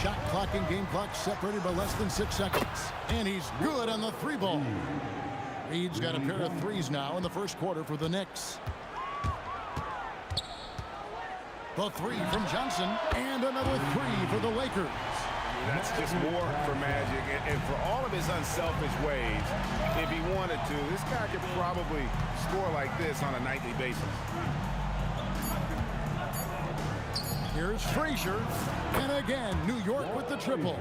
S5: Shot clock and game clock separated by less than 6 seconds. And he's good on the three ball. Reed's got a pair of threes now in the first quarter for the Knicks. The three from Johnson, and another three for the Lakers.
S6: That's just more for Magic, and for all of his unselfish ways, if he wanted to, this guy could probably score like this on a nightly basis.
S5: Here's Frazier, and again, New York with the triple.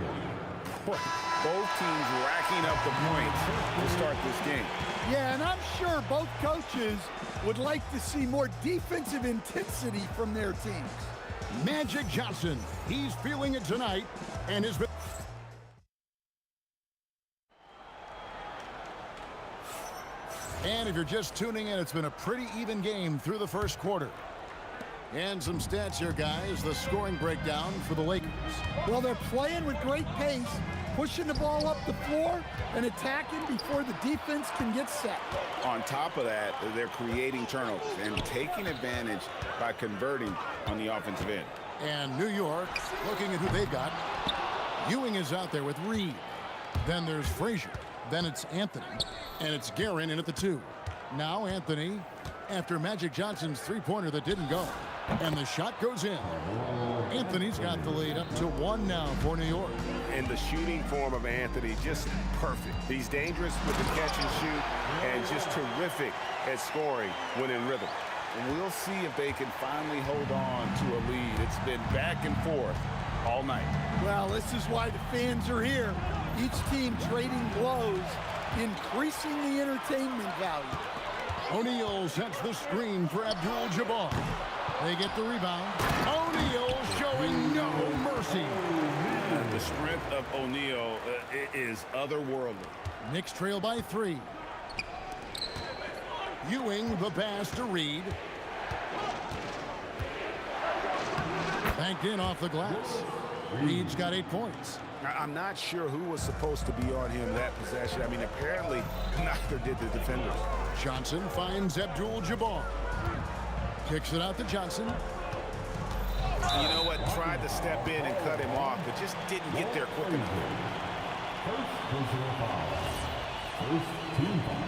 S6: Both teams racking up the points to start this game.
S2: Yeah, and I'm sure both coaches would like to see more defensive intensity from their teams.
S5: Magic Johnson, he's feeling it tonight, and has been... And if you're just tuning in, it's been a pretty even game through the first quarter. And some stats here, guys. The scoring breakdown for the Lakers.
S2: Well, they're playing with great pace, pushing the ball up the floor and attacking before the defense can get set.
S6: On top of that, they're creating turnovers and taking advantage by converting on the offensive end.
S5: And New York, looking at who they've got. Ewing is out there with Reed. Then there's Frazier. Then it's Anthony. And it's Guerin in at the 2. Now Anthony, after Magic Johnson's three-pointer that didn't go. And the shot goes in. Anthony's got the lead up to 1 now for New York.
S6: And the shooting form of Anthony, just perfect. He's dangerous with the catch and shoot and just terrific at scoring when in rhythm. And we'll see if they can finally hold on to a lead. It's been back and forth all night.
S2: Well, this is why the fans are here. Each team trading blows, increasing the entertainment value.
S5: O'Neal sets the screen for Abdul-Jabbar. They get the rebound. O'Neal showing no mercy.
S6: The strength of O'Neal is otherworldly.
S5: Knicks trail by 3. Ewing the pass to Reed. Banked in off the glass. Reed's got 8 points.
S6: I'm not sure who was supposed to be on him that possession. I mean, apparently neither did the defenders.
S5: Johnson finds Abdul-Jabbar. Kicks it out to Johnson.
S6: You know what? Tried to step in and cut him off, but just didn't get there quick enough.
S11: First personal foul. First team foul.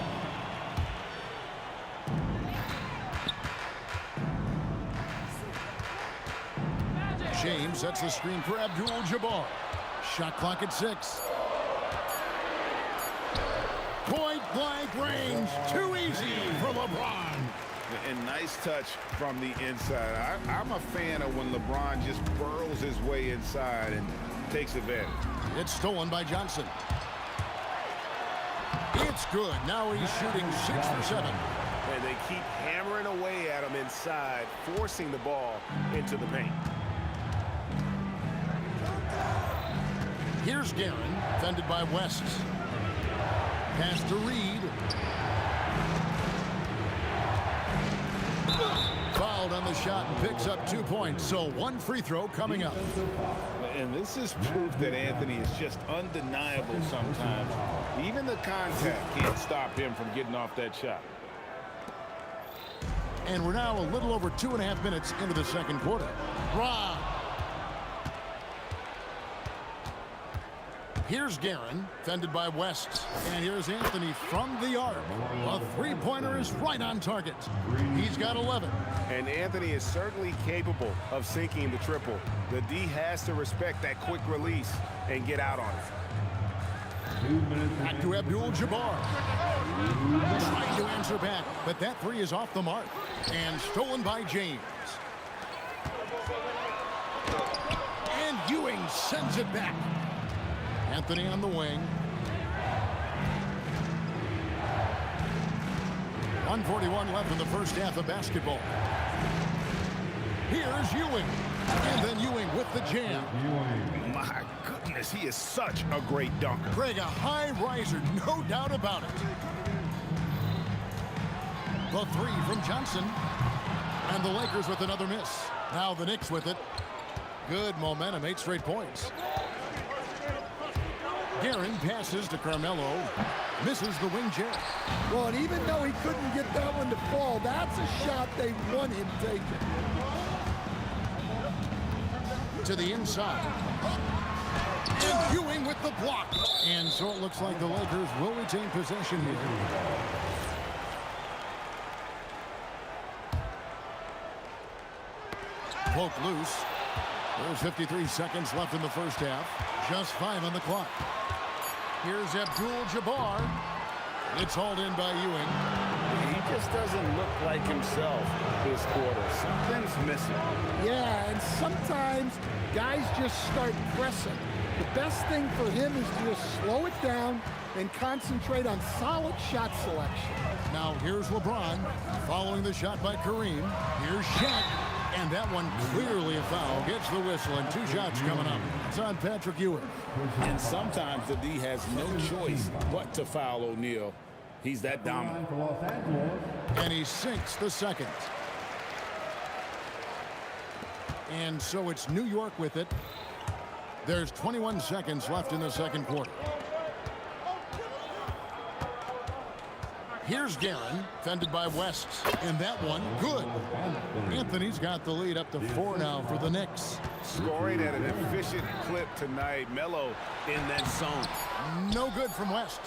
S5: James sets the screen for Abdul-Jabbar. Shot clock at 6. Point blank range. Too easy for LeBron.
S6: And nice touch from the inside. I'm a fan of when LeBron just burrows his way inside and takes advantage.
S5: It's stolen by Johnson. It's good. Now he's shooting 6 for 7.
S6: And they keep hammering away at him inside, forcing the ball into the paint.
S5: Here's Guerin, defended by West. Pass to Reed. Fouled on the shot and picks up 2 points. So 1 free throw coming up.
S6: And this is proof that Anthony is just undeniable sometimes. Even the contact can't stop him from getting off that shot.
S5: And we're now a little over 2.5 minutes into the second quarter. Rob. Here's Guerin, fended by West. And here's Anthony from the arc. A three-pointer is right on target. He's got 11.
S6: And Anthony is certainly capable of sinking the triple. The D has to respect that quick release and get out on it.
S5: Back to Abdul-Jabbar. Trying to answer back, but that three is off the mark. And stolen by James. And Ewing sends it back. Anthony on the wing. 1:41 left in the first half of basketball. Here's Ewing. And then Ewing with the jam.
S6: My goodness, he is such a great dunker.
S5: Greg, a high riser, no doubt about it. The three from Johnson. And the Lakers with another miss. Now the Knicks with it. Good momentum, 8 straight points. Guerin passes to Carmelo. Misses the wing jab.
S2: Well, and even though he couldn't get that one to fall, that's a shot they want him taking.
S5: To the inside. And Ewing with the block. And so it looks like the Lakers will retain possession here. Poke loose. There's 53 seconds left in the first half. Just 5 on the clock. Here's Abdul-Jabbar. It's hauled in by Ewing.
S10: He just doesn't look like himself this quarter. Something's missing.
S2: Yeah, and sometimes guys just start pressing. The best thing for him is to just slow it down and concentrate on solid shot selection.
S5: Now here's LeBron following the shot by Kareem. Here's Shaq. And that one clearly a foul. Gets the whistle, and 2 shots coming up. It's on Patrick Ewing.
S10: And sometimes the D has no choice but to foul O'Neal. He's that dominant.
S5: And he sinks the second. And so it's New York with it. There's 21 seconds left in the second quarter. Here's Guerin, fended by West. And that one, good. Anthony's got the lead up to 4 now for the Knicks.
S6: Scoring at an efficient clip tonight. Melo in that zone.
S5: No good from West.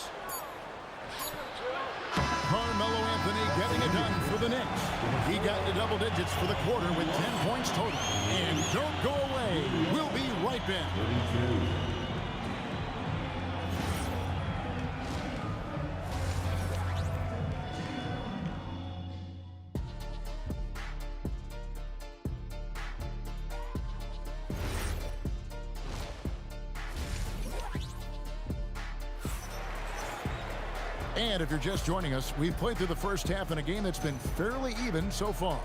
S5: Carmelo Anthony getting it done for the Knicks. He got to double digits for the quarter with 10 points total. And don't go away. We'll be right back. And if you're just joining us, we've played through the first half in a game that's been fairly even so far.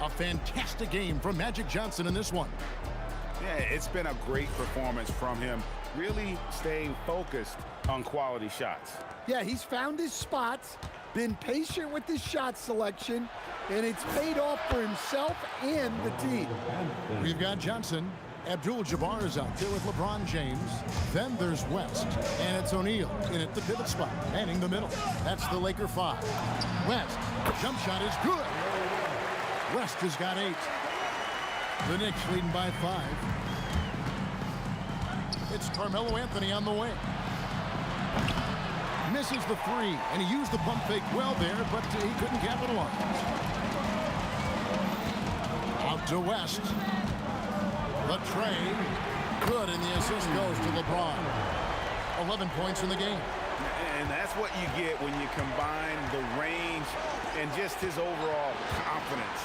S5: A fantastic game from Magic Johnson in this one.
S6: Yeah, it's been a great performance from him. Really staying focused on quality shots.
S2: Yeah, he's found his spots, been patient with his shot selection, and it's paid off for himself and the team.
S5: We've got Johnson. Abdul-Jabbar is out there with LeBron James. Then there's West, and it's O'Neal in at the pivot spot, manning the middle. That's the Laker 5. West, jump shot is good. West has got 8. The Knicks leading by 5. It's Carmelo Anthony on the wing. Misses the 3, and he used the pump fake well there, but he couldn't capitalize. Out to West. The tray, good, and the assist goes to LeBron. 11 points in the game.
S6: And that's what you get when you combine the range and just his overall confidence.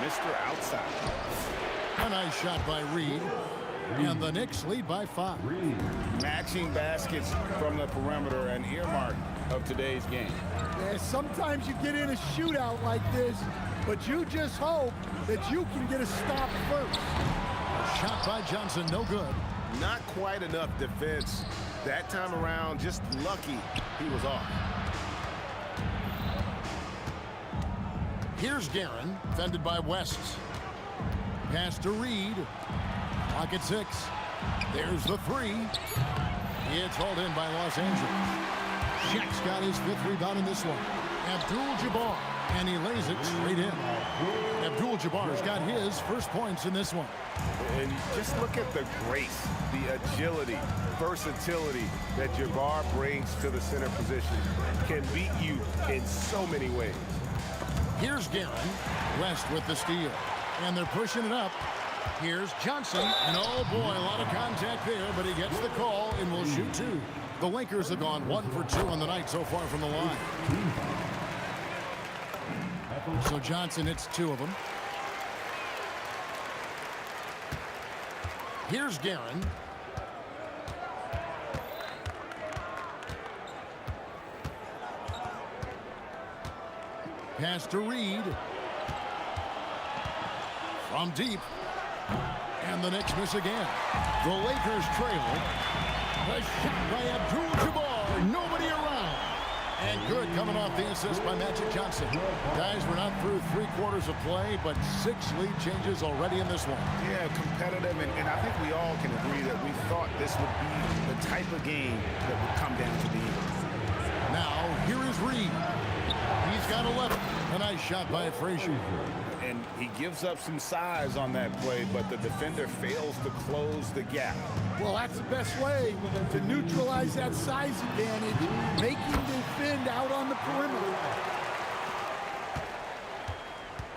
S6: Mr. Outside.
S5: A nice shot by Reed. And the Knicks lead by 5.
S6: Matching baskets from the perimeter, an earmark of today's game.
S2: Yeah, sometimes you get in a shootout like this, but you just hope that you can get a stop first.
S5: Shot by Johnson, no good.
S6: Not quite enough defense. That time around, just lucky he was off.
S5: Here's Guerin, fended by West. Pass to Reed. Clock at 6. There's the 3. It's hauled in by Los Angeles. Shaq's got his 5th rebound in this one. Abdul-Jabbar, and he lays it straight in. Abdul-Jabbar's got his first points in this one.
S6: And just look at the grace, the agility, versatility that Jabbar brings to the center position. Can beat you in so many ways.
S5: Here's Guerin. West with the steal. And they're pushing it up. Here's Johnson. And oh boy, a lot of contact there, but he gets the call and will shoot 2. The Lakers have gone 1 for 2 on the night so far from the line. So Johnson hits 2 of them. Here's Guerin. Pass to Reed. From deep. And the Knicks miss again. The Lakers trail. A shot by Abdul-Jabbar. Nobody around. And good coming off the assist by Magic Johnson. Guys, we're not through 3 quarters of play, but 6 lead changes already in this one.
S6: Yeah, competitive, and I think we all can agree that we thought this would be the type of game that would come down to the Eagles.
S5: Now, here is Reed. He's got 11. A nice shot by Frazier.
S6: And he gives up some size on that play, but the defender fails to close the gap.
S2: Well, that's the best way to neutralize that size advantage, making the defend out on the perimeter.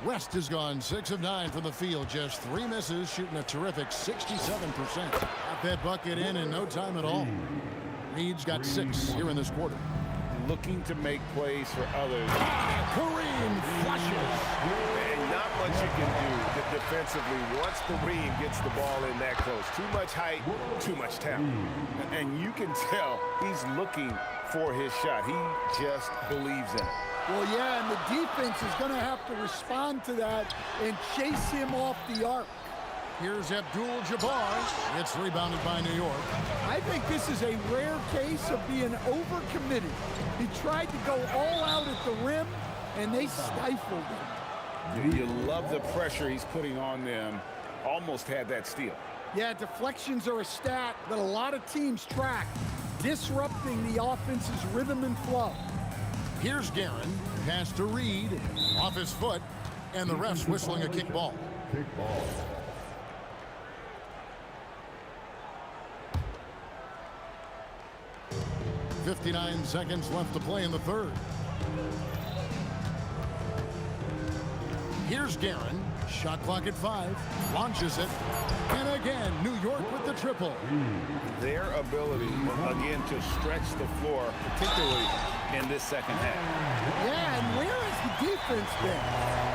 S5: West has gone 6 of 9 from the field, just 3 misses, shooting a terrific 67%. Got that bucket in no time at all. Reed's got 6 here in this quarter.
S6: Looking to make plays for others.
S5: Kareem flushes.
S6: And not much you can do defensively once Kareem gets the ball in that close. Too much height, too much talent. And you can tell he's looking for his shot. He just believes in it.
S2: Well, yeah, and the defense is going to have to respond to that and chase him off the arc.
S5: Here's Abdul-Jabbar. It's rebounded by New York.
S2: I think this is a rare case of being overcommitted. He tried to go all out at the rim, and they stifled him.
S6: You love the pressure he's putting on them. Almost had that steal.
S2: Yeah, deflections are a stat that a lot of teams track, disrupting the offense's rhythm and flow.
S5: Here's Guerin. Pass to Reed. Off his foot, and the ref's whistling a kick ball. 59 seconds left to play in the third. Here's Guerin. Shot clock at 5. Launches it. And again, New York with the triple.
S6: Their ability, again, to stretch the floor, particularly in this second half.
S2: Yeah, and where has the defense been?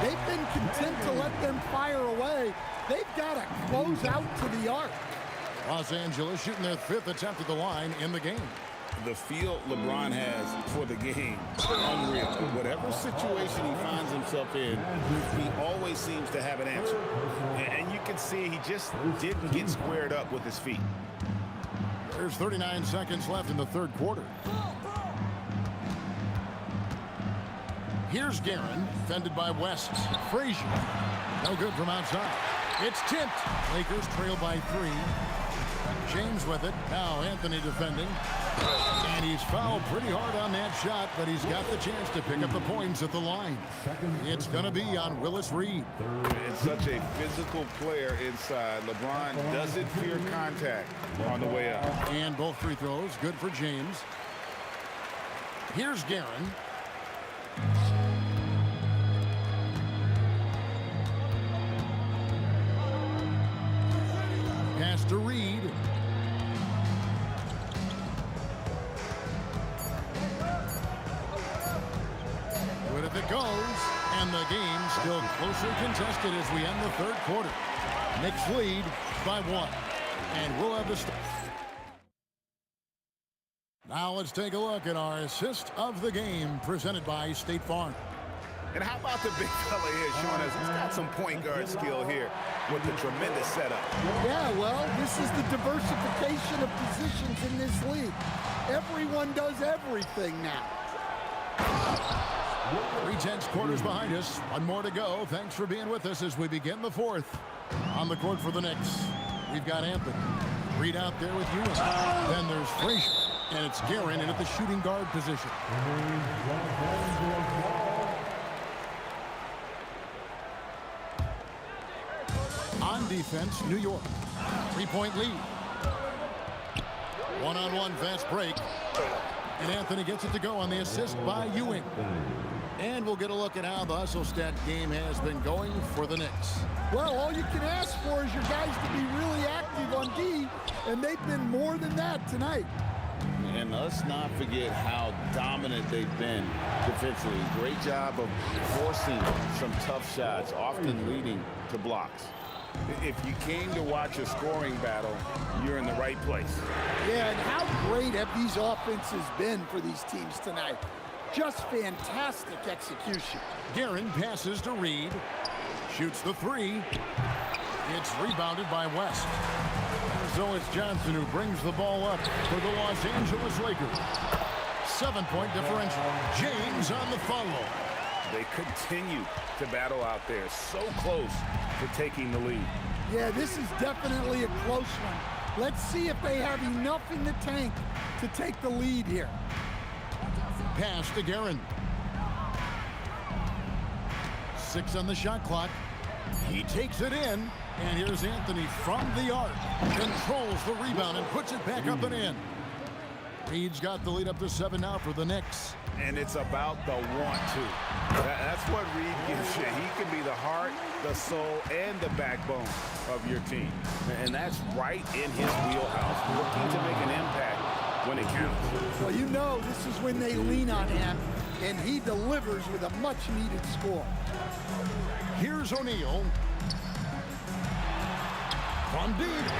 S2: They've been content to let them fire away. They've got to close out to the arc.
S5: Los Angeles shooting their 5th attempt at the line in the game.
S6: The feel LeBron has for the game, unreal. Whatever situation he finds himself in, he always seems to have an answer. And you can see he just didn't get squared up with his feet.
S5: There's 39 seconds left in the third quarter. Here's Guerin, fended by West. Frazier, no good from outside. It's tipped. Lakers trail by 3. James with it. Now Anthony defending. And he's fouled pretty hard on that shot, but he's got the chance to pick up the points at the line. It's going to be on Willis Reed.
S6: It's such a physical player inside. LeBron doesn't fear contact on the way up.
S5: And both free throws, good for James. Here's Guerin. Pass to Reed. Good if it goes. And the game still closely contested as we end the third quarter. Knicks lead by 1. And we'll have the start. Now let's take a look at our assist of the game presented by State Farm.
S6: And how about the big fella here, Sean? He's got some point guard skill here with the tremendous setup.
S2: Yeah, well, this is the diversification of positions in this league. Everyone does everything now.
S5: 3/10 quarters behind us. 1 more to go. Thanks for being with us as we begin the fourth. On the court for the Knicks, we've got Anthony. Reed out there with Ewing. Then there's Frazier. And it's Guerin in at the shooting guard position. On defense, New York. 3-point lead. One-on-one fast break. And Anthony gets it to go on the assist by Ewing. And we'll get a look at how the hustle stat game has been going for the Knicks.
S2: Well, all you can ask for is your guys to be really active on D, and they've been more than that tonight.
S6: And let's not forget how dominant they've been defensively. Great job of forcing some tough shots, often leading to blocks. If you came to watch a scoring battle, you're in the right place.
S2: Yeah, and how great have these offenses been for these teams tonight? Just fantastic execution.
S5: Guerin passes to Reed. Shoots the three. It's rebounded by West. So it's Johnson who brings the ball up for the Los Angeles Lakers. 7-point differential. James on the follow.
S10: They continue to battle out there. So close to taking the lead.
S2: Yeah, this is definitely a close one. Let's see if they have enough in the tank to take the lead here.
S5: Pass to Guerin. 6 on the shot clock. He takes it in. And here's Anthony from the arc. Controls the rebound and puts it back up and in. Reed's got the lead up to 7 now for the Knicks.
S10: And it's about the want-to. That's what Reed gives you. He can be the heart, the soul, and the backbone of your team. And that's right in his wheelhouse, looking to make an impact when it counts.
S2: Well, you know this is when they lean on him, and he delivers with a much-needed score.
S5: Here's O'Neal. From deep.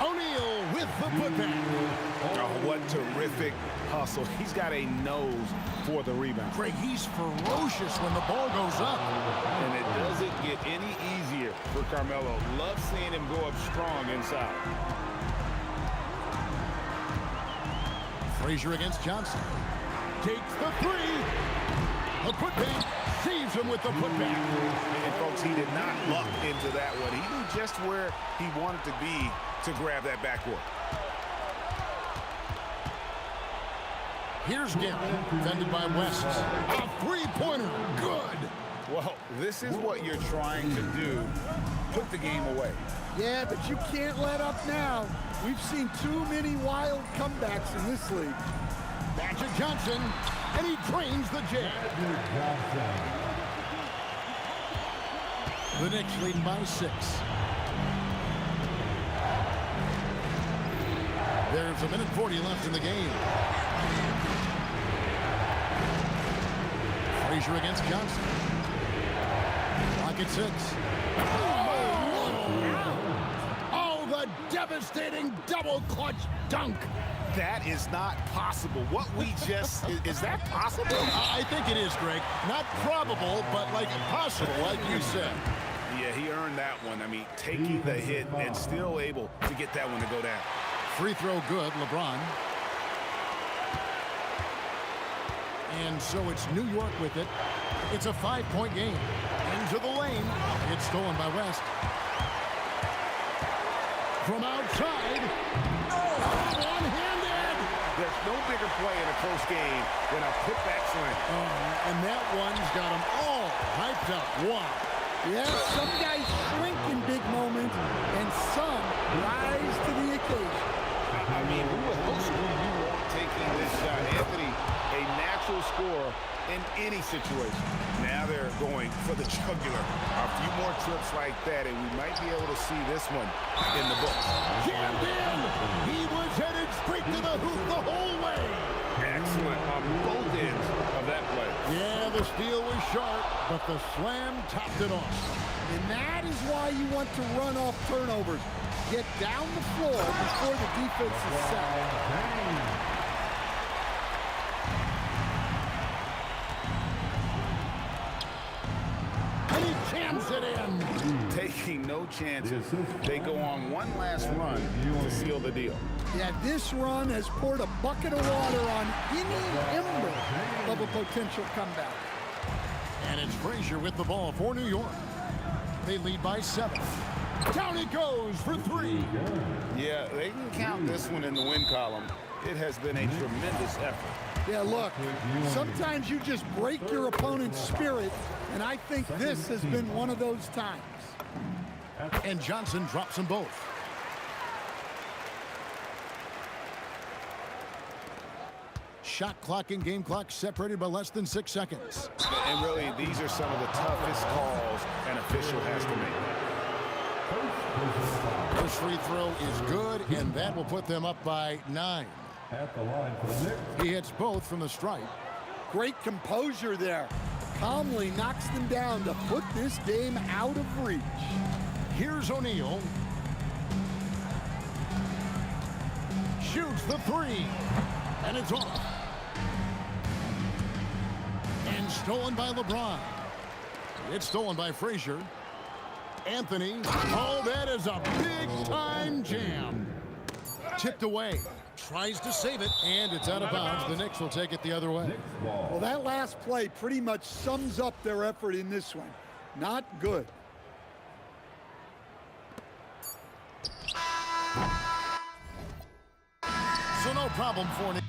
S5: O'Neal with the putback.
S10: Oh, what terrific hustle. He's got a nose for the rebound.
S5: Greg, he's ferocious when the ball goes up.
S10: And it doesn't get any easier for Carmelo. Love seeing him go up strong inside.
S5: Frazier against Johnson. Takes the three. The putback. Saves him with the putback.
S10: And folks, he did not luck into that one. He knew just where he wanted to be to grab that backboard.
S5: Here's Guerin, defended by West. A three-pointer, good.
S10: Well, this is what you're trying to do. Put the game away.
S2: Yeah, but you can't let up now. We've seen too many wild comebacks in this league.
S5: Back to Johnson, and he drains the jab. The Knicks leading by 6. There's a minute 40 left in the game. Frazier against Johnson. Clock at 6. Oh, the devastating double clutch dunk.
S10: That is not possible. What we just, is that possible?
S5: I think it is, Greg. Not probable, but like possible, like you said.
S10: Yeah, he earned that one. I mean, taking the hit and still able to get that one to go down.
S5: Free throw good, LeBron. And so it's New York with it. It's a 5-point game. Into the lane. It's stolen by West. From outside. Oh, one-handed.
S10: There's no bigger play in a close game than a putback slam.
S5: And that one's got them all hyped up. Wow.
S2: Yeah, some guys shrink in big moments, and some rise to the occasion.
S10: I mean, who else would you want taking this shot? Anthony, a natural scorer in any situation. Now they're going for the jugular. A few more trips like that, and we might be able to see this one in the books.
S5: Jammed in. He was headed straight to the hoop the whole way.
S10: Excellent on both ends of that play.
S5: Yeah, the steal was sharp, but the slam topped it off.
S2: And that is why you want to run off turnovers. Get down the floor before the defense is set.
S5: Jams it in.
S10: Taking no chances. They go on one last run to seal the deal.
S2: Yeah, this run has poured a bucket of water on any ember of a potential comeback.
S5: And it's Frazier with the ball for New York. They lead by 7. Down it goes for 3.
S10: Yeah, they can count this one in the win column. It has been a tremendous effort.
S2: Yeah, look, sometimes you just break your opponent's spirit, and I think this has been one of those times.
S5: And Johnson drops them both. Shot clock and game clock separated by less than 6 seconds.
S10: And really, these are some of the toughest calls an official has to make.
S5: This free throw is good, and that will put them up by 9.
S11: At the line for the Knicks.
S5: He hits both from the stripe.
S2: Great composure there. Calmly knocks them down to put this game out of reach.
S5: Here's O'Neal. Shoots the 3. And it's off. And stolen by LeBron. It's stolen by Frazier. Anthony. Oh, that is a big-time jam. Tipped away. Tries to save it, and it's out of bounds. The Knicks will take it the other way.
S2: Well, that last play pretty much sums up their effort in this one. Not good.
S5: So no problem for Nick.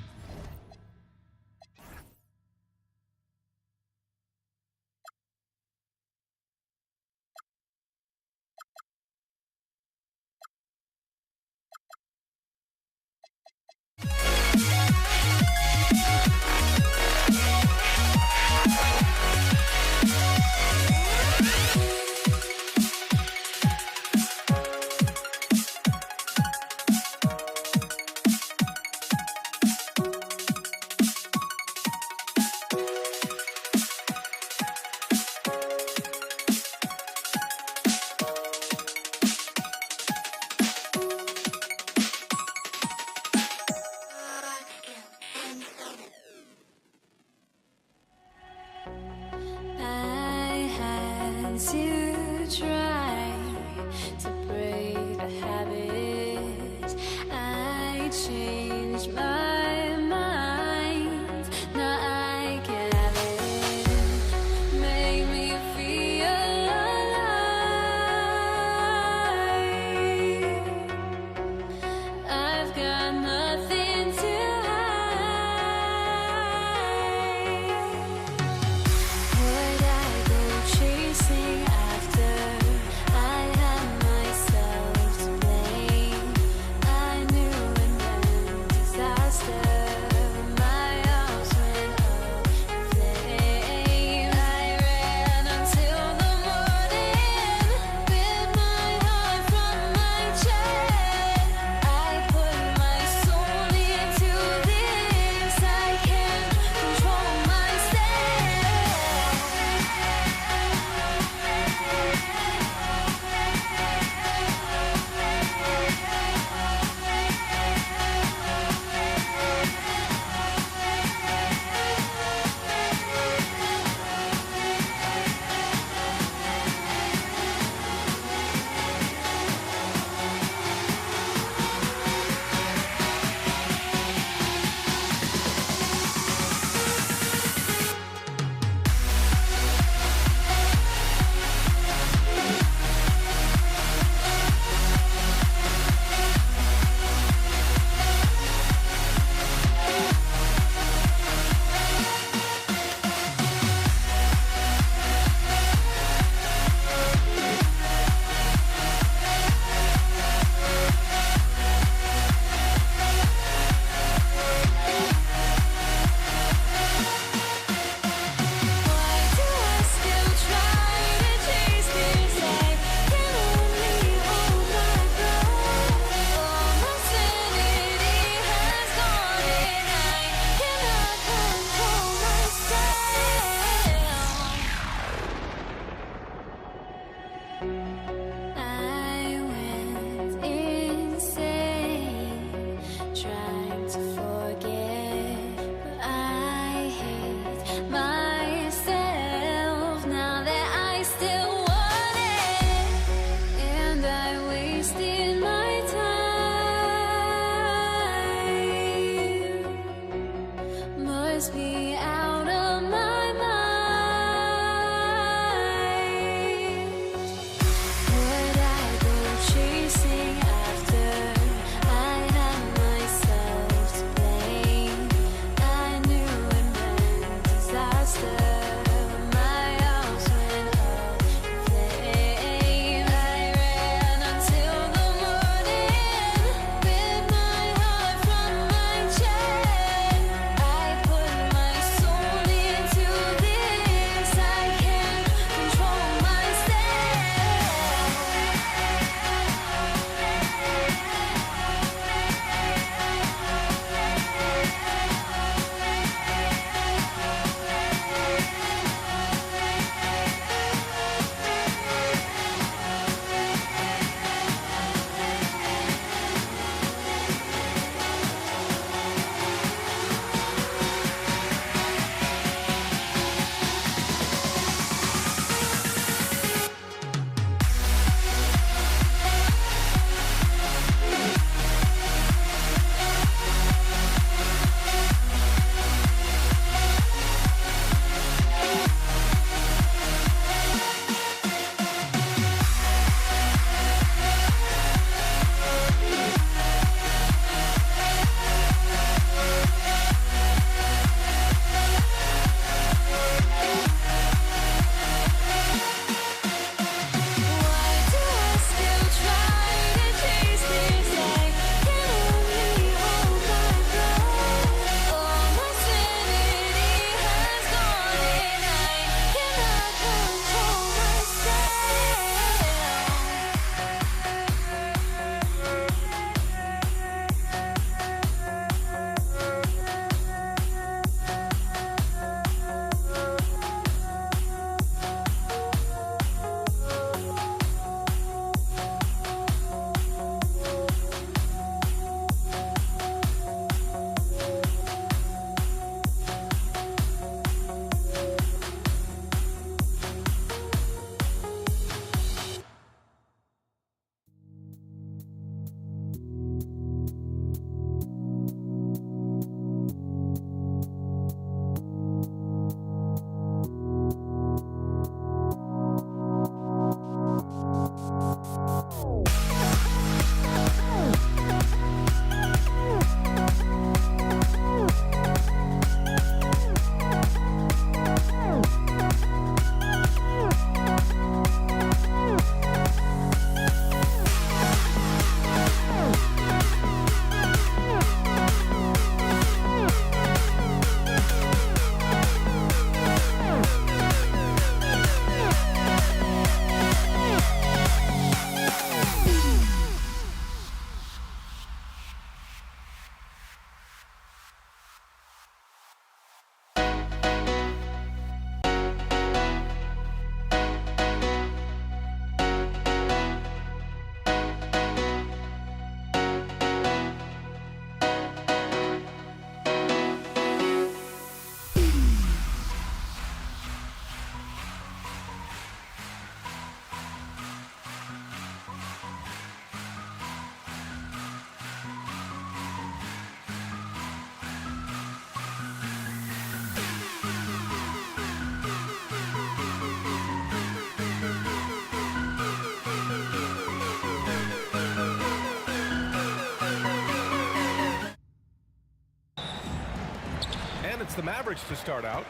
S1: And it's the Mavericks to start out.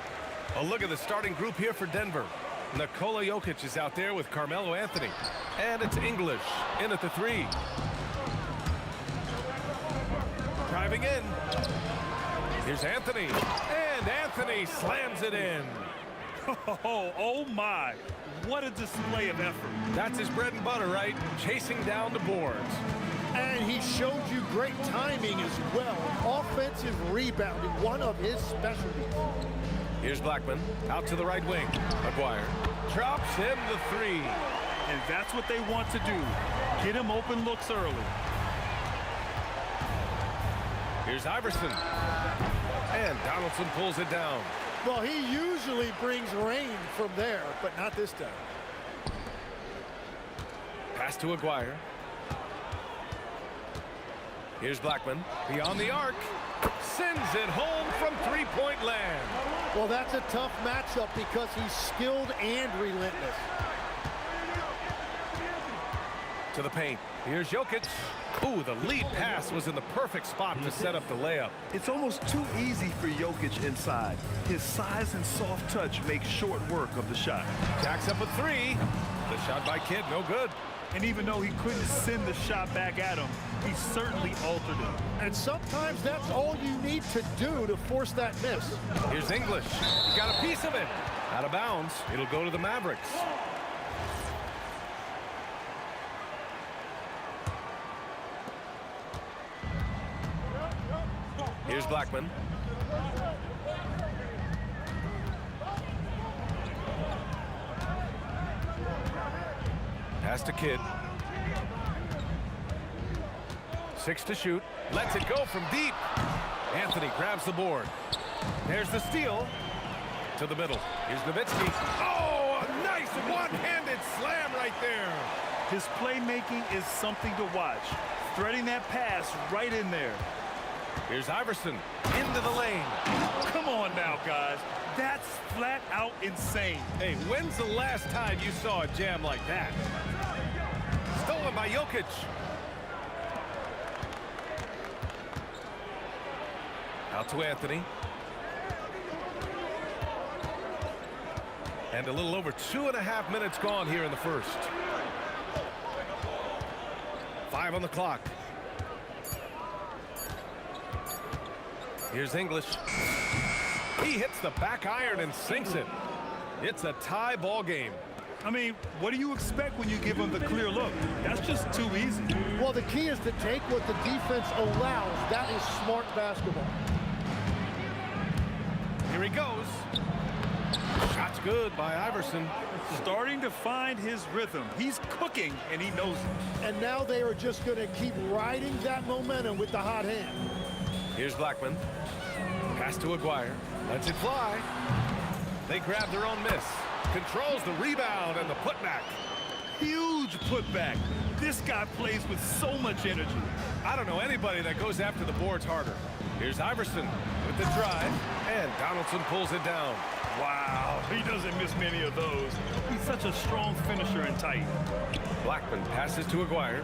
S1: A look at the starting group here for Denver. Nikola Jokic is out there with Carmelo Anthony. And it's English in at the 3. Driving in. Here's Anthony. And Anthony slams it in.
S3: Oh my. What a display of effort.
S1: That's his bread and butter, right? Chasing down the boards.
S7: And he showed you great timing as well. Offensive rebounding, one of his specialties.
S1: Here's Blackman out to the right wing. Maguire drops in the 3.
S3: And that's what they want to do. Get him open looks early.
S1: Here's Iverson. And Donaldson pulls it down.
S7: Well, he usually brings rain from there, but not this time.
S1: Pass to Aguirre. Here's Blackman beyond the arc. Sends it home from three-point land.
S7: Well, that's a tough matchup because he's skilled and relentless.
S1: To the paint. Here's Jokic. Ooh, the lead pass was in the perfect spot to set up the layup.
S3: It's almost too easy for Jokic inside. His size and soft touch make short work of the shot.
S1: Jacks up a 3. The shot by Kidd, no good.
S3: And even though he couldn't send the shot back at him, he certainly altered it.
S7: And sometimes that's all you need to do to force that miss.
S1: Here's English. He got a piece of it. Out of bounds. It'll go to the Mavericks. Here's Blackman. Pass to Kidd. 6 to shoot. Lets it go from deep. Anthony grabs the board. There's the steal. To the middle. Here's Nowitzki. Oh, a nice one-handed slam right there.
S3: His playmaking is something to watch. Threading that pass right in there.
S1: Here's Iverson into the lane.
S3: Come on now, guys. That's flat out insane.
S1: Hey, when's the last time you saw a jam like that? Stolen by Jokic. Out to Anthony. And a little over 2.5 minutes gone here in the first. 5 on the clock. Here's English. He hits the back iron and sinks it. It's a tie ball game.
S3: I mean, what do you expect when you give him the clear look? That's just too easy.
S7: Well, the key is to take what the defense allows. That is smart basketball.
S1: Here he goes. Shot's good by Iverson.
S3: Starting to find his rhythm. He's cooking, and he knows it.
S7: And now they are just going to keep riding that momentum with the hot hand.
S1: Here's Blackman. Pass to Aguirre. Lets it fly. They grab their own miss. Controls the rebound and the putback.
S3: Huge putback. This guy plays with so much energy.
S1: I don't know anybody that goes after the boards harder. Here's Iverson with the drive, and Donaldson pulls it down.
S3: Wow, he doesn't miss many of those. He's such a strong finisher and tight.
S1: Blackman passes to Aguirre.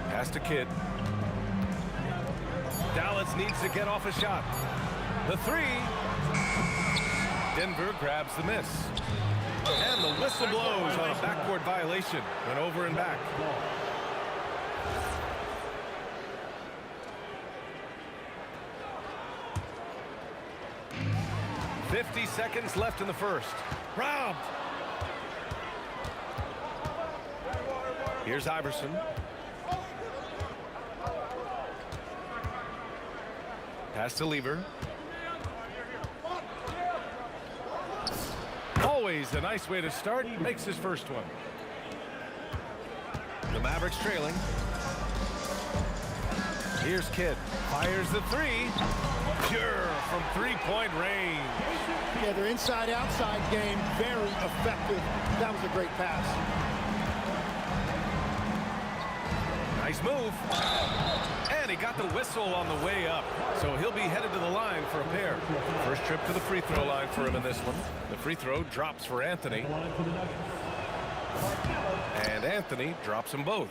S1: Pass to Kidd. Dallas needs to get off a shot. The 3. Denver grabs the miss. And the whistle blows on a backcourt violation. Went over and back. .50 seconds left in the first. Robbed. Here's Iverson. Pass to Lever. Always a nice way to start. Makes his first one. The Mavericks trailing. Here's Kidd. Fires the 3. Pure from three-point range.
S7: Yeah, their inside-outside game, very effective. That was a great pass.
S1: Nice move. And he got the whistle on the way up. So he'll be headed to the line for a pair. First trip to the free throw line for him in this one. The free throw drops for Anthony. And Anthony drops them both.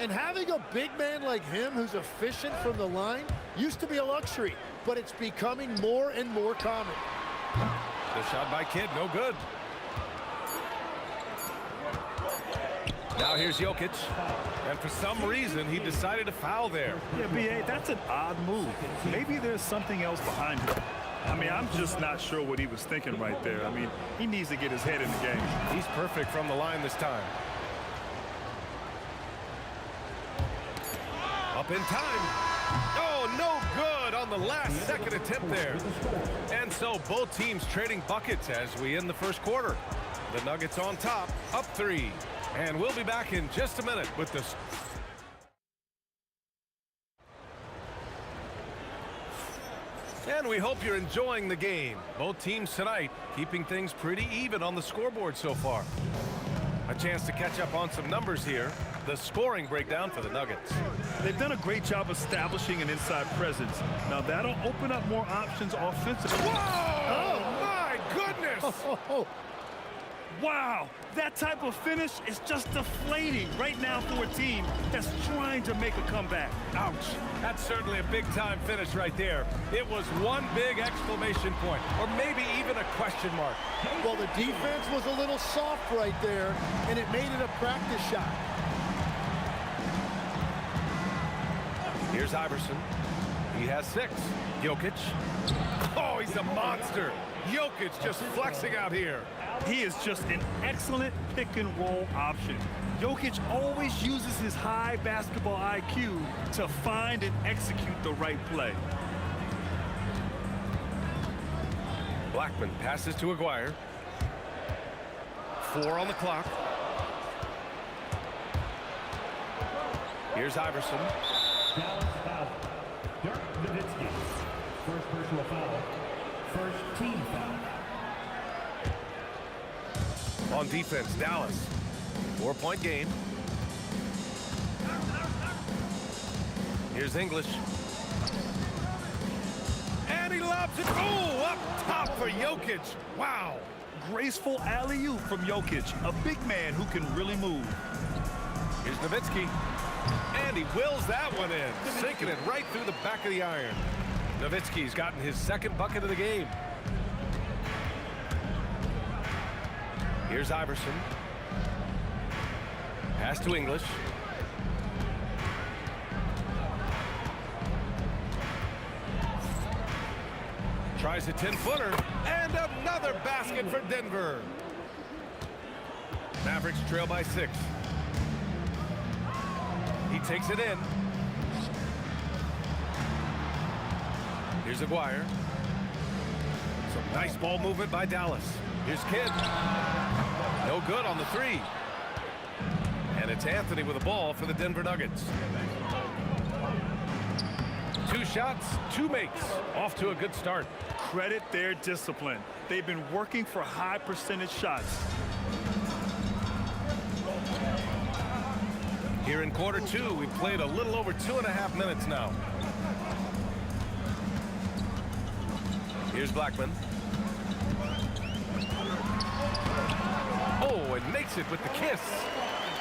S7: And having a big man like him who's efficient from the line used to be a luxury, but it's becoming more and more common.
S1: The shot by Kidd, no good. Now here's Jokic, and for some reason he decided to foul there.
S3: Yeah, B.A., that's an odd move. Maybe there's something else behind it. I mean, I'm just not sure what he was thinking right there. I mean, he needs to get his head in the game.
S1: He's perfect from the line this time. Up in time. Oh, no good on the last second attempt there. And so both teams trading buckets as we end the first quarter. The Nuggets on top, up 3. And we'll be back in just a minute with this. And we hope you're enjoying the game. Both teams tonight keeping things pretty even on the scoreboard so far. A chance to catch up on some numbers here. The scoring breakdown for the Nuggets.
S3: They've done a great job establishing an inside presence. Now that'll open up more options offensively.
S1: Whoa! Oh, my goodness!
S3: Wow, that type of finish is just deflating right now for a team that's trying to make a comeback.
S1: Ouch. That's certainly a big-time finish right there. It was one big exclamation point, or maybe even a question mark.
S7: Well, the defense was a little soft right there, and it made it a practice shot.
S1: Here's Iverson. He has 6. Jokic. Oh, he's a monster. Jokic just flexing out here.
S3: He is just an excellent pick-and-roll option. Jokic always uses his high basketball IQ to find and execute the right play.
S1: Blackman passes to Aguirre. 4 on the clock. Here's Iverson.
S11: Dirk Nowitzki. First personal foul. First team foul.
S1: On defense, Dallas. 4-point game. Here's English. And he lobs it. Oh, up top for Jokic. Wow.
S3: Graceful alley-oop from Jokic, a big man who can really move.
S1: Here's Nowitzki. And he wills that one in, sinking it right through the back of the iron. Nowitzki's gotten his 2nd bucket of the game. Here's Iverson. Pass to English. Tries a 10-footer. And another basket for Denver. Mavericks trail by 6. He takes it in. Here's Aguirre. Some nice ball movement by Dallas. Here's Kidd. No good on the 3. And it's Anthony with the ball for the Denver Nuggets. 2 shots, 2 makes. Off to a good start.
S3: Credit their discipline. They've been working for high percentage shots.
S1: Here in quarter 2, we've played a little over 2.5 minutes now. Here's Blackman. Oh, and makes it with the kiss.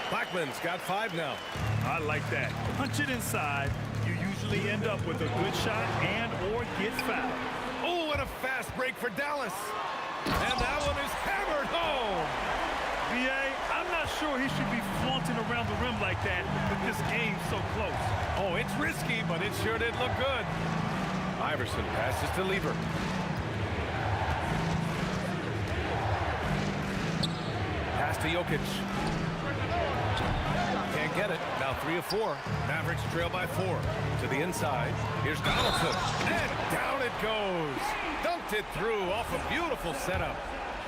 S1: Blackman's got 5 now.
S3: I like that. Punch it inside. You usually end up with a good shot and or get fouled.
S1: Oh, and a fast break for Dallas. And that one is hammered home.
S3: B.A., I'm not sure he should be flaunting around the rim like that with this game so close.
S1: Oh, it's risky, but it sure did look good. Iverson passes to Lever. Pass to Jokic. Can't get it. Now 3 of 4. Mavericks trail by 4. To the inside. Here's Donaldson. And down it goes. Dunked it through off a beautiful setup.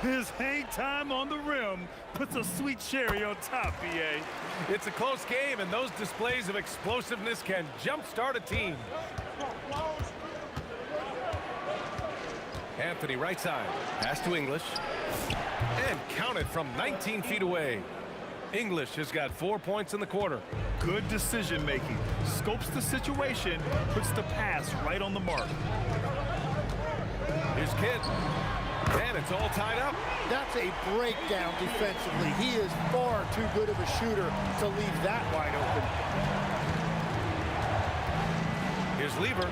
S3: His hang time on the rim puts a sweet cherry on top, B.A.
S1: It's a close game, and those displays of explosiveness can jumpstart a team. Anthony right side. Pass to English. And counted from 19 feet away. English has got 4 points in the quarter.
S3: Good decision making. Scopes the situation, puts the pass right on the mark.
S1: Here's Kidd. And it's all tied up.
S7: That's a breakdown defensively. He is far too good of a shooter to leave that wide open.
S1: Here's Lever.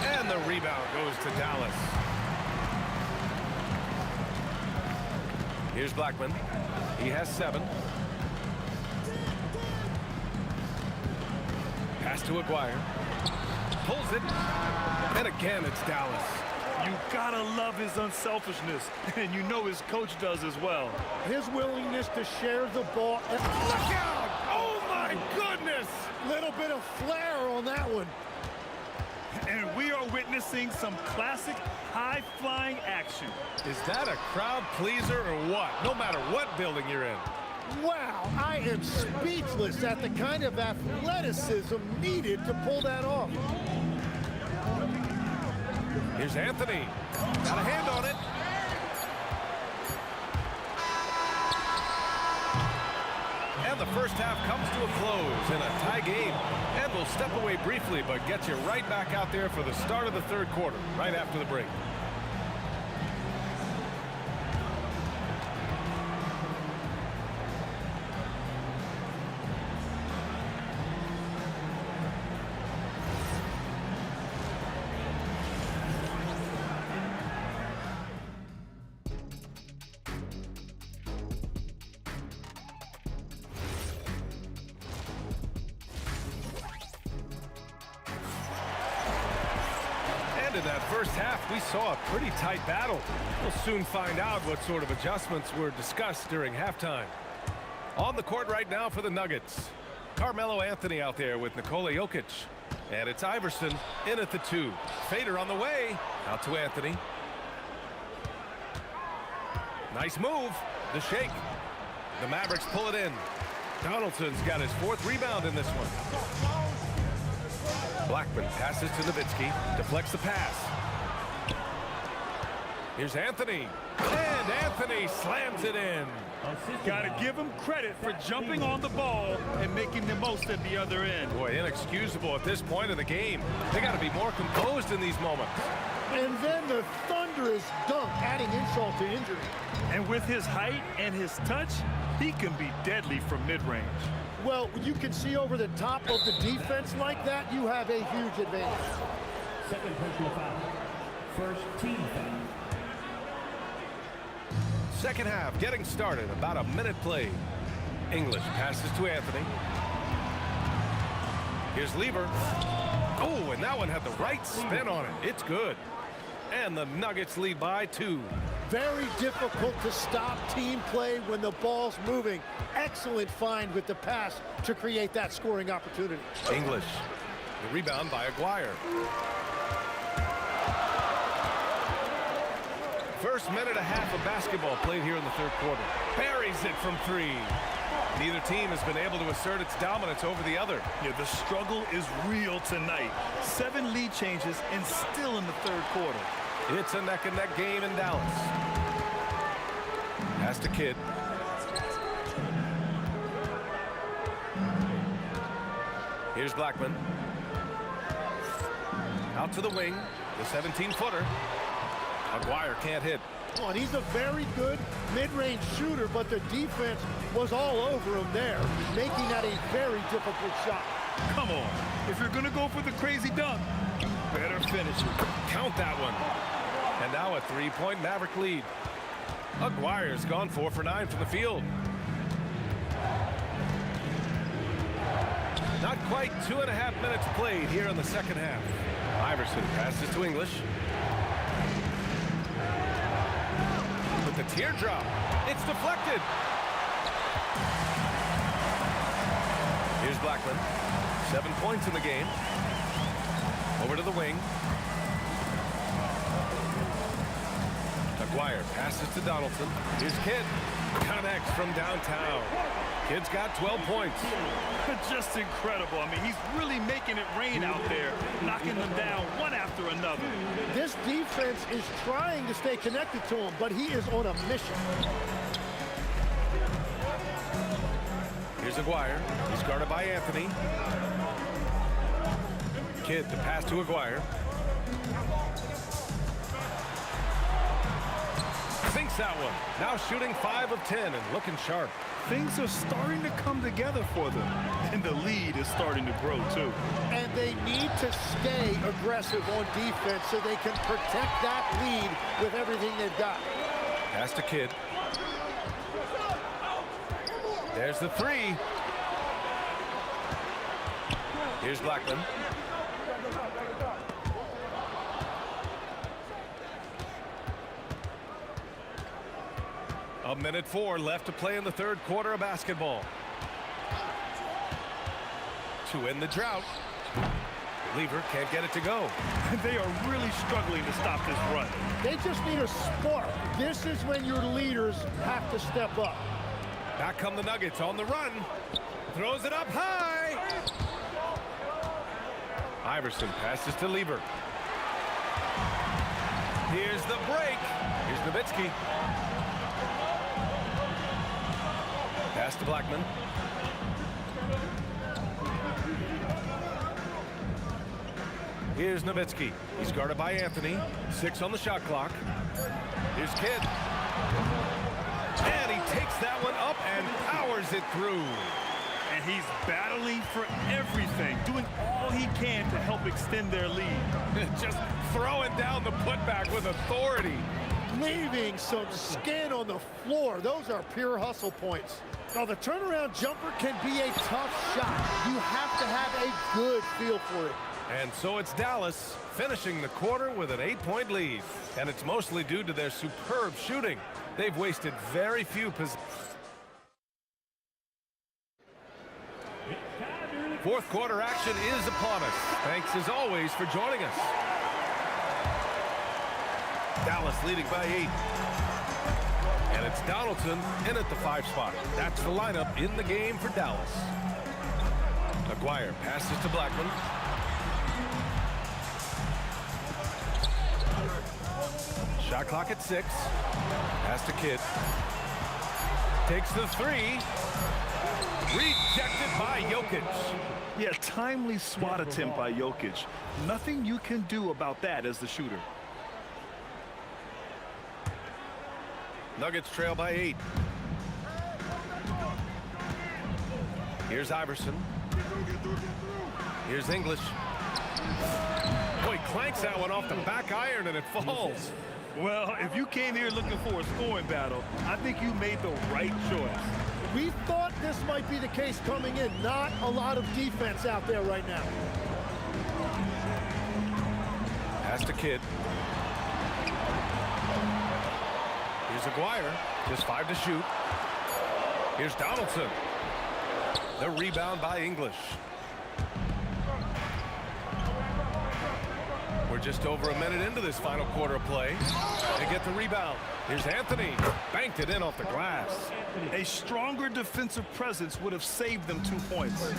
S1: And the rebound goes to Dallas. Here's Blackman. He has 7. Pass to Aguirre. Pulls it. And again, it's Dallas.
S3: You gotta love his unselfishness, and you know his coach does as well.
S7: His willingness to share the ball. And
S1: Look out! Oh, my goodness!
S7: little bit of flair on that one.
S3: And we are witnessing some classic high-flying action.
S1: Is that a crowd pleaser or what? No matter what building you're in.
S7: Wow, I am speechless at the kind of athleticism needed to pull that off.
S1: Here's Anthony. Got a hand on it. And the first half comes to a close in a tie game. And we'll step away briefly, but get you right back out there for the start of the third quarter, right after the break. In that first half, we saw a pretty tight battle. We'll soon find out what sort of adjustments were discussed during halftime. On the court right now for the Nuggets, Carmelo Anthony out there with Nikola Jokic. And it's Iverson in at the 2. Fader on the way. Out to Anthony. Nice move. The shake. The Mavericks pull it in. Donaldson's got his 4th rebound in this one. Blackman passes to Nowitzki, deflects the pass. Here's Anthony, and Anthony slams it in.
S3: Gotta give him credit for jumping on the ball and making the most at the other end.
S1: Boy, inexcusable at this point in the game. They gotta be more composed in these moments.
S7: And then the thunderous dunk, adding insult to injury.
S3: And with his height and his touch, he can be deadly from mid-range.
S7: Well, you can see over the top of the defense like that, you have a huge advantage.
S11: Second personal foul. First team foul.
S1: Second half getting started, about a minute played. English passes to Anthony. Here's Lever. Oh, and that one had the right spin on it. It's good. And the Nuggets lead by 2.
S7: Very difficult to stop team play when the ball's moving. Excellent find with the pass to create that scoring opportunity.
S1: English. The rebound by Aguirre. First minute and a half of basketball played here in the third quarter. Buries it from 3. Neither team has been able to assert its dominance over the other.
S3: Yeah, the struggle is real tonight. 7 lead changes and still in the third quarter.
S1: It's a neck-and-neck game in Dallas. Pass to Kidd. Here's Blackman. Out to the wing. The 17-footer. Aguirre can't hit.
S7: And he's a very good mid-range shooter, but the defense was all over him there, making that a very difficult shot.
S3: Come on. If you're going to go for the crazy dunk, you better finish it.
S1: Count that one. And now a 3-point Maverick lead. Aguirre's gone 4 for 9 from the field. Not quite 2.5 minutes played here in the second half. Iverson passes to English. With the teardrop, it's deflected. Here's Blackman. 7 points in the game. Over to the wing. Aguirre passes to Donaldson. Here's Kidd. Connects from downtown. Kidd's got 12 points.
S3: Just incredible. I mean, he's really making it rain out there, knocking them down one after another.
S7: This defense is trying to stay connected to him, but he is on a mission.
S1: Here's Aguirre. He's guarded by Anthony. Kidd, the pass to Aguirre. Sinks that one. Now shooting 5 of 10 and looking sharp.
S3: Things are starting to come together for them, and the lead is starting to grow too.
S7: And they need to stay aggressive on defense so they can protect that lead with everything they've got.
S1: Pass to Kidd. There's the 3. Here's Blackman. A minute 4 left to play in the third quarter of basketball. To end the drought. Lever can't get it to go.
S3: They are really struggling to stop this run.
S7: They just need a spark. This is when your leaders have to step up.
S1: Back come the Nuggets on the run. Throws it up high. Iverson passes to Lever. Here's the break. Here's Nowitzki. Pass to Blackman. Here's Nowitzki. He's guarded by Anthony. 6 on the shot clock. Here's Kidd. And he takes that one up and powers it through.
S3: And he's battling for everything, doing all he can to help extend their lead.
S1: Just throwing down the putback with authority.
S7: Leaving some skin on the floor. Those are pure hustle points. Now, the turnaround jumper can be a tough shot. You have to have a good feel for it.
S1: And so it's Dallas finishing the quarter with an 8-point lead. And it's mostly due to their superb shooting. They've wasted very few possessions. Fourth quarter action is upon us. Thanks as always for joining us. Dallas leading by 8. And it's Donaldson in at the 5 spot. That's the lineup in the game for Dallas. McGuire passes to Blackman. Shot clock at 6. Pass to Kidd. Takes the 3. Rejected by Jokic.
S3: Yeah, timely swat attempt by Jokic. Nothing you can do about that as the shooter.
S1: Nuggets trail by 8. Here's Iverson. Here's English. Boy, clanks that one off the back iron and it falls.
S3: Well, if you came here looking for a scoring battle, I think you made the right choice.
S7: We thought this might be the case coming in. Not a lot of defense out there right now.
S1: Pass to Kidd. Here's Aguirre. Just 5 to shoot. Here's Donaldson. The rebound by English. We're just over a minute into this final quarter of play. They get the rebound. Here's Anthony. Banked it in off the glass.
S3: A stronger defensive presence would have saved them 2 points.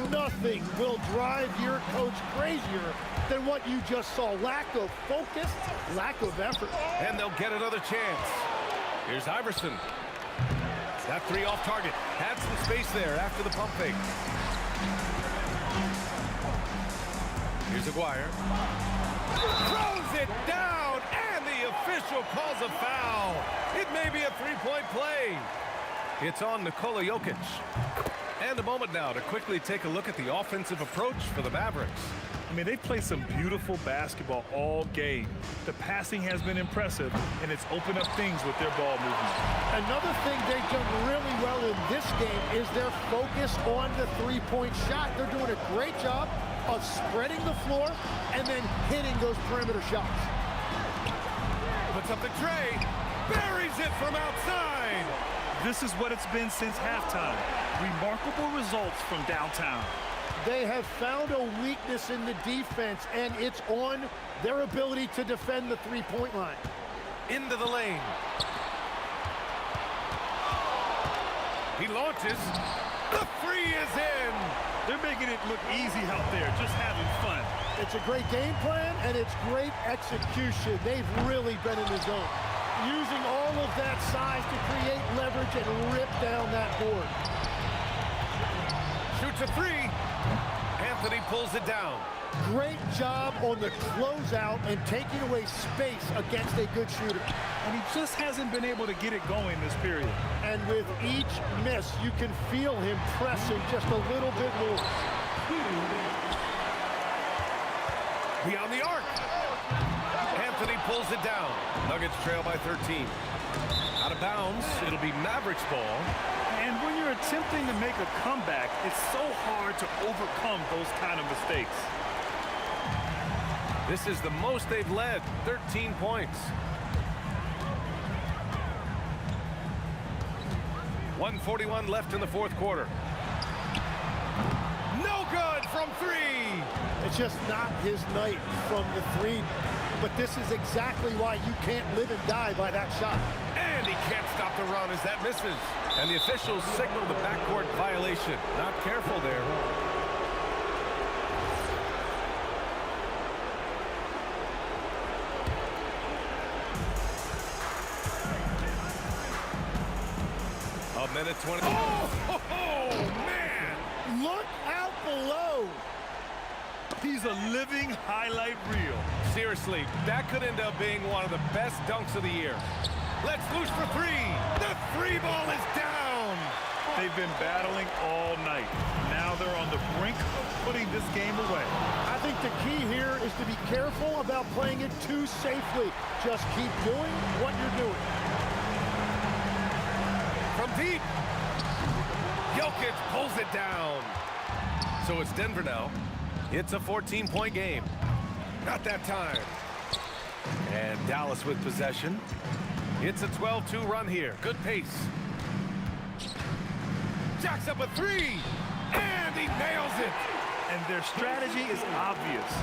S7: Nothing will drive your coach crazier than what you just saw. Lack of focus, lack of effort.
S1: And they'll get another chance. Here's Iverson. That 3 off target. Had some space there after the pump fake. Here's Aguirre. Throws it down, and the official calls a foul. It may be a 3-point play. It's on Nikola Jokic. And a moment now to quickly take a look at the offensive approach for the Mavericks.
S3: I mean, they play some beautiful basketball all game. The passing has been impressive, and it's opened up things with their ball movement.
S7: Another thing they've done really well in this game is their focus on the three-point shot. They're doing a great job of spreading the floor and then hitting those perimeter shots.
S1: Puts up the tray, buries it from outside.
S3: This is what it's been since halftime. Remarkable results from downtown.
S7: They have found a weakness in the defense, and it's on their ability to defend the three-point line.
S1: Into the lane. He launches. The 3 is in.
S3: They're making it look easy out there, just having fun.
S7: It's a great game plan, and it's great execution. They've really been in the zone, using all of that size to create leverage and rip down that board.
S1: Shoots a 3. Anthony pulls it down.
S7: Great job on the closeout and taking away space against a good shooter.
S3: And he just hasn't been able to get it going this period.
S7: And with each miss, you can feel him pressing just a little bit more.
S1: Beyond the arc. Anthony pulls it down. Nuggets trail by 13. Out of bounds, it'll be Mavericks ball.
S3: And when you're attempting to make a comeback, it's so hard to overcome those kind of mistakes.
S1: This is the most they've led, 13 points. 1:41 left in the fourth quarter. No good from three.
S7: It's just not his night from the three. But this is exactly why you can't live and die by that shot.
S1: And he can't stop the run as that misses. And the officials signal the backcourt violation. Not careful there. A minute 20. Oh, man!
S7: Look out below.
S3: He's a living highlight reel.
S1: Seriously, that could end up being one of the best dunks of the year. Let's loose for three. The three ball is down.
S3: They've been battling all night. Now they're on the brink of putting this game away.
S7: I think the key here is to be careful about playing it too safely. Just keep doing what you're doing.
S1: From deep. Jokic pulls it down. So it's Denver now. It's a 14-point game. Not that time. And Dallas with possession. It's a 12-2 run here. Good pace. Jacks up a three. And he nails it.
S3: And their strategy is obvious.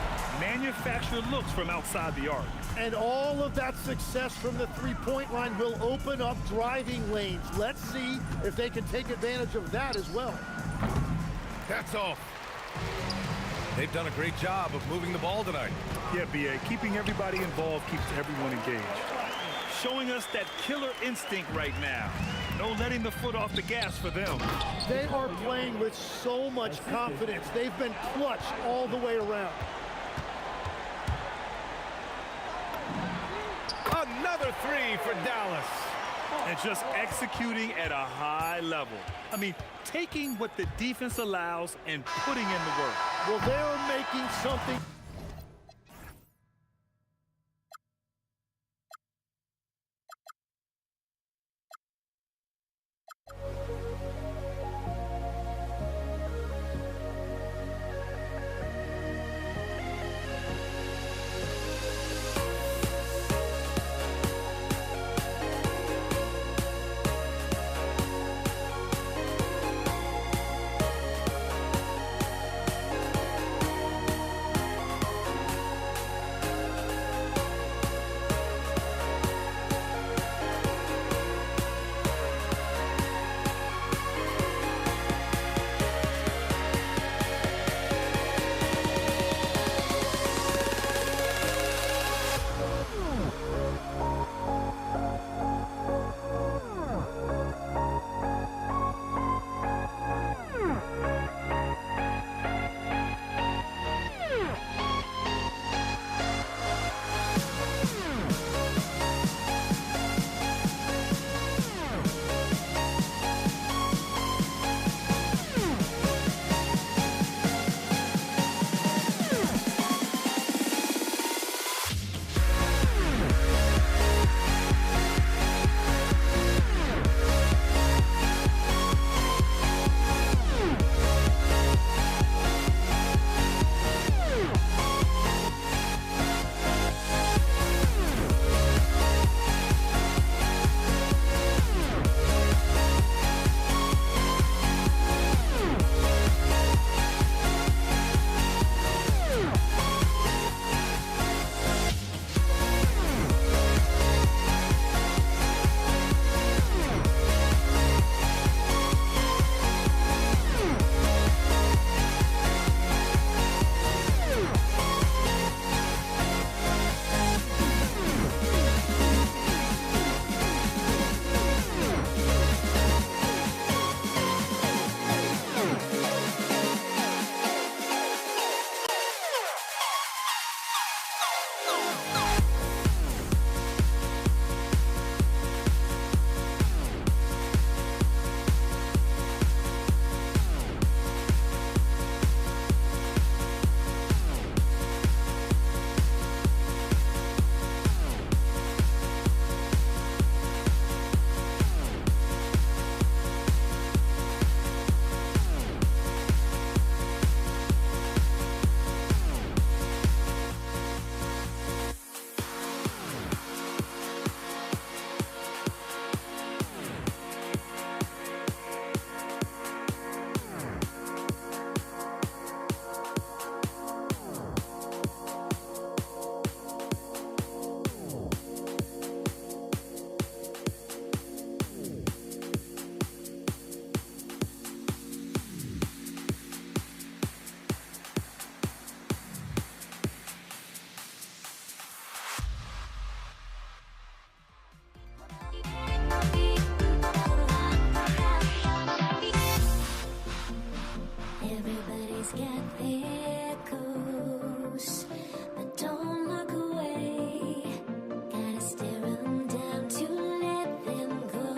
S3: Manufacture looks from outside the arc.
S7: And all of that success from the three-point line will open up driving lanes. Let's see if they can take advantage of that as well.
S1: That's off. They've done a great job of moving the ball tonight.
S3: Yeah, B.A., keeping everybody involved keeps everyone engaged. Showing us that killer instinct right now. No letting the foot off the gas for them.
S7: They are playing with so much confidence. They've been clutch all the way around.
S1: Another three for Dallas.
S3: And just executing at a high level. I mean, taking what the defense allows and putting in the work.
S7: Well, they're making something.
S15: Everybody's got their goals, but don't look away. Gotta stare them down to let them go.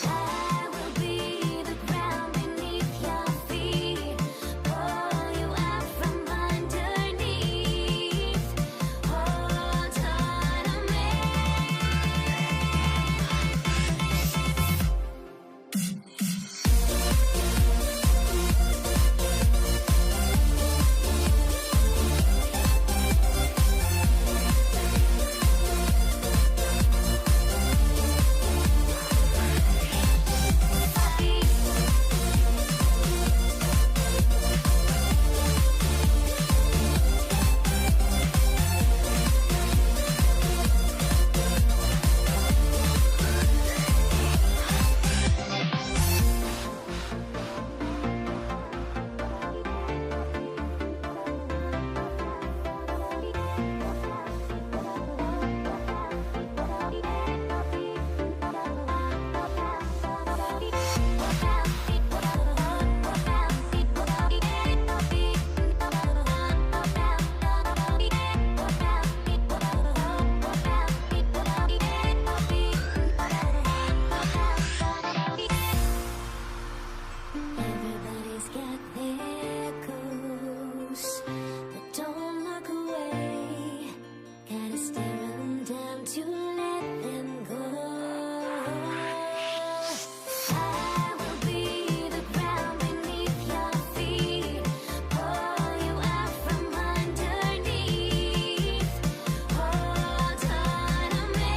S15: I will be the ground beneath your feet, pull you out from underneath. Hold on to me. Everybody's got their goals, but don't look away. Gotta stare them down to let them go. I will be the ground beneath your feet, pull you out from underneath. Hold on to me.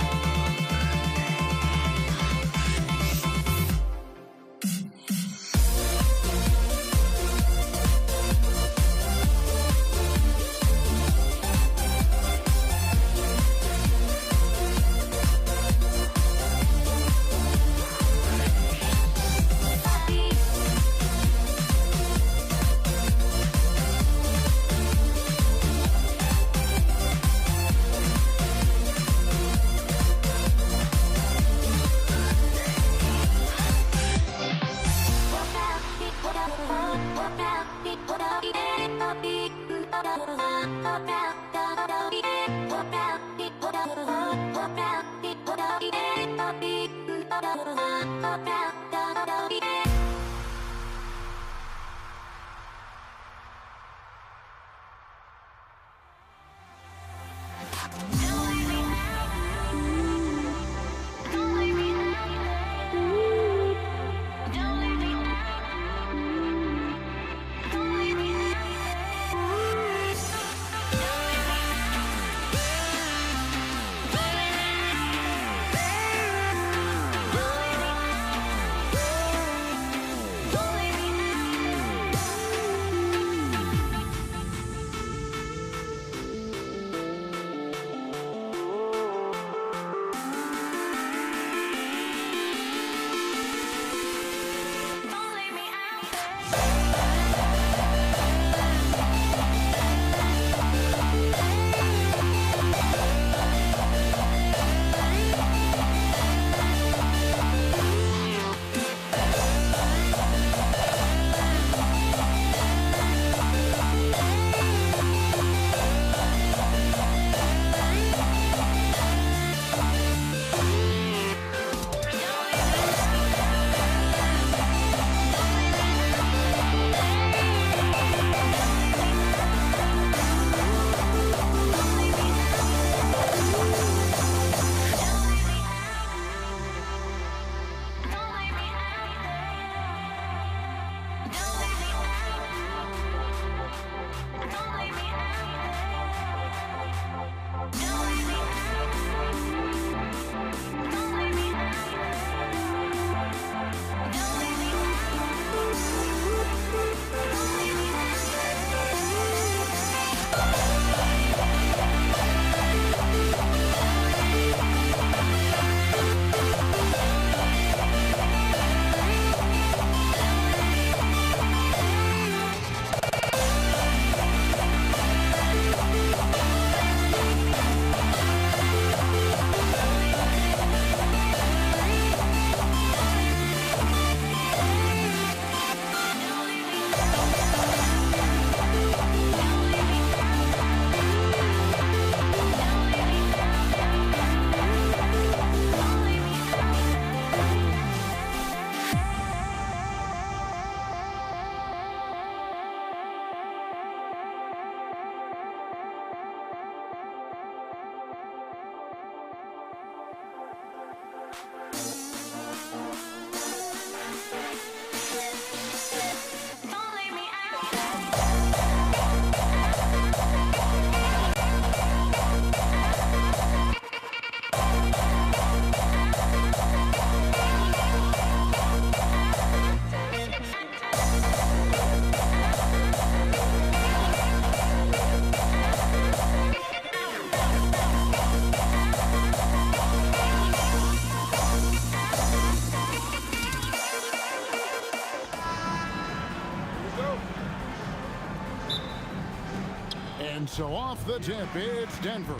S5: And so off the tip, it's Denver.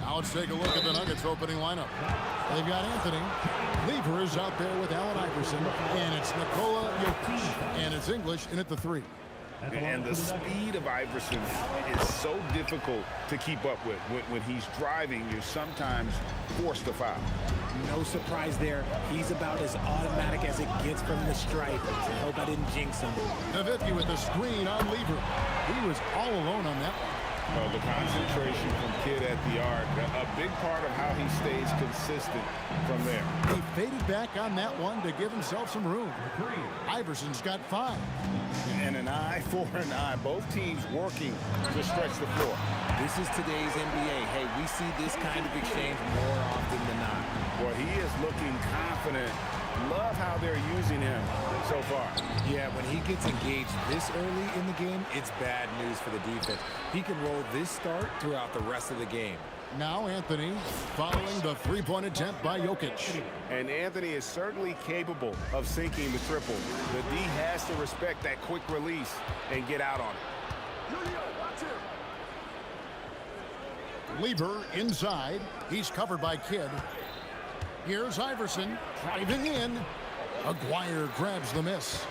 S5: Now let's take a look at the Nuggets opening lineup. They've got Anthony. Lever is out there with Allen Iverson. And it's Nikola Jokic. And it's English in at the 3.
S6: And the speed of Iverson is so difficult to keep up with. When he's driving, you're sometimes forced to foul.
S9: No surprise there. He's about as automatic as it gets from the stripe. I hope I didn't jinx him.
S5: Nowitzki with the screen on Lever. He was all alone on that one.
S6: Well, the concentration from Kidd at the arc, a big part of how he stays consistent from there.
S5: He faded back on that one to give himself some room. Iverson's got 5.
S6: And an eye for an eye. Both teams working to stretch the floor.
S9: This is today's NBA. Hey, we see this kind of exchange more often than not.
S6: Well, he is looking confident. Love how they're using him so far.
S9: Yeah, when he gets engaged this early in the game, it's bad news for the defense. He can roll this start throughout the rest of the game.
S5: Now Anthony following the 3-point attempt by Jokic.
S6: And Anthony is certainly capable of sinking the triple. The D has to respect that quick release and get out on it.
S5: Lever inside. He's covered by Kidd. Here's Iverson driving in. Aguirre grabs the miss.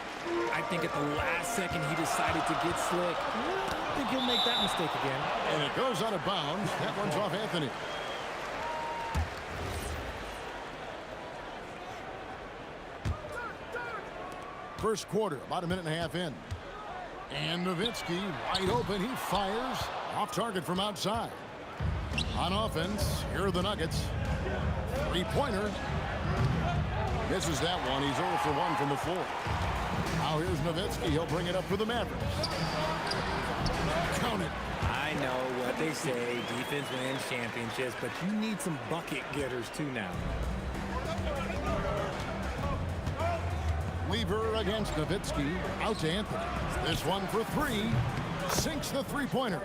S9: I think at the last second he decided to get slick. I think he'll make that mistake again.
S5: And it goes out of bounds. That one's off Anthony. First quarter, about a minute and a half in. And Nowitzki wide open. He fires off target from outside. On offense, here are the Nuggets. 3-pointer. Misses that one. He's 0 for 1 from the floor. Now here's Nowitzki. He'll bring it up for the Mavericks. Count it.
S9: I know what they say. Defense wins championships, but you need some bucket getters too now.
S5: Lever against Nowitzki. Out to Anthony. This one for 3. Sinks the 3-pointer.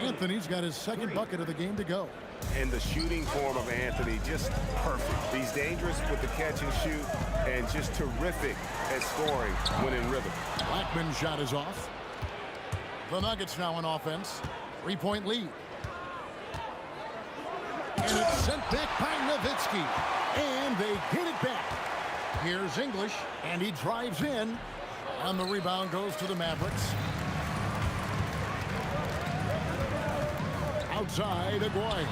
S5: Anthony's got his second bucket of the game to go.
S6: And the shooting form of Anthony, just perfect. He's dangerous with the catch and shoot and just terrific at scoring when in rhythm.
S5: Blackman's shot is off. The Nuggets now on offense. 3-point lead. And it's sent back by Nowitzki. And they get it back. Here's English, and he drives in. And the rebound goes to the Mavericks. Outside, Aguirre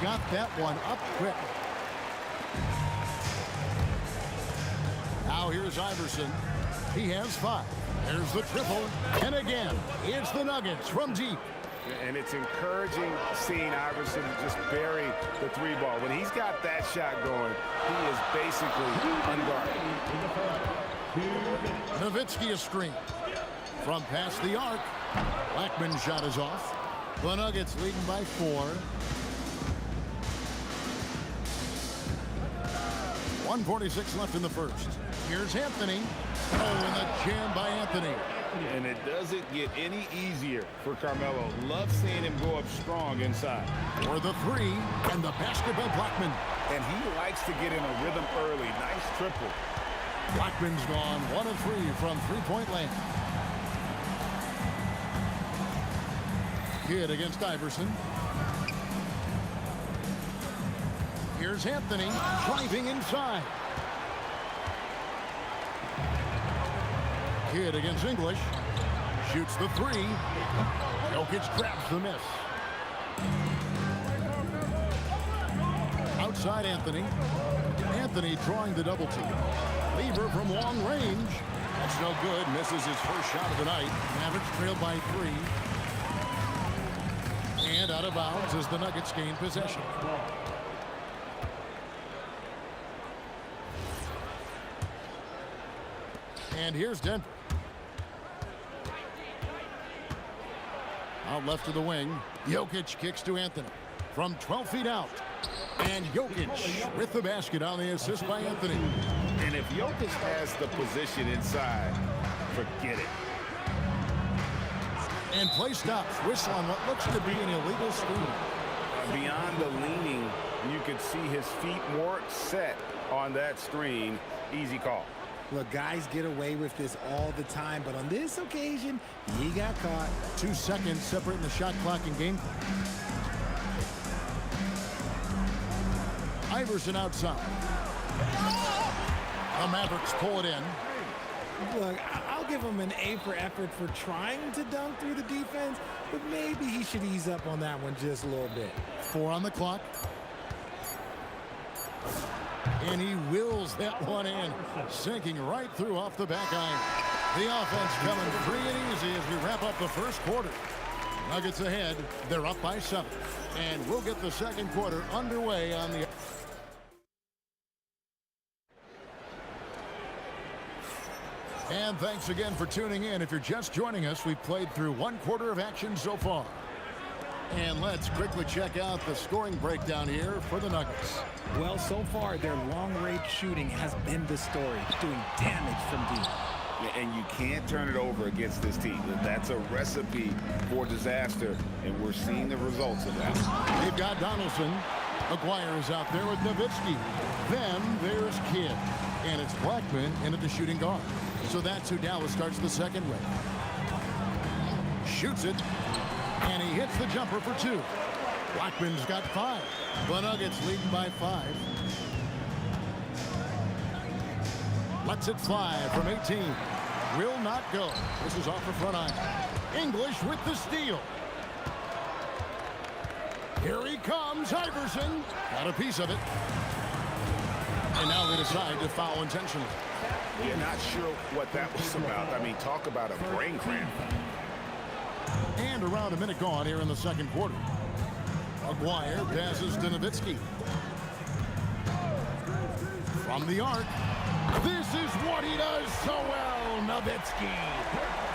S5: got that one up quick. Now here's Iverson. He has 5. There's the triple. And again, it's the Nuggets from deep.
S6: And it's encouraging seeing Iverson just bury the 3-ball. When he's got that shot going, he is basically unguarded.
S5: Nowitzki a screen. From past the arc, Blackman's shot is off. The Nuggets leading by 4. 1:46 left in the first. Here's Anthony. Oh, and the jam by Anthony.
S6: And it doesn't get any easier for Carmelo. Love seeing him go up strong inside.
S5: For the 3, and the basket by Blackman.
S6: And he likes to get in a rhythm early. Nice triple.
S5: Blackman's gone 1 of 3 from 3-point land. Kidd against Iverson. Here's Anthony driving inside. Kidd against English. Shoots the 3. Jokic grabs the miss. Outside Anthony. Anthony drawing the double team. Lever from long range. That's no good. Misses his first shot of the night. Mavericks trailed by 3. And out of bounds as the Nuggets gain possession. And here's Denver. Out left to the wing. Jokic kicks to Anthony. From 12 feet out. And Jokic with the basket on the assist by Anthony.
S6: And if Jokic has the position inside, forget it.
S5: And play stops. Whistle on what looks to be an illegal screen.
S6: Beyond the leaning, you could see his feet weren't set on that screen. Easy call.
S9: Look, guys get away with this all the time, but on this occasion, he got caught.
S5: 2 seconds separating the shot clock and game clock. Iverson outside. The Mavericks pull it in.
S9: Look, I'll give him an A for effort for trying to dunk through the defense, but maybe he should ease up on that one just a little bit.
S5: 4 on the clock. And he wills that one in, sinking right through off the back iron. The offense coming free and easy as we wrap up the first quarter. Nuggets ahead. They're up by 7. And we'll get the second quarter underway on the... And thanks again for tuning in. If you're just joining us, we've played through 1 quarter of action so far. And let's quickly check out the scoring breakdown here for the Nuggets.
S9: Well, so far, their long-range shooting has been the story, doing damage from deep.
S6: And you can't turn it over against this team. That's a recipe for disaster, and we're seeing the results of that.
S5: They've got Donaldson. McGuire is out there with Nowitzki. Then there's Kidd. And it's Blackman in at the shooting guard. So that's who Dallas starts the second with. Shoots it. And he hits the jumper for 2. Blackman's got 5. The Nuggets leading by 5. Lets it fly from 18. Will not go. This is off the front iron. English with the steal. Here he comes, Iverson. Got a piece of it. And now they decide to foul intentionally.
S6: You're not sure what that was about. I mean, talk about a brain cramp.
S5: And around a minute gone here in the second quarter. McGuire passes to Nowitzki. From the arc. This is what he does so well, Nowitzki.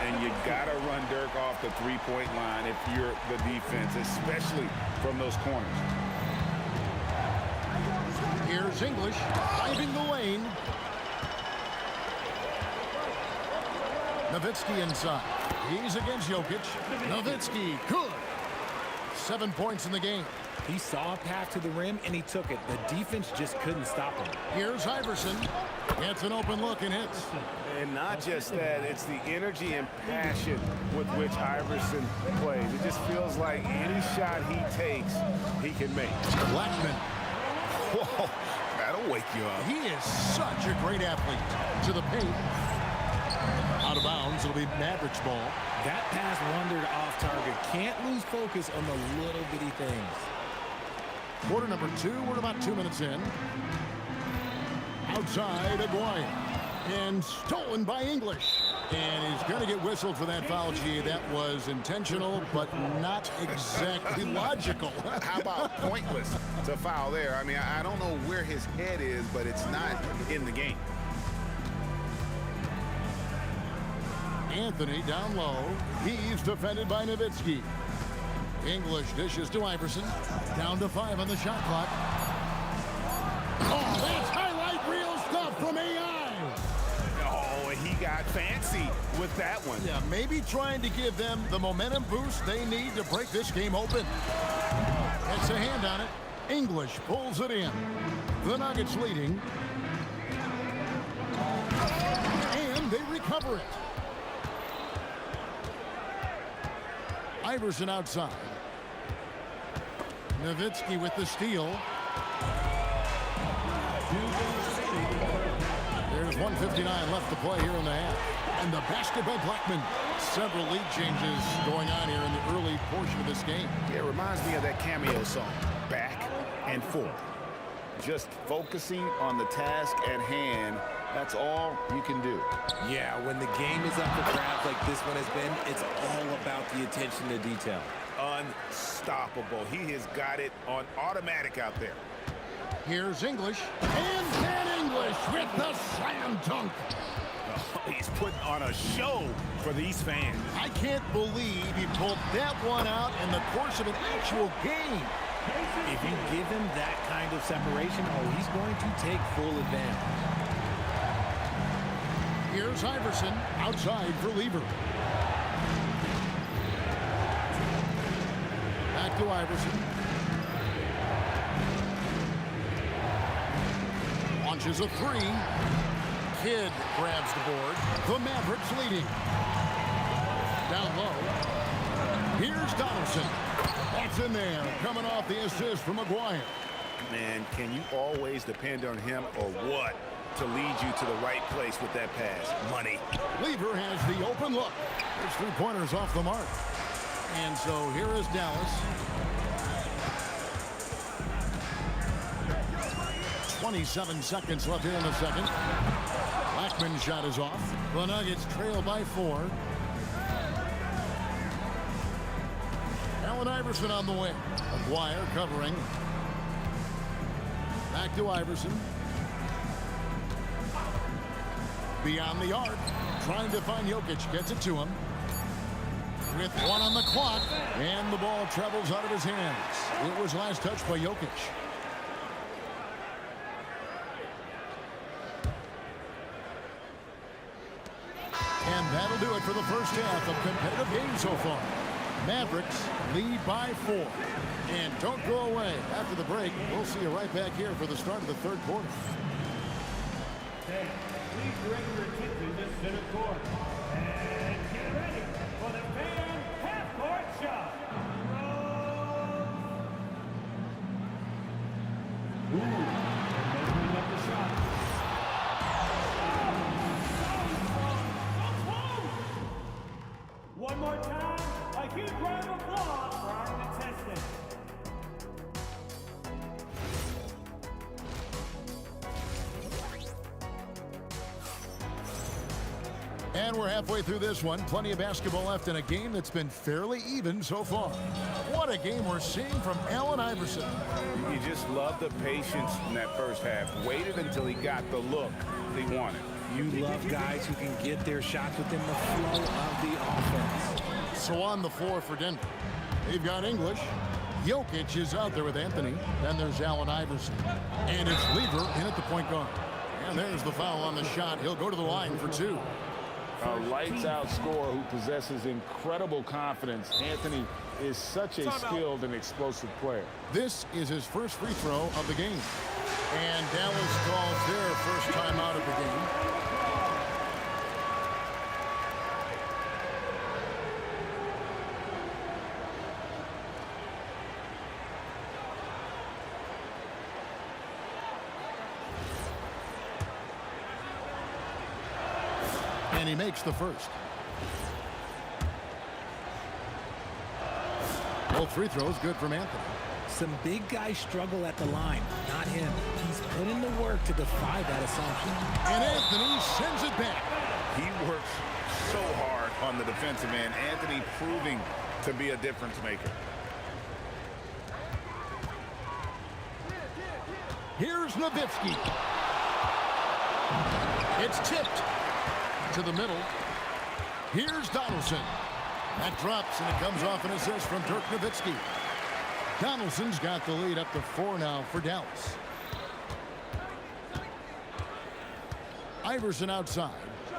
S6: And you got to run Dirk off the three-point line if you're the defense, especially from those corners.
S5: Here's English driving the lane. Nowitzki inside. He's against Jokic. Nowitzki, good. 7 points in the game.
S9: He saw a path to the rim, and he took it. The defense just couldn't stop him.
S5: Here's Iverson. Gets an open look and hits.
S6: And not just that, it's the energy and passion with which Iverson plays. It just feels like any shot he takes, he can make.
S5: Blackman.
S6: Whoa, that'll wake you up.
S5: He is such a great athlete. To the paint. Out of bounds, it'll be Mavericks ball.
S9: That pass wandered off target. Can't lose focus on the little bitty things.
S5: Quarter number 2, we're about 2 minutes in. Outside, Aguirre. And stolen by English. And he's going to get whistled for that foul, G. That was intentional, but not exactly logical.
S6: How about pointless to foul there? I mean, I don't know where his head is, but it's not in the game.
S5: Anthony down low. He's defended by Nowitzki. English dishes to Iverson. Down to 5 on the shot clock. Oh, that's highlight reel stuff from AI.
S6: Oh, he got fancy with that one.
S5: Yeah, maybe trying to give them the momentum boost they need to break this game open. Gets a hand on it. English pulls it in. The Nuggets leading. And they recover it. Iverson outside. Nowitzki with the steal. There's 1:59 left to play here in the half. And the basket by Blackman. Several lead changes going on here in the early portion of this game.
S6: Yeah, it reminds me of that cameo song, Back and Forth. Just focusing on the task at hand. That's all you can do.
S9: Yeah, when the game is up for grabs like this one has been, it's all about the attention to detail.
S6: Unstoppable. He has got it on automatic out there.
S5: Here's English. And Dan English with the slam dunk.
S6: Oh, he's putting on a show for these fans.
S5: I can't believe he pulled that one out in the course of an actual game.
S9: If you give him that kind of separation, he's going to take full advantage.
S5: Here's Iverson outside for Lever. Back to Iverson. Launches a 3. Kidd grabs the board. The Mavericks leading. Down low. Here's Donaldson. That's in there, coming off the assist from McGuire.
S6: Man, can you always depend on him or what to lead you to the right place with that pass? Money.
S5: Lever has the open look. There's 3 pointers off the mark. And so here is Dallas. 27 seconds left here in the second. Blackman's shot is off. The Nuggets trail by 4. Allen Iverson on the wing. McGuire covering. Back to Iverson. Beyond the arc. Trying to find Jokic. Gets it to him. With 1 on the clock. And the ball travels out of his hands. It was last touched by Jokic. And that'll do it for the first half of competitive games so far. Mavericks lead by 4. And don't go away. After the break, we'll see you right back here for the start of the third quarter.
S11: Okay, please direct your attention to center court. And get ready for the fan half-court shot. Ooh, and measuring up the shot. One more time, a huge round of applause for our contestants.
S5: And we're halfway through this one. Plenty of basketball left in a game that's been fairly even so far. What a game we're seeing from Allen Iverson.
S6: You just love the patience in that first half. Waited until he got the look he wanted.
S9: You love guys who can get their shots within the flow of the offense.
S5: So on the floor for Denver, they've got English. Jokic is out there with Anthony. Then there's Allen Iverson. And it's Lever in at the point guard. And there's the foul on the shot. He'll go to the line for 2.
S10: A lights-out scorer who possesses incredible confidence. Anthony is such a skilled and explosive player.
S5: This is his first free throw of the game. And Dallas calls their first time out of the game. And he makes the first. Both free throws good from Anthony.
S9: Some big guys struggle at the line, not him. He's put in the work to defy that assumption.
S5: And Anthony sends it back.
S6: He works so hard on the defensive end. Anthony proving to be a difference maker.
S5: Here's Nowitzki. It's tipped to the middle. Here's Donaldson. That drops, and it comes off an assist from Dirk Nowitzki. Donaldson's got the lead up to 4 now for Dallas. Iverson outside.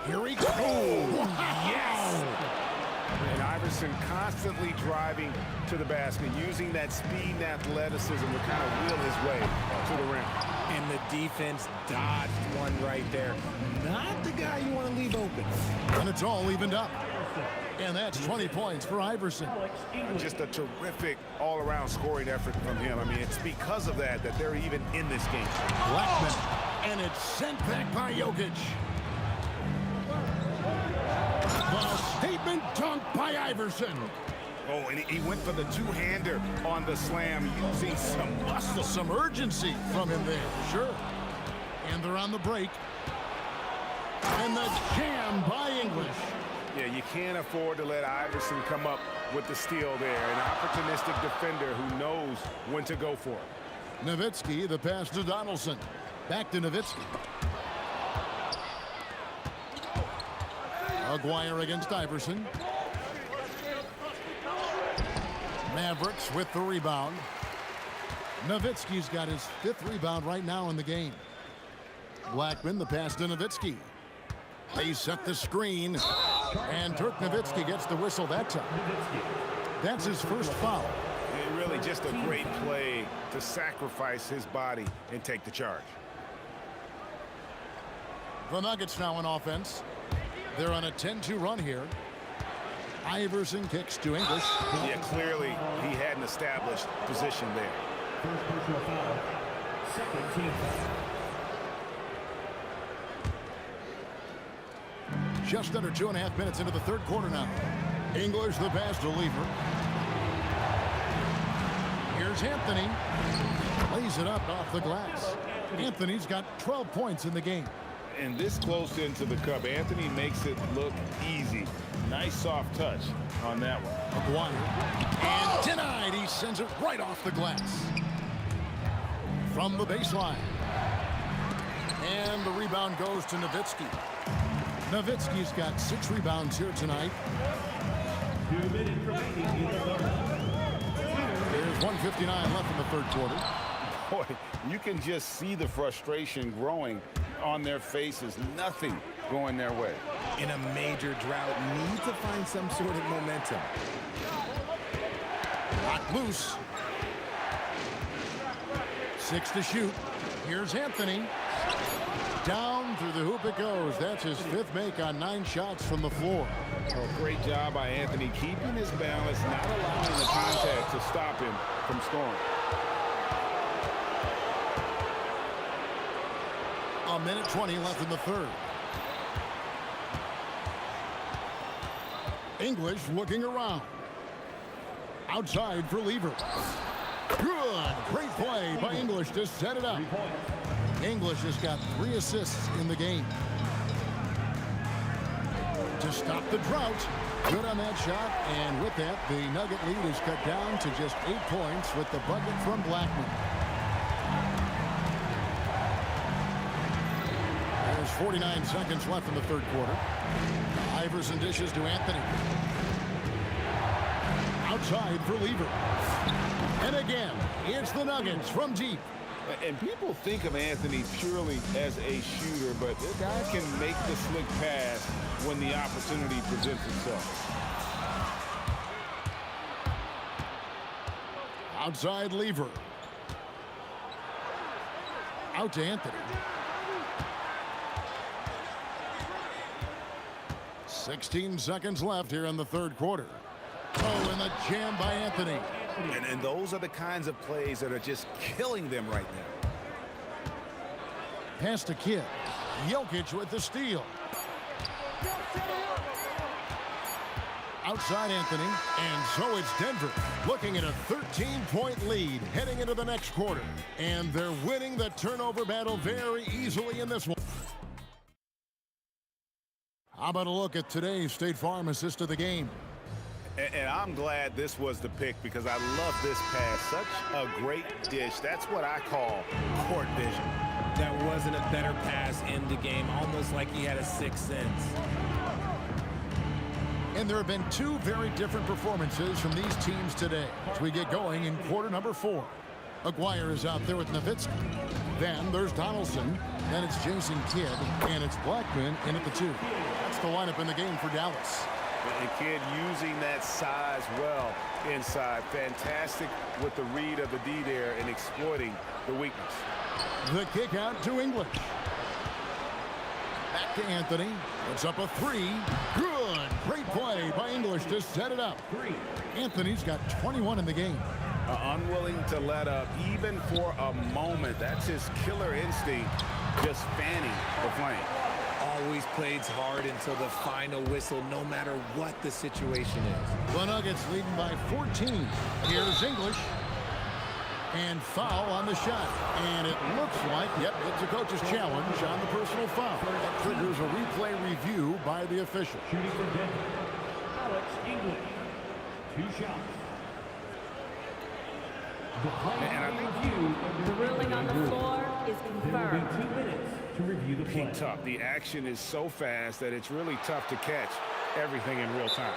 S5: Here he goes.
S6: Oh, yes! And Iverson constantly driving to the basket, using that speed and athleticism to kind of wheel his way to the rim.
S9: And the defense dodged one right there. Not the guy you want to leave open.
S5: And it's all evened up. And that's 20 points for Iverson.
S6: Just a terrific all-around scoring effort from him. I mean, it's because of that they're even in this game.
S5: Blackman. And it's sent back by Jokic. The statement dunk by Iverson.
S6: Oh, and he went for the two-hander on the slam, using some muscle.
S5: Some urgency from him there, sure. And they're on the break. And the jam by English.
S6: Yeah, you can't afford to let Iverson come up with the steal there. An opportunistic defender who knows when to go for it.
S5: Nowitzki, the pass to Donaldson. Back to Nowitzki. McGuire against Iverson. Mavericks with the rebound. Nowitzki's got his 5th rebound right now in the game. Blackman, the pass to Nowitzki. They set the screen. And Dirk Nowitzki gets the whistle that time. That's his first foul.
S6: Really just a great play to sacrifice his body and take the charge.
S5: The Nuggets now on offense. They're on a 10-2 run here. Iverson kicks to English.
S6: Yeah, clearly he had an established position there.
S11: First personal foul. Second team foul.
S5: Just under 2.5 minutes into the third quarter now. English the pass to Lever. Here's Anthony. Lays it up off the glass. Anthony's got 12 points in the game.
S6: And this close into the cup, Anthony makes it look easy. Nice soft touch on that one.
S5: McGuire. And denied. He sends it right off the glass. From the baseline. And the rebound goes to Nowitzki. Nowitzki's got 6 rebounds here tonight.
S11: 2 minutes remaining in the third.
S5: There's 1:59 left in the third quarter.
S6: Boy, you can just see the frustration growing on their faces. Nothing going their way.
S9: In a major drought, need to find some sort of momentum.
S5: Locked loose. 6 to shoot. Here's Anthony. Down through the hoop it goes. That's his 5th make on 9 shots from the floor.
S6: Oh, great job by Anthony, keeping his balance, not allowing the contact to stop him from scoring.
S5: A minute 20 left in the third. English looking around. Outside for Lever. Good. Great play by English to set it up. English has got 3 assists in the game. To stop the drought. Good on that shot. And with that, the Nugget lead is cut down to just 8 points with the bucket from Blackman. There's 49 seconds left in the third quarter. Iverson dishes to Anthony. Outside for Lever. And again, it's the Nuggets from deep.
S6: And people think of Anthony purely as a shooter, but the guy can make the slick pass when the opportunity presents itself.
S5: Outside Lever. Out to Anthony. 16 seconds left here in the third quarter. Oh, and the jam by Anthony.
S6: And those are the kinds of plays that are just killing them right now.
S5: Pass to Kidd. Jokic with the steal. Outside Anthony. And so it's Denver looking at a 13-point lead heading into the next quarter. And they're winning the turnover battle very easily in this one. How about a look at today's State Farm assist of the game?
S6: And I'm glad this was the pick because I love this pass. Such a great dish. That's what I call court vision.
S9: That wasn't a better pass in the game, almost like he had a 6th sense.
S5: And there have been 2 very different performances from these teams today as we get going in quarter number 4. McGuire is out there with Nowitzki. Then there's Donaldson. Then it's Jason Kidd. And it's Blackman in at the 2. That's the lineup in the game for Dallas.
S6: And Kidd using that size well inside. Fantastic with the read of the D there and exploiting the weakness.
S5: The kick out to English. Back to Anthony. It's up a 3. Good. Great play by English to set it up. Anthony's got 21 in the game.
S6: Unwilling to let up even for a moment. That's his killer instinct, just fanning the flame.
S9: Always plays hard until the final whistle, no matter what the situation is.
S5: The Nuggets leading by 14. Here's English. And foul on the shot. And it looks like, yep, it's a coach's challenge on the personal foul. That triggers a replay review by the official.
S11: Shooting for Denver, Alex English. 2 shots.
S6: And I think
S13: The ruling on the floor is
S11: There will be
S13: confirmed.
S11: 2 minutes to review the play.
S6: tough. The action is so fast that it's really tough to catch everything in real time.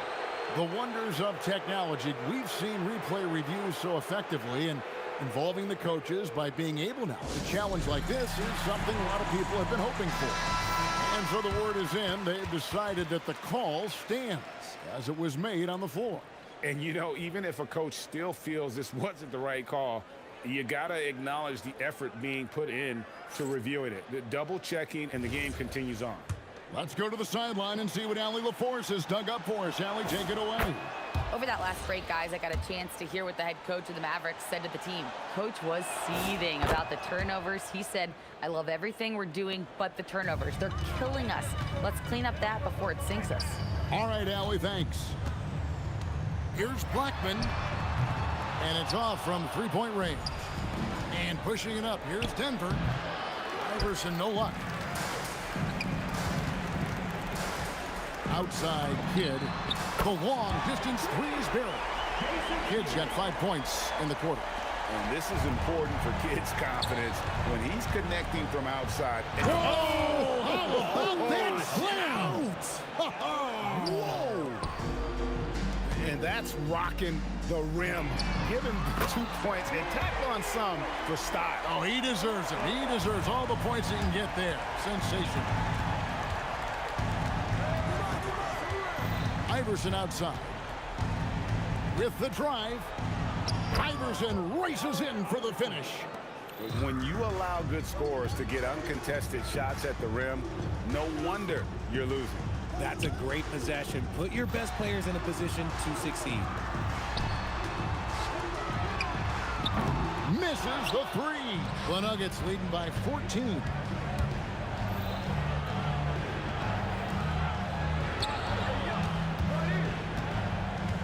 S5: The wonders of technology. We've seen replay reviews so effectively, and involving the coaches by being able now to challenge like this is something a lot of people have been hoping for. And so the word is in. They've decided that the call stands as it was made on the floor.
S6: And, you know, even if a coach still feels this wasn't the right call, You got to acknowledge the effort being put in to reviewing it. The double checking, and the game continues on.
S5: Let's go to the sideline and see what Allie LaForce has dug up for us. Allie, take it away.
S8: Over that last break, guys, I got a chance to hear what the head coach of the Mavericks said to the team. Coach was seething about the turnovers. He said, I love everything we're doing but the turnovers. They're killing us. Let's clean up that before it sinks us.
S5: All right, Allie, thanks. Here's Blackman. And it's off from three-point range. And pushing it up, here's Denver. Iverson, no luck. Outside Kidd. The long distance three is barely. Kidd's got 5 points in the quarter.
S6: And this is important for Kidd's confidence when he's connecting from outside.
S5: Oh, how about that slam?
S6: Whoa! And that's rocking the rim. Give him 2 points and tack on some for style.
S5: Oh, he deserves it. He deserves all the points he can get there. Sensational. Iverson outside. With the drive, Iverson races in for the finish.
S6: When you allow good scorers to get uncontested shots at the rim, no wonder you're losing.
S9: That's a great possession. Put your best players in a position to succeed.
S5: Misses the three. The Nuggets leading by 14.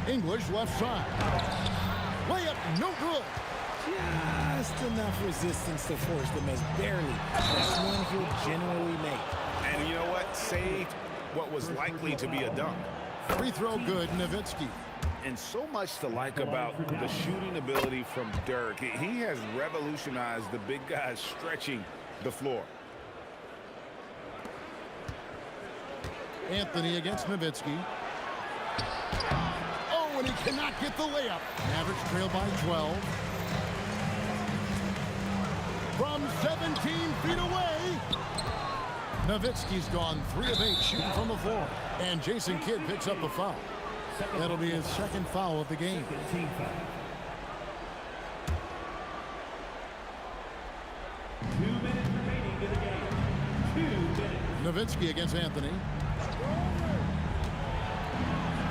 S5: English left side. Layup no good.
S9: Just enough resistance to force the miss. Barely. That's one he'll generally make.
S6: And you know what? Saved what was likely to be a dunk.
S5: Free throw good, Nowitzki.
S6: And so much to like about the shooting ability from Dirk. He has revolutionized the big guys stretching the floor.
S5: Anthony against Nowitzki. Oh, and he cannot get the layup. Mavericks trail by 12. From 17 feet away. Nowitzki's gone 3 of 8 shooting from the floor. And Jason Kidd picks up the foul. That'll be his second foul of the game. Nowitzki against Anthony.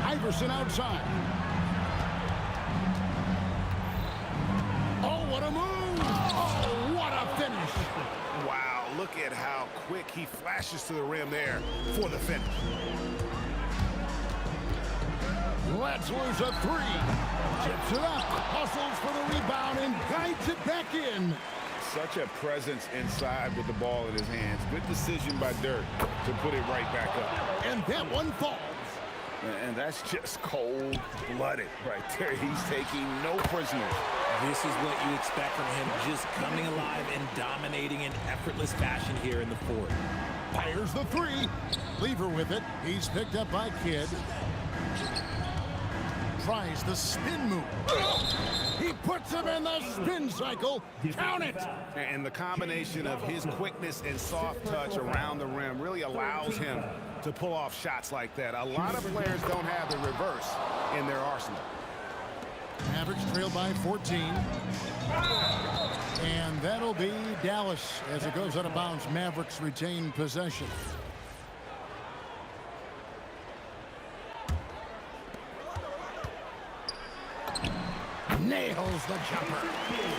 S5: Iverson outside. Oh, what a move! Oh, what a finish!
S6: Wow, look at how quick he flashes to the rim there for the finish.
S5: Let's lose a three. Chips it up, hustles for the rebound, and guides it back in.
S6: Such a presence inside with the ball in his hands. Good decision by Dirk to put it right back up.
S5: And that one falls.
S6: And that's just cold-blooded right there. He's taking no prisoners.
S9: This is what you expect from him, just coming alive and dominating in effortless fashion here in the fourth.
S5: Fires the three. Lever with it. He's picked up by Kidd. Tries the spin move. He puts him in the spin cycle. Count it.
S6: And the combination of his quickness and soft touch around the rim really allows him to pull off shots like that. A lot of players don't have the reverse in their arsenal.
S5: Mavericks trail by 14. And that'll be Dallas as it goes out of bounds. Mavericks retain possession. Nails the jumper.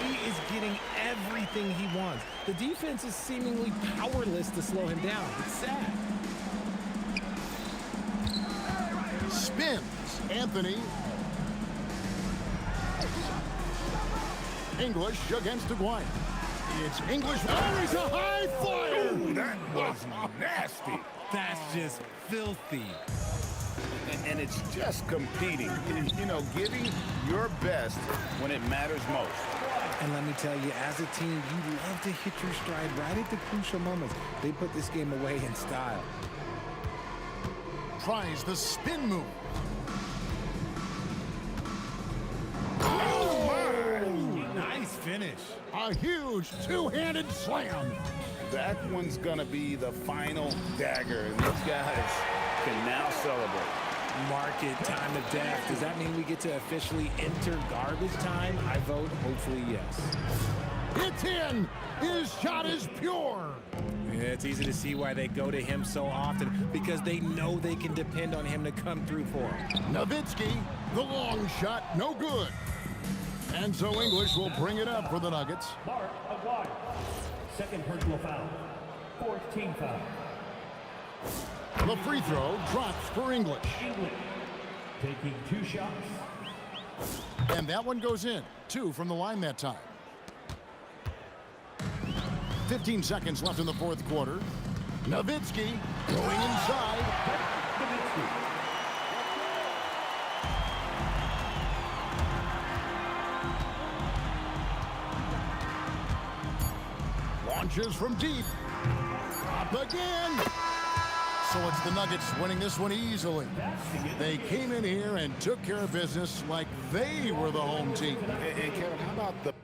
S9: He is getting everything he wants. The defense is seemingly powerless to slow him down. It's sad.
S5: Spins. Anthony. English against Aguirre. It's English. Oh, he's a high flyer.
S6: Ooh, that was nasty.
S9: That's just filthy.
S6: And it's just competing, you know, giving your best when it matters most.
S9: And let me tell you, as a team, you love to hit your stride right at the crucial moments. They put this game away in style.
S5: Tries the spin move.
S6: Oh, my!
S9: Nice finish.
S5: A huge two-handed slam.
S6: That one's going to be the final dagger, and these guys can now celebrate.
S9: Mark it time of death. Does that mean we get to officially enter garbage time? I vote hopefully yes.
S5: It's in. His shot is pure.
S9: Yeah, it's easy to see why they go to him so often, because they know they can depend on him to come through for them.
S5: Nowitzki, the long shot, no good. And so English will bring it up for the Nuggets.
S11: Mark Aguirre. Second personal foul. Fourth team foul.
S5: The free throw drops for English.
S11: English taking 2 shots.
S5: And that one goes in. 2 from the line that time. 15 seconds left in the fourth quarter. Nowitzki going inside. Launches from deep. Up again. So it's the Nuggets winning this one easily. They came in here and took care of business like they were the home team.
S10: And Kevin, how about the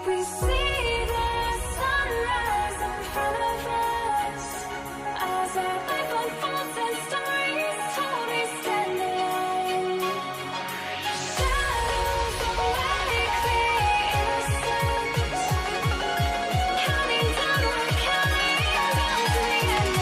S15: We see the sunrise in front of us as our life unfolds and stories told. We stand alone. Shadows awake the innocent, counting down, we're counting down to the end.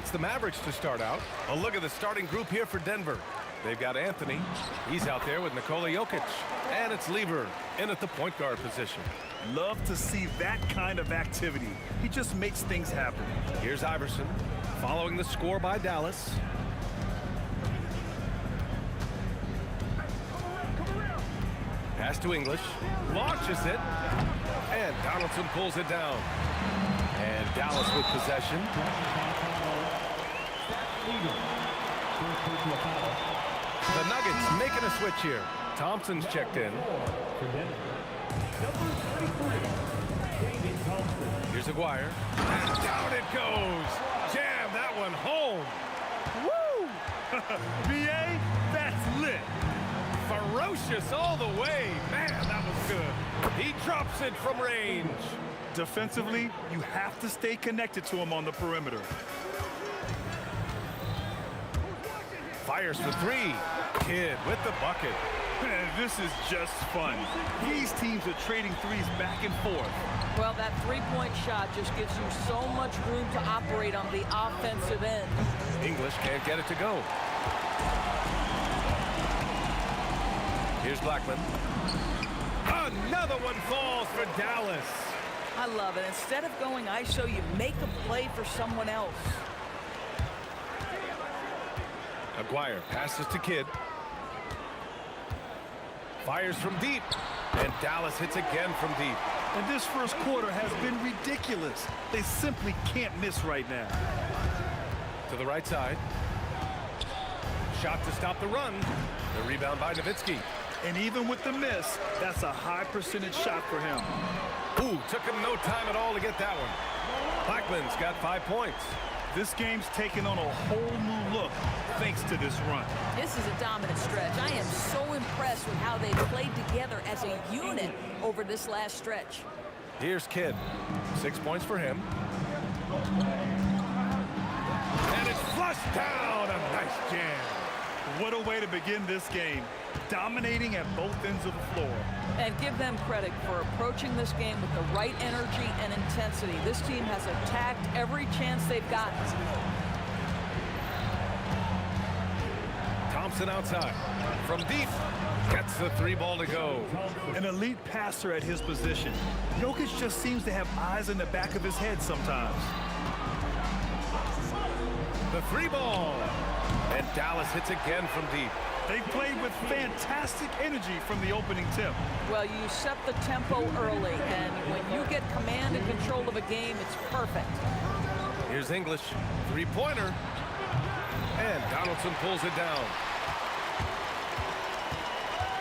S1: It's the Mavericks to start out. A look at the starting group here for Denver. They've got Anthony. He's out there with Nikola Jokic. And it's Lever in at the point guard position.
S3: Love to see that kind of activity. He just makes things happen.
S1: Here's Iverson following the score by Dallas. Pass to English. Launches it. And Donaldson pulls it down. And Dallas with possession. The Nuggets making a switch here. Thompson's checked in. Here's Aguirre. And down it goes. Jam that one home.
S3: Woo! BA, that's lit.
S1: Ferocious all the way. Man, that was good. He drops it from range.
S3: Defensively, you have to stay connected to him on the perimeter.
S1: Fires for three. Kidd with the bucket.
S3: This is just fun. These teams are trading threes back and forth.
S12: Well, that three-point shot just gives you so much room to operate on the offensive end.
S1: English can't get it to go. Here's Blackman. Another one falls for Dallas.
S12: I love it. Instead of going ISO, you make a play for someone else.
S1: Aguirre passes to Kidd. Fires from deep. And Dallas hits again from deep.
S3: And this first quarter has been ridiculous. They simply can't miss right now.
S1: To the right side. Shot to stop the run. The rebound by Nowitzki.
S3: And even with the miss, that's a high percentage shot for him.
S1: Ooh, took him no time at all to get that one. Blackman's got 5 points.
S3: This game's taken on a whole new look thanks to this run.
S12: This is a dominant stretch. I am so impressed with how they played together as a unit over this last stretch.
S1: Here's Kidd. 6 points for him. And it's flushed down. A nice jam.
S3: What a way to begin this game. Dominating at both ends of the floor.
S12: And give them credit for approaching this game with the right energy and intensity. This team has attacked every chance they've gotten.
S1: Thompson outside. From deep, gets the 3-ball to go.
S3: An elite passer at his position. Jokic just seems to have eyes in the back of his head sometimes.
S1: The 3-ball. And Dallas hits again from deep.
S3: They played with fantastic energy from the opening tip.
S12: Well, you set the tempo early, and when you get command and control of a game, it's perfect.
S1: Here's English, 3-pointer. And Donaldson pulls it down.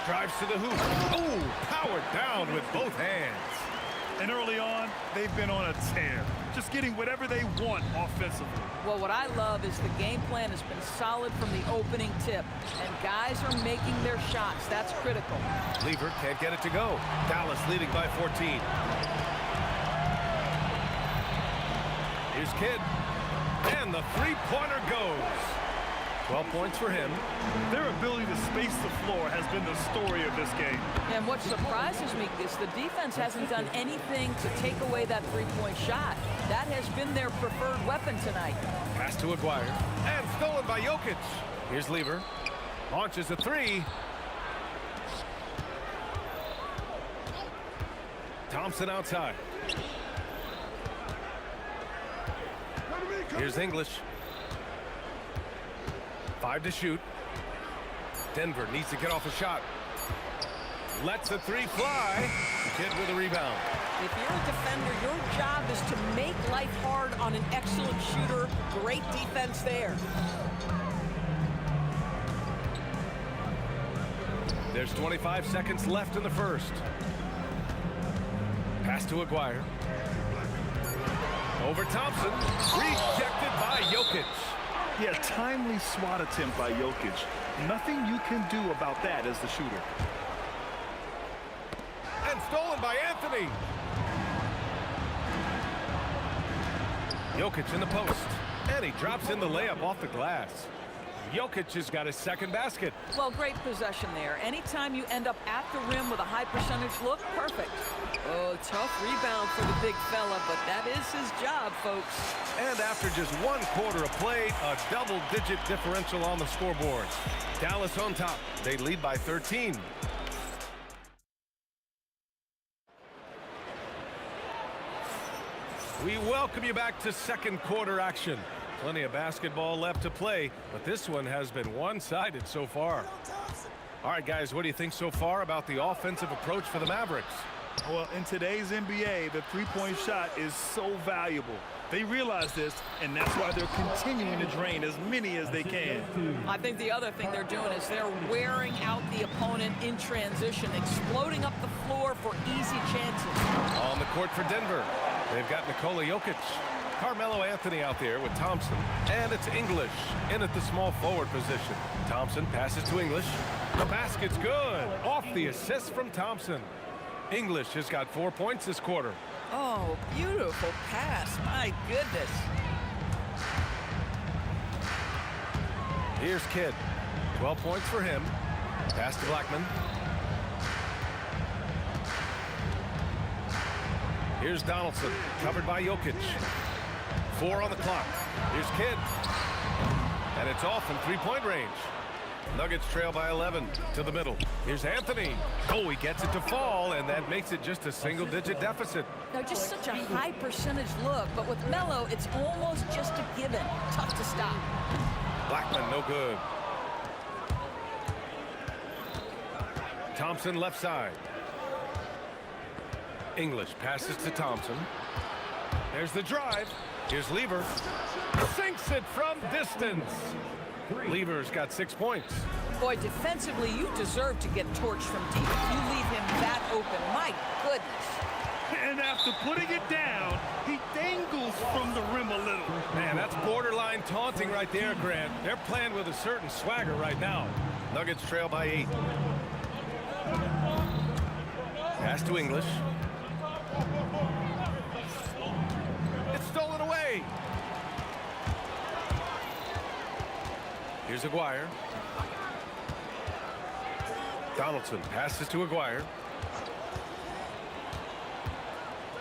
S1: Drives to the hoop. Oh, powered down with both hands.
S3: And early on, they've been on a tear, just getting whatever they want offensively.
S12: Well, what I love is the game plan has been solid from the opening tip, and guys are making their shots. That's critical.
S1: Lever can't get it to go. Dallas leading by 14. Here's Kidd. And the 3-pointer goes. 12 points for him.
S3: Their ability to space the floor has been the story of this game.
S12: And what surprises me is the defense hasn't done anything to take away that 3-point shot. That has been their preferred weapon tonight.
S1: Pass to Aguirre. And stolen by Jokic. Here's Lever. Launches a 3. Thompson outside. Here's English. 5 to shoot. Denver needs to get off a shot. Lets a 3 fly. Kidd with a rebound.
S12: If you're a defender, your job is to make life hard on an excellent shooter. Great defense there.
S1: There's 25 seconds left in the first. Pass to Aguirre. Over Thompson. Rejected by Jokic.
S3: Yeah, timely swat attempt by Jokic. Nothing you can do about that as the shooter.
S1: And stolen by Anthony. Jokic in the post. And he drops in the layup off the glass. Jokic has got his second basket.
S12: Well, great possession there. Anytime you end up at the rim with a high percentage look, perfect. Oh, tough rebound for the big fella, but that is his job, folks.
S1: And after just 1 quarter of play, a double-digit differential on the scoreboard. Dallas on top. They lead by 13. We welcome you back to second quarter action. Plenty of basketball left to play, but this one has been one-sided so far. All right, guys, what do you think so far about the offensive approach for the Mavericks?
S3: Well, in today's NBA, the 3-point shot is so valuable. They realize this, and that's why they're continuing to drain as many as they can.
S12: I think the other thing they're doing is they're wearing out the opponent in transition, exploding up the floor for easy chances.
S1: On the court for Denver, they've got Nikola Jokic. Carmelo Anthony out there with Thompson, and it's English in at the small forward position. Thompson passes to English. The basket's good. Off the assist from Thompson. English has got 4 points this quarter.
S12: Oh, beautiful pass. My goodness.
S1: Here's Kidd. 12 points for him. Pass to Blackman. Here's Donaldson, covered by Jokic. 4 on the clock. Here's Kidd. And it's off from 3-point range. Nuggets trail by 11 to the middle. Here's Anthony. Oh, he gets it to fall, and that makes it just a single-digit deficit.
S12: Now, just such a high percentage look, but with Melo, it's almost just a given. Tough to stop.
S1: Blackman, no good. Thompson left side. English passes to Thompson. There's the drive. Here's Lever. Sinks it from distance. Lever's got 6 points.
S12: Boy, defensively, you deserve to get torched from deep. You leave him that open. My goodness.
S3: And after putting it down, he dangles from the rim a little.
S1: Man, that's borderline taunting right there, Grant. They're playing with a certain swagger right now. Nuggets trail by 8. Pass to English. It's stolen away. Here's Aguirre. Donaldson passes to Aguirre.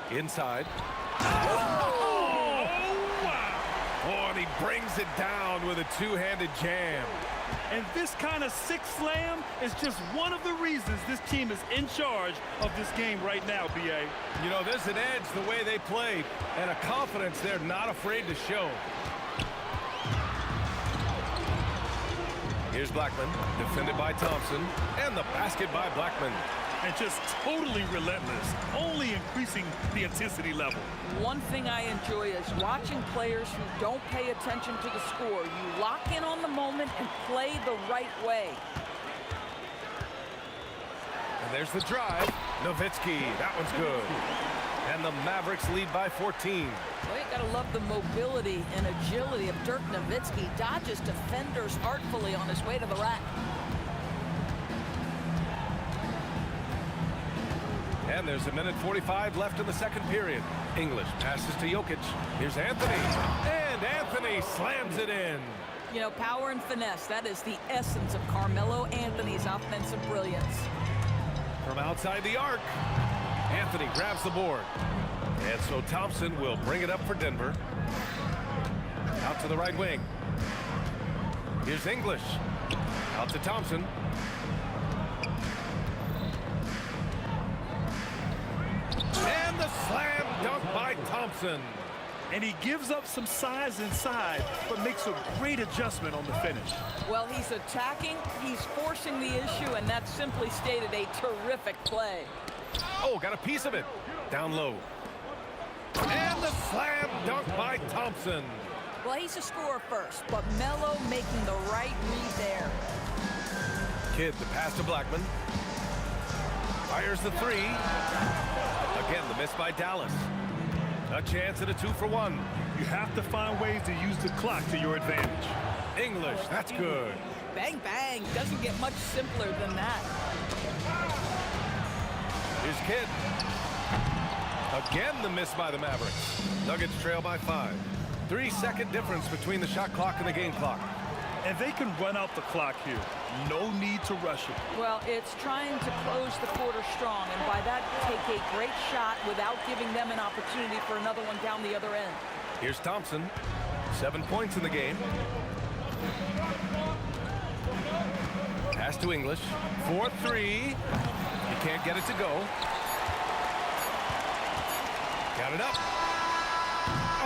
S1: Inside. Oh, wow. Oh, and he brings it down with a two-handed jam.
S3: And this kind of sick slam is just one of the reasons this team is in charge of this game right now, B.A.
S1: You know, there's an edge the way they play and a confidence they're not afraid to show. Here's Blackman, defended by Thompson, and the basket by Blackman.
S3: And just totally relentless, only increasing the intensity level.
S12: One thing I enjoy is watching players who don't pay attention to the score. You lock in on the moment and play the right way.
S1: And there's the drive. Nowitzki, that one's good. And the Mavericks lead by 14.
S12: Well, you gotta love the mobility and agility of Dirk Nowitzki. Dodges defenders artfully on his way to the rack.
S1: And there's 1:45 left in the second period. English passes to Jokic. Here's Anthony. And Anthony slams it in.
S12: You know, power and finesse, that is the essence of Carmelo Anthony's offensive brilliance.
S1: From outside the arc, Anthony grabs the board. And so Thompson will bring it up for Denver. Out to the right wing. Here's English. Out to Thompson. And the slam dunk by Thompson.
S3: And he gives up some size inside, but makes a great adjustment on the finish.
S12: Well, he's attacking, he's forcing the issue, and that simply stated a terrific play.
S1: Oh, got a piece of it. Down low. And the slam dunk by Thompson.
S12: Well, he's a scorer first, but Melo making the right read there.
S1: Kidd, the pass to Blackman. Fires the three. Again, the miss by Dallas. A chance at a 2-for-1.
S3: You have to find ways to use the clock to your advantage.
S1: English, that's good.
S12: Bang, bang. Doesn't get much simpler than that.
S1: Here's Kidd. Again, the miss by the Mavericks. Nuggets trail by 5. 3-second difference between the shot clock and the game clock.
S3: And they can run out the clock here. No need to rush it.
S12: Well, it's trying to close the quarter strong, and by that, take a great shot without giving them an opportunity for another one down the other end.
S1: Here's Thompson. 7 points in the game. Pass to English. 4-3. He can't get it to go. Got it up.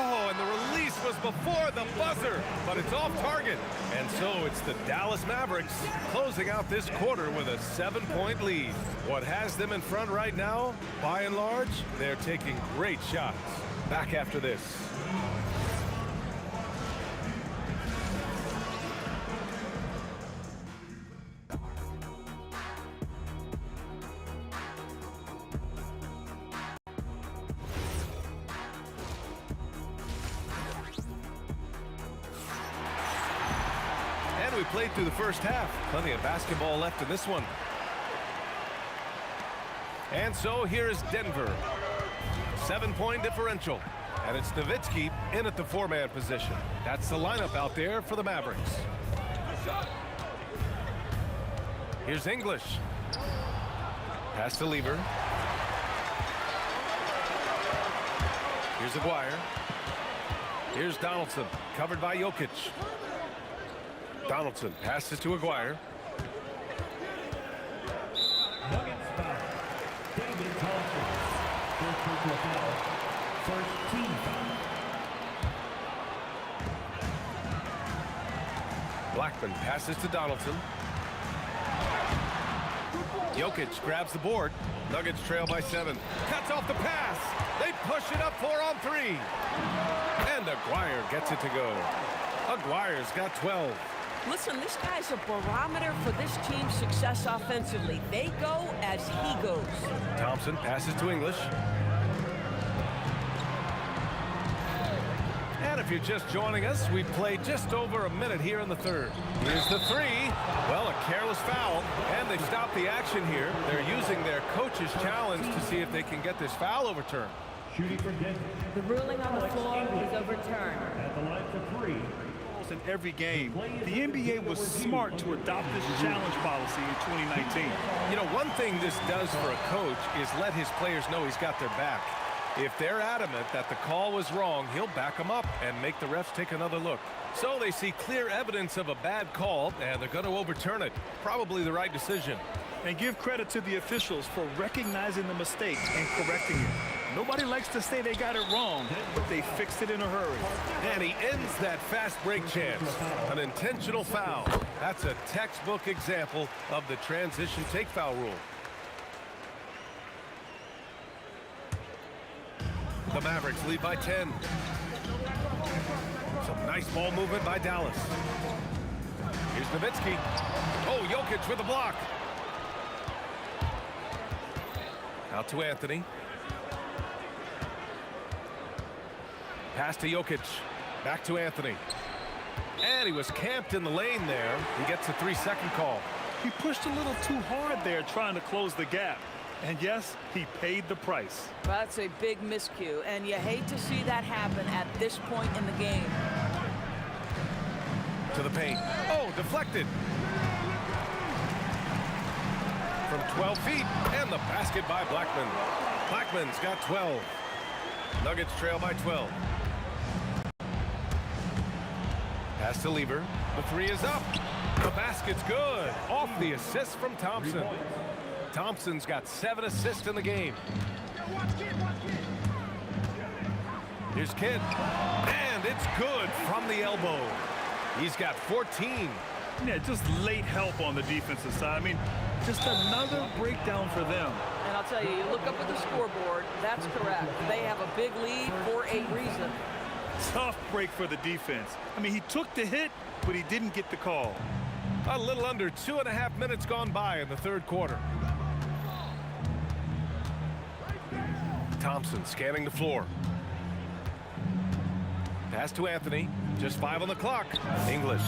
S1: Oh, and the release was before the buzzer, but it's off target. And so it's the Dallas Mavericks closing out this quarter with a 7-point lead. What has them in front right now, by and large, they're taking great shots. Back after this. We played through the first half. Plenty of basketball left in this one. And so here is Denver. 7-point differential. And it's Nowitzki in at the 4-man position. That's the lineup out there for the Mavericks. Here's English. Pass to Lever. Here's Aguirre. Here's Donaldson, covered by Jokic. Donaldson passes to Aguirre.
S11: Nuggets foul. David Thompson. First personal foul. First team foul.
S1: Blackman passes to Donaldson. Jokic grabs the board. Nuggets trail by 7. Cuts off the pass. They push it up 4-on-3. And Aguirre gets it to go. Aguirre's got 12.
S12: Listen, this guy's a barometer for this team's success offensively. They go as he goes.
S1: Thompson passes to English. And if you're just joining us, we've played just over a minute here in the third. Here's the three. Well, a careless foul, and they stop the action here. They're using their coach's challenge to see if they can get this foul overturned.
S11: Shooting for Denver.
S13: The ruling on the floor is overturned.
S11: At the line for 3.
S3: In every game, the NBA was smart to adopt this challenge policy in 2019.
S1: You know, one thing this does for a coach is let his players know he's got their back. If they're adamant that the call was wrong, he'll back them up and make the refs take another look. So they see clear evidence of a bad call, and they're going to overturn it. Probably the right decision.
S3: And give credit to the officials for recognizing the mistake and correcting it. Nobody likes to say they got it wrong, but they fixed it in a hurry.
S1: And he ends that fast break chance. An intentional foul. That's a textbook example of the transition take foul rule. The Mavericks lead by 10. Some nice ball movement by Dallas. Here's Nowitzki. Oh, Jokic with a block. Out to Anthony. Pass to Jokic. Back to Anthony. And he was camped in the lane there. He gets a 3-second call.
S3: He pushed a little too hard there trying to close the gap. And yes, he paid the price.
S12: That's a big miscue, and you hate to see that happen at this point in the game.
S1: To the paint. Oh, deflected. From 12 feet, and the basket by Blackman. Blackman's got 12. Nuggets trail by 12. Pass to Lever. The three is up. The basket's good. Off the assist from Thompson. Thompson's got 7 assists in the game. Here's Kidd. And it's good from the elbow. He's got 14.
S3: Yeah, just late help on the defensive side. I mean, just another breakdown for them.
S12: And I'll tell you, you look up at the scoreboard, that's correct. They have a big lead for a reason.
S3: Tough break for the defense. I mean, he took the hit, but he didn't get the call.
S1: A little under 2.5 minutes gone by in the third quarter. Thompson scanning the floor. Pass to Anthony. Just 5 on the clock. English.